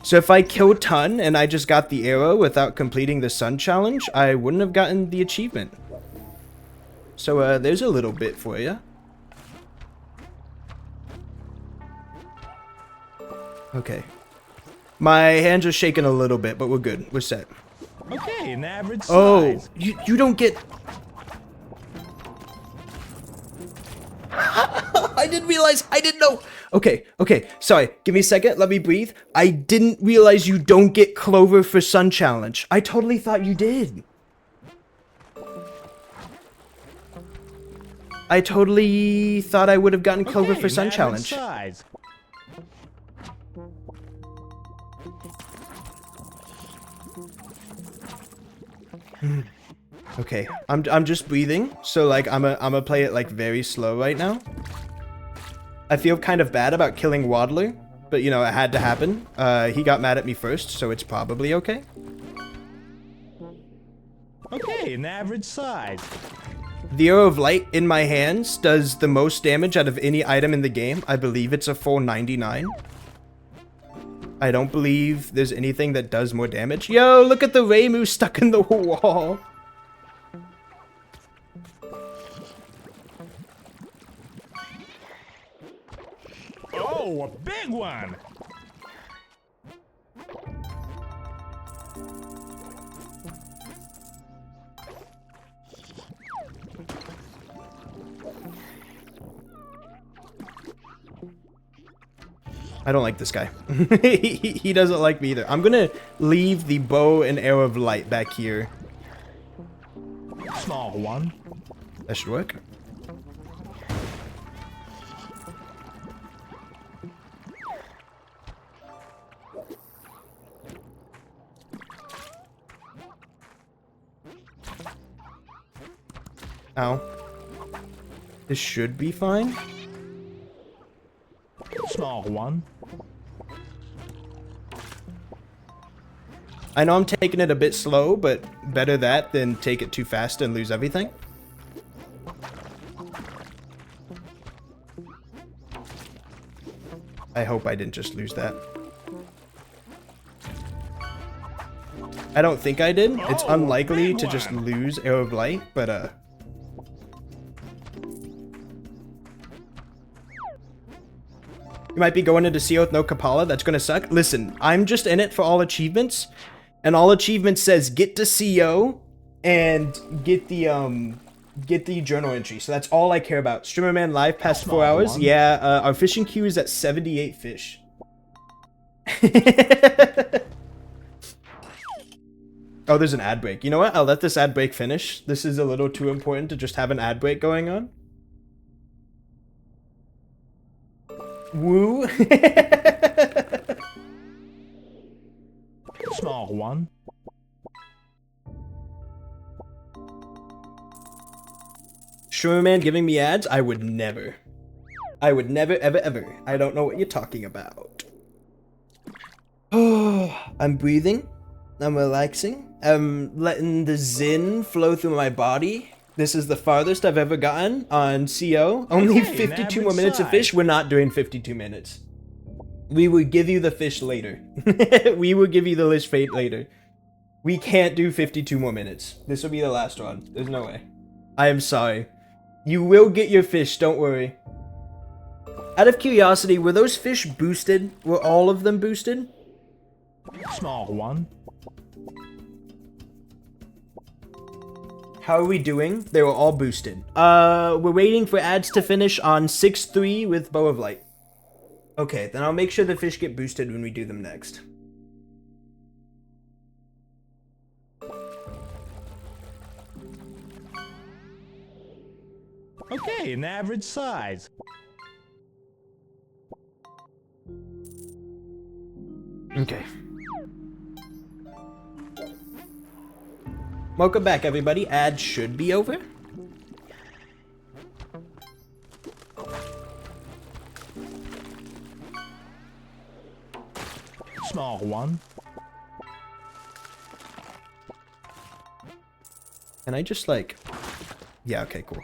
So if I killed Ton and I just got the arrow without completing the Sun Challenge, I wouldn't have gotten the achievement. So there's a little bit for you. Okay. My hands are shaking a little bit, but we're good. We're set. Okay, an average size. Oh, you don't get... I didn't realize. I didn't know. Okay, okay. Sorry. Give me a second. Let me breathe. I didn't realize you don't get Clover for Sun Challenge. I totally thought you did. I totally thought I would have gotten Clover for Sun Challenge. Size. Okay, I'm just breathing, so like I'm gonna play it like very slow right now. I feel kind of bad about killing Waddler, but you know, it had to happen. He got mad at me first, so it's probably okay. Okay, an average size. The Arrow of Light in my hands does the most damage out of any item in the game. I believe it's a full 99. I don't believe there's anything that does more damage. Yo, look at the Reimu stuck in the wall. Oh, a big one. I don't like this guy. He doesn't like me either. I'm gonna leave the bow and arrow of light back here. Small one. That should work. Ow. This should be fine. Small one. I know I'm taking it a bit slow, but better that than take it too fast and lose everything. I hope I didn't just lose that. I don't think I did. It's Oh, unlikely big to just one. lose Arrow of Light, but you might be going into CO with no Kapala. That's gonna suck. Listen, I'm just in it for all achievements, and all achievements says get to CO and get the journal entry. So that's all I care about. Streamer Man live past 4 hours. One. Yeah, our fishing queue is at 78 fish. Oh, there's an ad break. You know what? I'll let this ad break finish. This is a little too important to just have an ad break going on. Woo. Small one. Streamer Man giving me ads? I would never. I would never, ever, ever. I don't know what you're talking about. Oh, I'm breathing. I'm relaxing. I'm letting the zen flow through my body. This is the farthest I've ever gotten on CO. Only Okay, 52 an more minutes of average fish. We're not doing 52 minutes. We will give you the fish later. We will give you the list fate later. We can't do 52 more minutes. This will be the last one. There's no way. I am sorry. You will get your fish, don't worry. Out of curiosity, were those fish boosted? Were all of them boosted? Small one. How are we doing? They were all boosted. We're waiting for ads to finish on 6-3 with Bow of Light. Okay, then I'll make sure the fish get boosted when we do them next. Okay, an average size. Okay. Welcome back, everybody. Ads should be over. Small one. Can I just like... Yeah, okay, cool.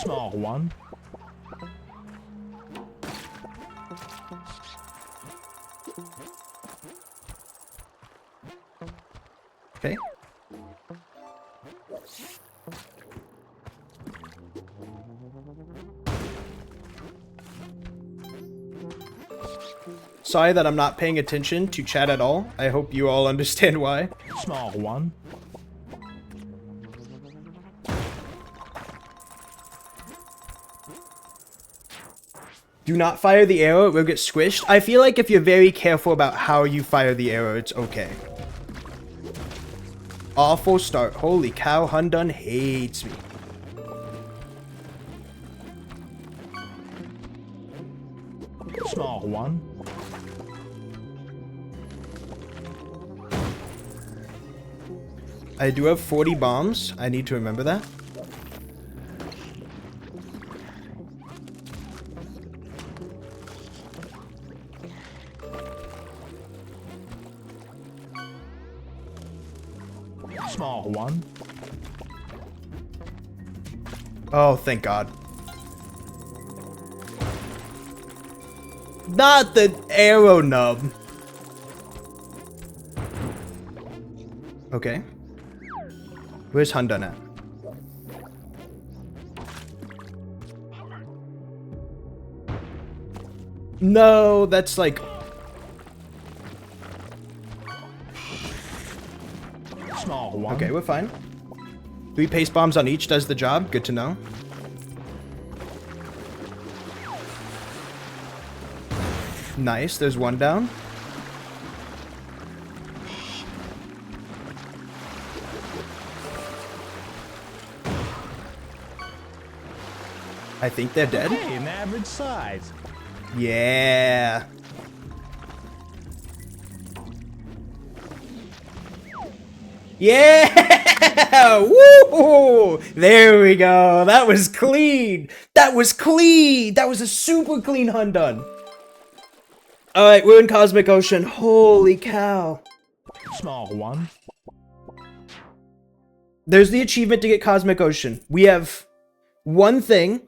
Small one. Okay. Sorry that I'm not paying attention to chat at all. I hope you all understand why. Small one. Do not fire the arrow, it will get squished. I feel like if you're very careful about how you fire the arrow, it's okay. Awful start. Holy cow, Hundun hates me. Small one. I do have 40 bombs. I need to remember that. Small one. Oh, thank God. Not the arrow nub. Okay. Where's Hundun at? No, that's like... Small one. Okay, we're fine. 3 paste bombs on each does the job. Good to know. Nice, there's one down. I think they're dead. Okay, an average size. Yeah. Yeah! Woo! There we go. That was clean. That was clean. That was a super clean Hundun. Alright, we're in Cosmic Ocean. Holy cow. Small one. There's the achievement to get Cosmic Ocean. We have one thing,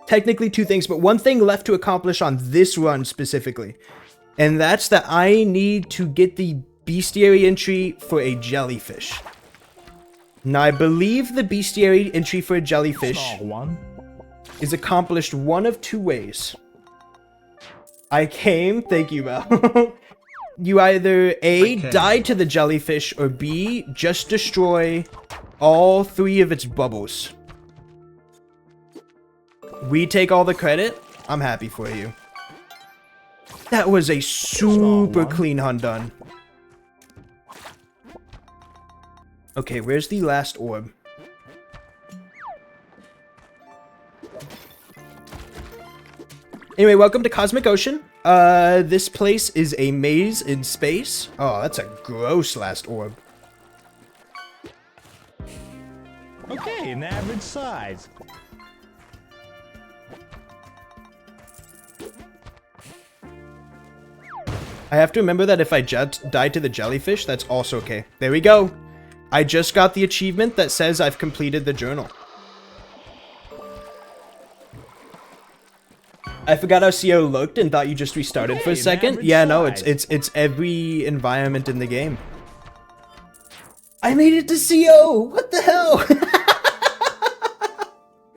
technically two things, but one thing left to accomplish on this run specifically. And that's that I need to get the bestiary entry for a jellyfish. Now, I believe the bestiary entry for a jellyfish is accomplished one of two ways. Thank you, Val. You either A, die to the jellyfish, or B, just destroy all 3 of its bubbles. We take all the credit. I'm happy for you. That was a super clean hunt done. Okay, where's the last orb? Anyway, welcome to Cosmic Ocean. This place is a maze in space. Oh, that's a gross last orb. Okay, an average size. I have to remember that if I die to the jellyfish, that's also okay. There we go. I just got the achievement that says I've completed the journal. I forgot how CO looked and thought you just restarted for a second. Yeah, no, it's every environment in the game. I made it to CO! What the hell?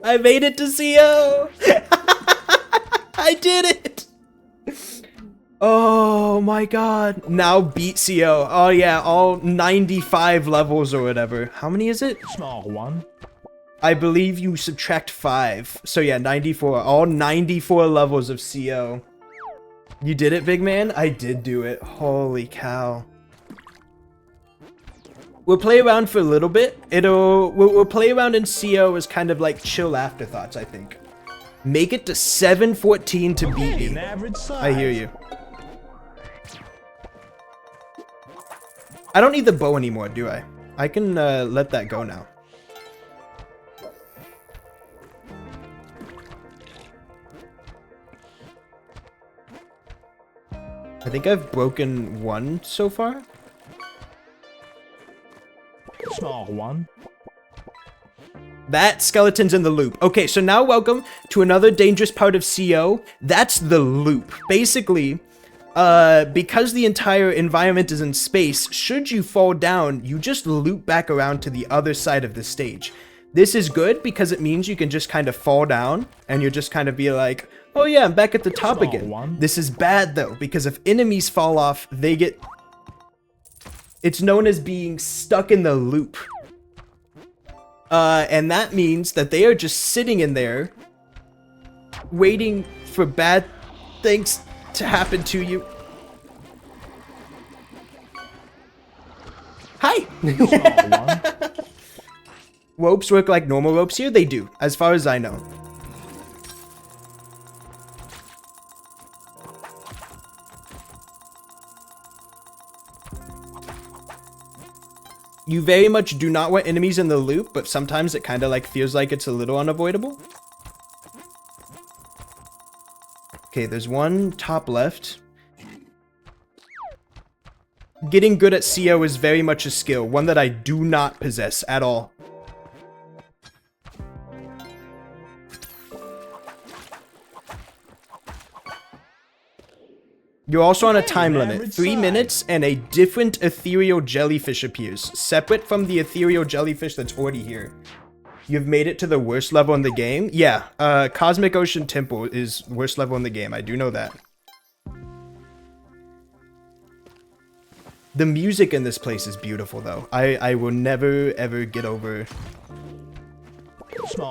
I made it to CO! I did it! Oh my god. Now beat CO. Oh yeah, all 95 levels or whatever. How many is it? Small one. I believe you subtract 5. So yeah, 94. All 94 levels of CO. You did it, big man? I did do it. Holy cow. We'll play around for a little bit. We'll play around in CO as kind of like chill afterthoughts, I think. Make it to 714 to beat me. An average size. I hear you. I don't need the bow anymore, do I? I can let that go now. I think I've broken 1 so far. Small one. That skeleton's in the loop. Okay, so now welcome to another dangerous part of CO. That's the loop. Basically, because the entire environment is in space, should you fall down, you just loop back around to the other side of the stage. This is good because it means you can just kind of fall down and you'll just kind of be like, oh yeah, I'm back at the top again. This is bad though, because if enemies fall off, they get... It's known as being stuck in the loop. And that means that they are just sitting in there, waiting for bad things to happen to you. Hi! Ropes work like normal ropes here? They do, as far as I know. You very much do not want enemies in the loop, but sometimes it kind of like feels like it's a little unavoidable. Okay, there's one top left. Getting good at CO is very much a skill, one that I do not possess at all. You're also on a time limit, 3 minutes, and a different ethereal jellyfish appears, separate from the ethereal jellyfish that's already here. You've made it to the worst level in the game? Yeah, Cosmic Ocean Temple is worst level in the game, I do know that. The music in this place is beautiful, though. I will never, ever get over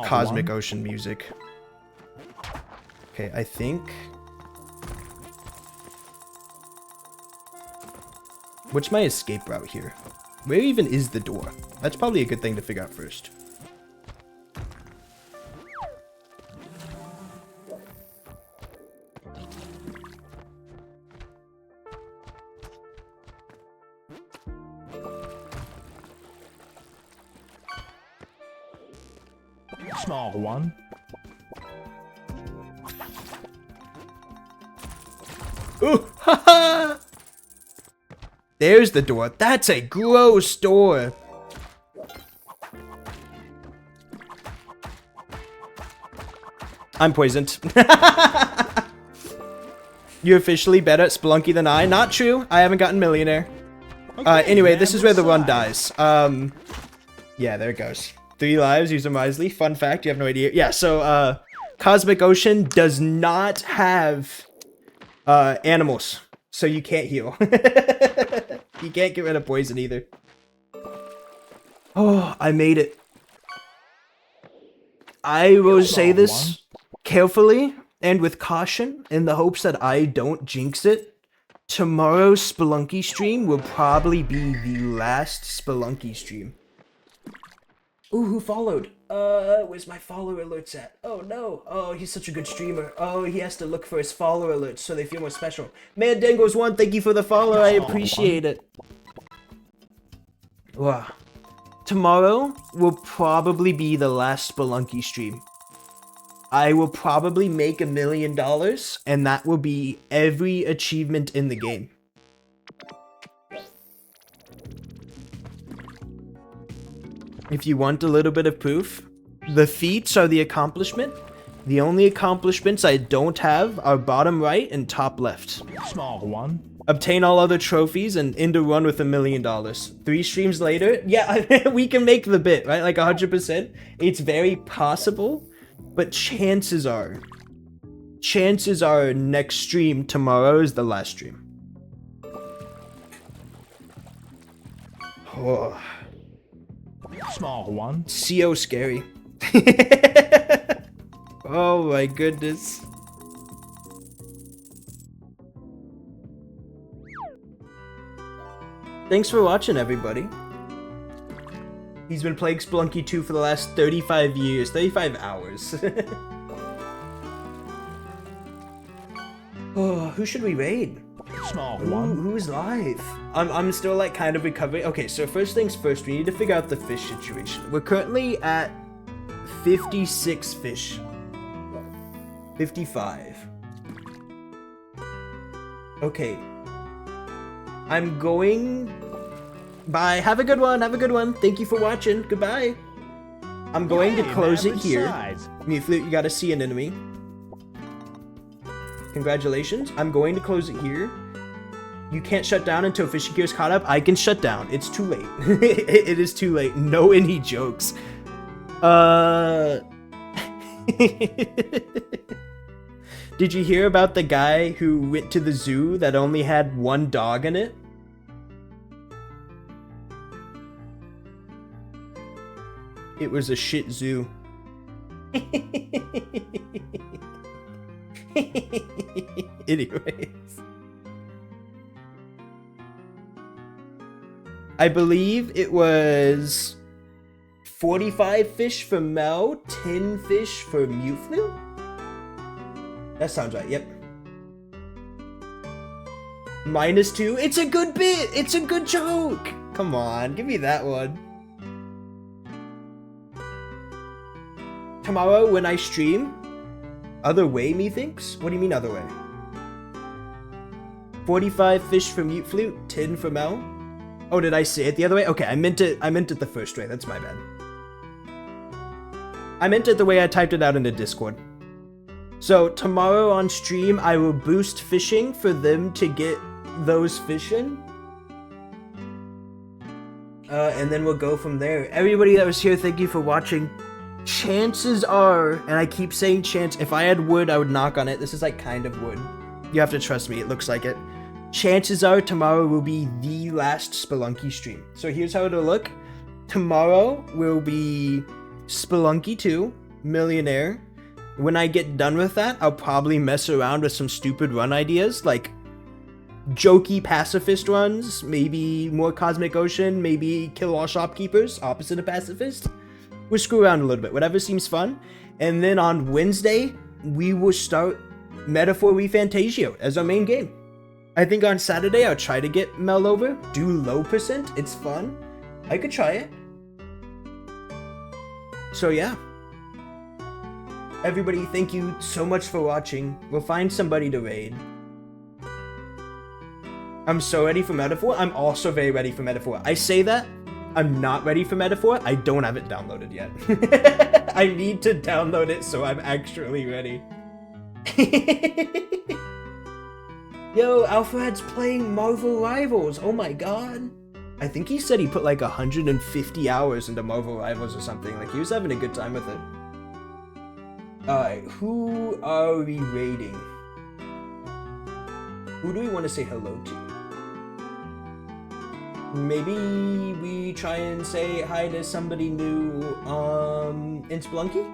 Cosmic Ocean music. Okay, I think... What's my escape route here? Where even is the door? That's probably a good thing to figure out first. Small one. Ooh, haha! There's the door. That's a gross door. I'm poisoned. You're officially better at Spelunky than I. Not true. I haven't gotten millionaire. Anyway, this is where the run dies. Yeah, there it goes. 3 lives, use them wisely. Fun fact, you have no idea. Yeah, so, Cosmic Ocean does not have, animals. So you can't heal. You can't get rid of poison either. Oh, I made it. I will say this carefully and with caution in the hopes that I don't jinx it. Tomorrow's Spelunky stream will probably be the last Spelunky stream. Ooh, who followed? Where's my follower alerts at? Oh no. Oh, he's such a good streamer. Oh, he has to look for his follower alerts so they feel more special. Man Dangos 1, thank you for the follow. I appreciate it. Wow. Tomorrow will probably be the last Spelunky stream. I will probably make $1 million, and that will be every achievement in the game. If you want a little bit of proof, the feats are the accomplishment. The only accomplishments I don't have are bottom right and top left. Small one. Obtain all other trophies and end a run with $1 million. 3 streams later, yeah, we can make the bit, right? Like 100%. It's very possible, but chances are next stream tomorrow is the last stream. Oh. Small one. So scary. Oh my goodness. Thanks for watching, everybody. He's been playing Spelunky 2 for the last 35 years, 35 hours. Oh, who should we raid? Small one. Who's live? I'm still like kind of recovering. Okay, so first things first, we need to figure out the fish situation. We're currently at 56 fish. 55. Okay. I'm going... Bye. Have a good one. Have a good one. Thank you for watching. Goodbye. I'm going to close it here. Mewflute, you gotta see an enemy. Congratulations. I'm going to close it here. You can't shut down until Fishy Gear's caught up. I can shut down. It's too late. It is too late. No any jokes. Did you hear about the guy who went to the zoo that only had 1 dog in it? It was a shit zoo. Anyways. I believe it was 45 fish for Mel, 10 fish for Mewflute? That sounds right, yep. -2? It's a good bit! It's a good joke! Come on, give me that one. Tomorrow when I stream, other way methinks? What do you mean other way? 45 fish for Mewflute, 10 for Mel. Oh, did I say it the other way? Okay, I meant it the first way. That's my bad. I meant it the way I typed it out in the Discord. So tomorrow on stream, I will boost fishing for them to get those fish in. And then we'll go from there. Everybody that was here, thank you for watching. Chances are, and I keep saying chance, if I had wood, I would knock on it. This is like kind of wood. You have to trust me, it looks like it. Chances are tomorrow will be the last Spelunky stream. So here's how it'll look. Tomorrow will be Spelunky 2, Millionaire. When I get done with that, I'll probably mess around with some stupid run ideas, like jokey pacifist runs, maybe more Cosmic Ocean, maybe kill all shopkeepers, opposite of pacifist. We'll screw around a little bit, whatever seems fun. And then on Wednesday, we will start Metaphor Refantasio as our main game. I think on Saturday, I'll try to get Mel over, do low percent, it's fun. I could try it. So yeah. Everybody, thank you so much for watching. We'll find somebody to raid. I'm so ready for Metaphor. I'm also very ready for Metaphor. I say that I'm not ready for Metaphor. I don't have it downloaded yet. I need to download it so I'm actually ready. Yo, Alfred's playing Marvel Rivals. Oh my god. I think he said he put like 150 hours into Marvel Rivals or something. Like, he was having a good time with it. Alright, who are we raiding? Who do we want to say hello to? Maybe we try and say hi to somebody new in Spelunky?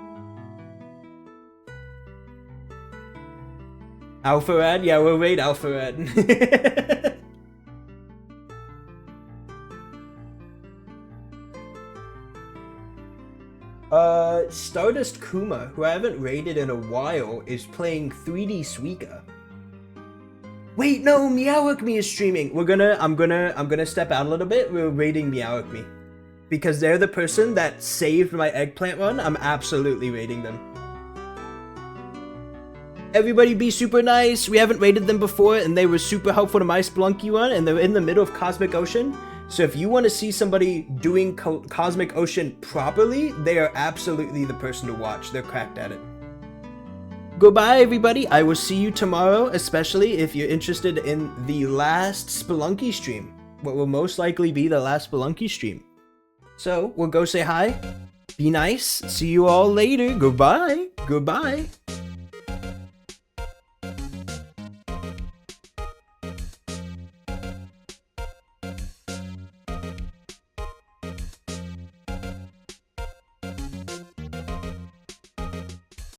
Alpharad? Yeah, we'll raid Alpharad. Stardust Kuma, who I haven't raided in a while, is playing 3D Suika. Wait, no, Meowicme is streaming. I'm gonna step out a little bit. We're raiding Meowicme. Because they're the person that saved my eggplant run. I'm absolutely raiding them. Everybody be super nice. We haven't raided them before, and they were super helpful to my Spelunky run, and they're in the middle of Cosmic Ocean. So if you want to see somebody doing Cosmic Ocean properly, they are absolutely the person to watch. They're cracked at it. Goodbye, everybody. I will see you tomorrow, especially if you're interested in the last Spelunky stream. What will most likely be the last Spelunky stream. So, we'll go say hi. Be nice. See you all later. Goodbye. Goodbye.